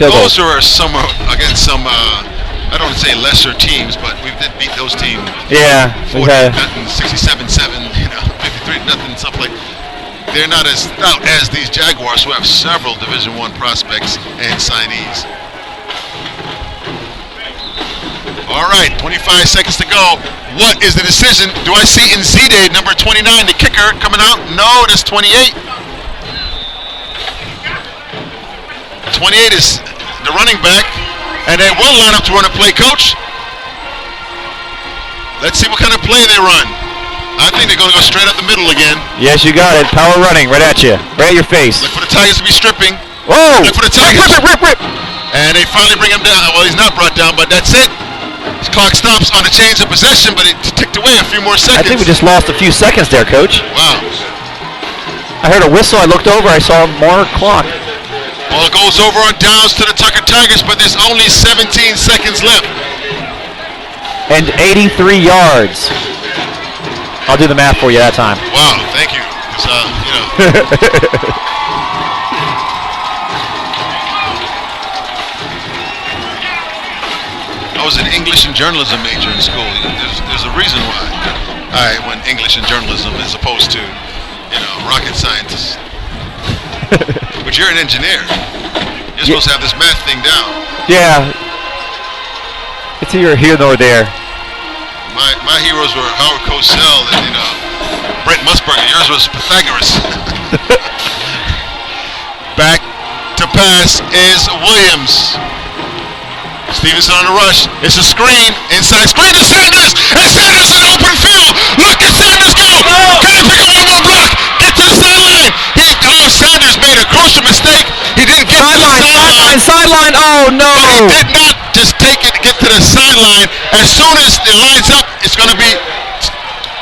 those are some against some. I don't want to say lesser teams, but we did beat those teams. Yeah, 40-0, 67-7, 53-0, stuff like. they're not as stout as these Jaguars, who have several Division I prospects and signees. All right, 25 seconds to go. What is the decision? Do I see Nzide, number 29, the kicker, coming out? No, that's 28. 28 is the running back, and they will line up to run a play, coach. Let's see what kind of play they run. I think they're going to go straight up the middle again. Yes, you got it. Power running right at you. Right at your face. Look for the Tigers to be stripping. Whoa! Look for the Tigers. Rip. And they finally bring him down. Well, he's not brought down, but that's it. His clock stops on the change of possession, but it ticked away a few more seconds. I think we just lost a few seconds there, Coach. Wow. I heard a whistle. I looked over. I saw more clock. Ball goes over on downs to the Tucker Tigers, but there's only 17 seconds left. And 83 yards. I'll do the math for you that time. Wow, thank you. I was an English and journalism major in school. There's a reason why I went English and journalism as opposed to, rocket scientists. But you're an engineer. You're supposed to have this math thing down. Yeah. It's either here nor there. My heroes were Howard Cosell and Brent Musburger. Yours was Pythagoras. Back to pass is Williams. Stephenson on the rush. It's a screen. Inside screen to Sanders. And Sanders in open field. Look at Sanders go. Can he pick up one more block? Get to the sideline. Sanders made a crucial mistake. He didn't get to the sideline. Sideline. Oh, no. But he did not just take it, get to the sideline. As soon as it lines up, it's going to be,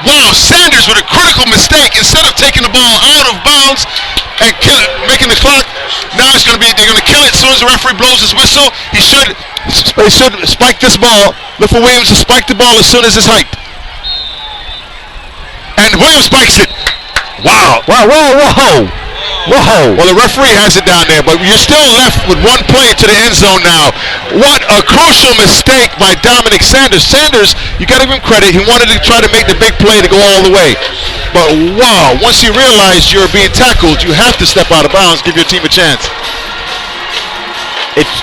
wow, Sanders with a critical mistake. Instead of taking the ball out of bounds and making the clock, now it's going to be, they're going to kill it as soon as the referee blows his whistle. He should spike this ball. Look for Williams to spike the ball as soon as it's hyped. And Williams spikes it. Wow. Whoa. Well, the referee has it down there, but you're still left with one play to the end zone now. What a crucial mistake by Dominic Sanders. Sanders, you got to give him credit. He wanted to try to make the big play to go all the way. But wow, once you realize you're being tackled, you have to step out of bounds, give your team a chance.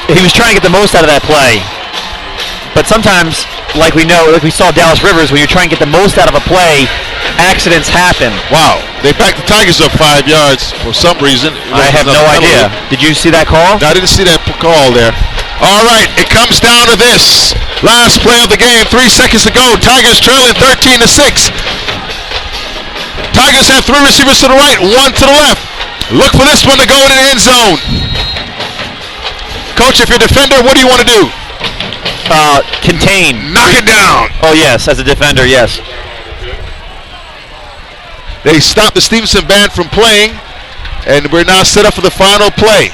He was trying to get the most out of that play. But sometimes, like we saw Dallas Rivers, when you're trying to get the most out of a play, accidents happen. Wow. They backed the Tigers up 5 yards for some reason. I have no idea. Did you see that call? No, I didn't see that call there. All right, it comes down to this. Last play of the game, 3 seconds to go. Tigers trailing 13-6. Tigers have 3 receivers to the right, 1 to the left. Look for this one to go in the end zone. Coach, if you're a defender, what do you want to do? Contain. Knock it down. Oh, yes, as a defender, yes. They stopped the Stephenson band from playing, and we're now set up for the final play.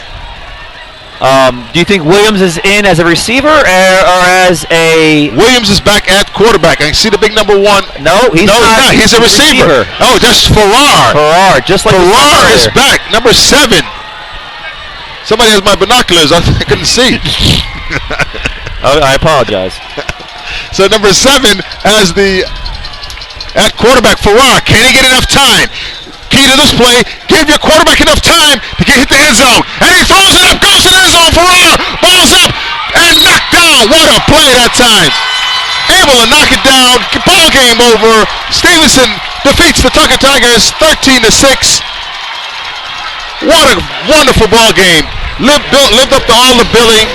Do you think Williams is in as a receiver or as a... Williams is back at quarterback. I can see the big number 1. No, he's not. He's a receiver. Oh, that's Farrar. Just like Farrar is back, number 7. Somebody has my binoculars. I couldn't see. I apologize. So number 7 as at quarterback, Farrar. Can he get enough time? Key to this play, give your quarterback enough time to hit the end zone. And he throws it up, goes to the end zone. Farrar, ball's up, and knocked down. What a play that time. Able to knock it down. Ball game over. Stephenson defeats the Tucker Tigers 13-6. What a wonderful ball game. Lived up to all the billing.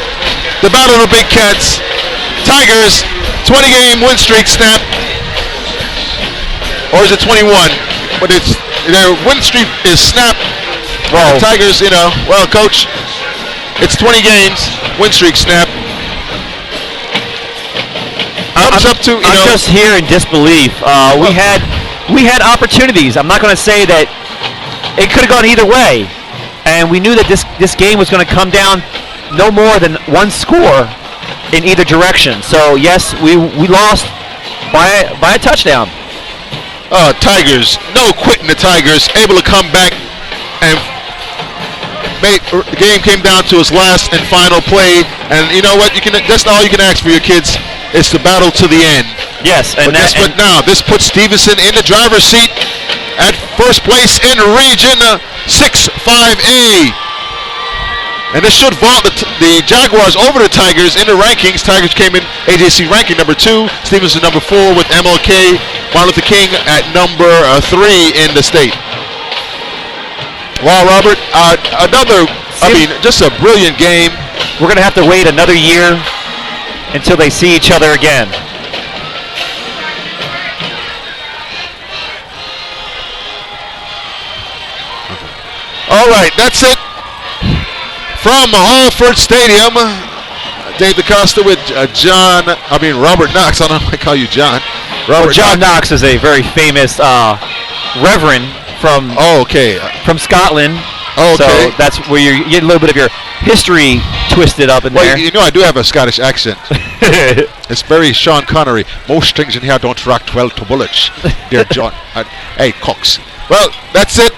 The battle of the big cats. Tigers, 20-game win streak snap. Or is it 21? But their win streak is snapped. Well, the Tigers, well, coach, it's 20 games, win streak snap. I'm just here in disbelief. We had opportunities. I'm not going to say that it could have gone either way, and we knew that this game was going to come down no more than one score in either direction. So yes, we lost by a touchdown. Tigers, no quitting the Tigers, able to come back and the game came down to its last and final play. And you know what? That's all you can ask for your kids. It's the battle to the end. Yes, But now this puts Stephenson in the driver's seat at first place in Region 6-5A. And this should vault the Jaguars over the Tigers in the rankings. Tigers came in AJC ranking number 2, Stephenson number 4, with MLK Martin Luther King at number 3 in the state. Wow, Robert, just a brilliant game. We're going to have to wait another year until they see each other again. All right, that's it from Hallford Stadium. Dave DaCosta with Robert Knox. I don't know if I call you John. John Knox is a very famous reverend from Scotland. Oh, okay. So that's where you get a little bit of your history twisted up in there. Well, you know I do have a Scottish accent. It's very Sean Connery. Most things in here don't rock well to bullets, dear John. Hey, Cox. Well, that's it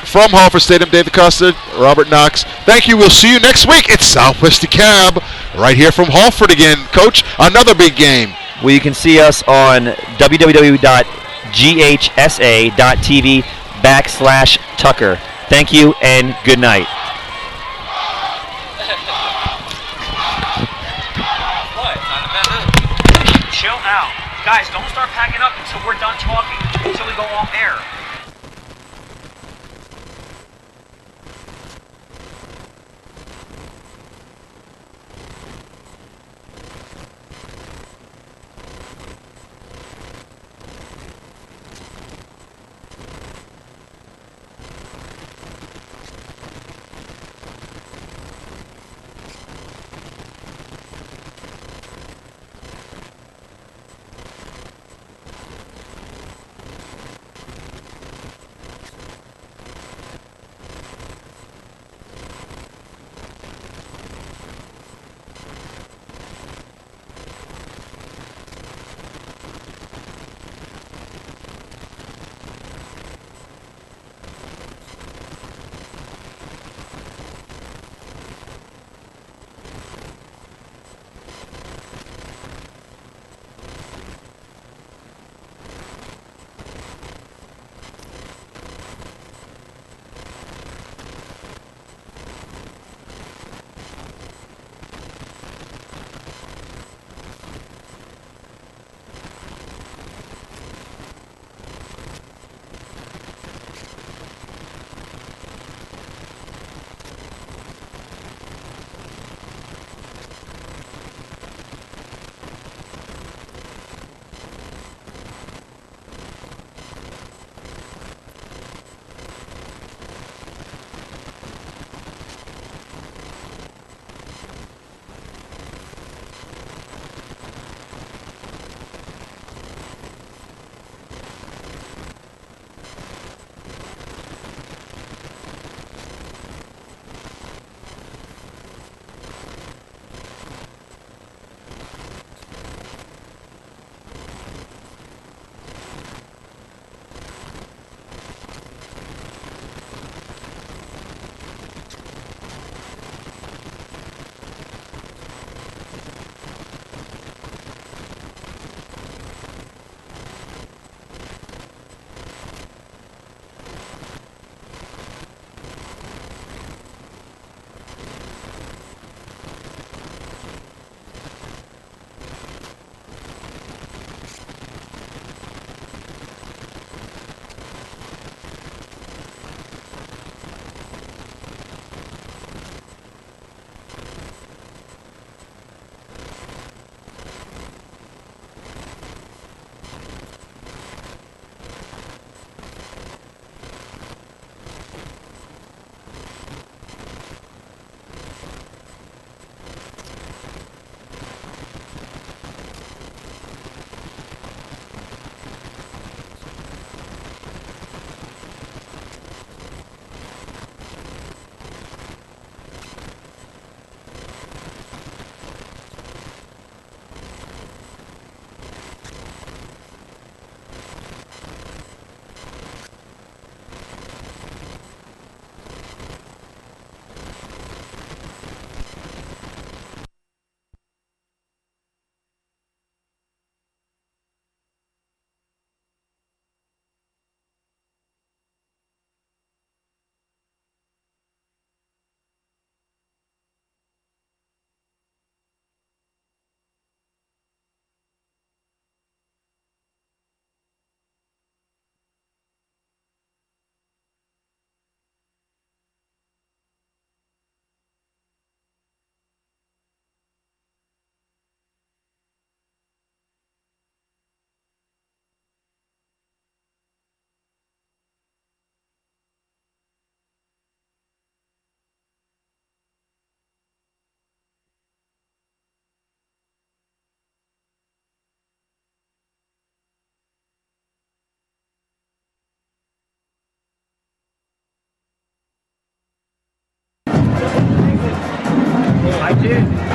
from Hallford Stadium. Dave DaCosta, Robert Knox. Thank you. We'll see you next week. It's Southwest DeKalb right here from Hallford again. Coach, another big game. Well, you can see us on www.ghsa.tv/Tucker. Thank you and good night. Chill out. Guys, don't start packing up until we're done talking, until we go off air. I did.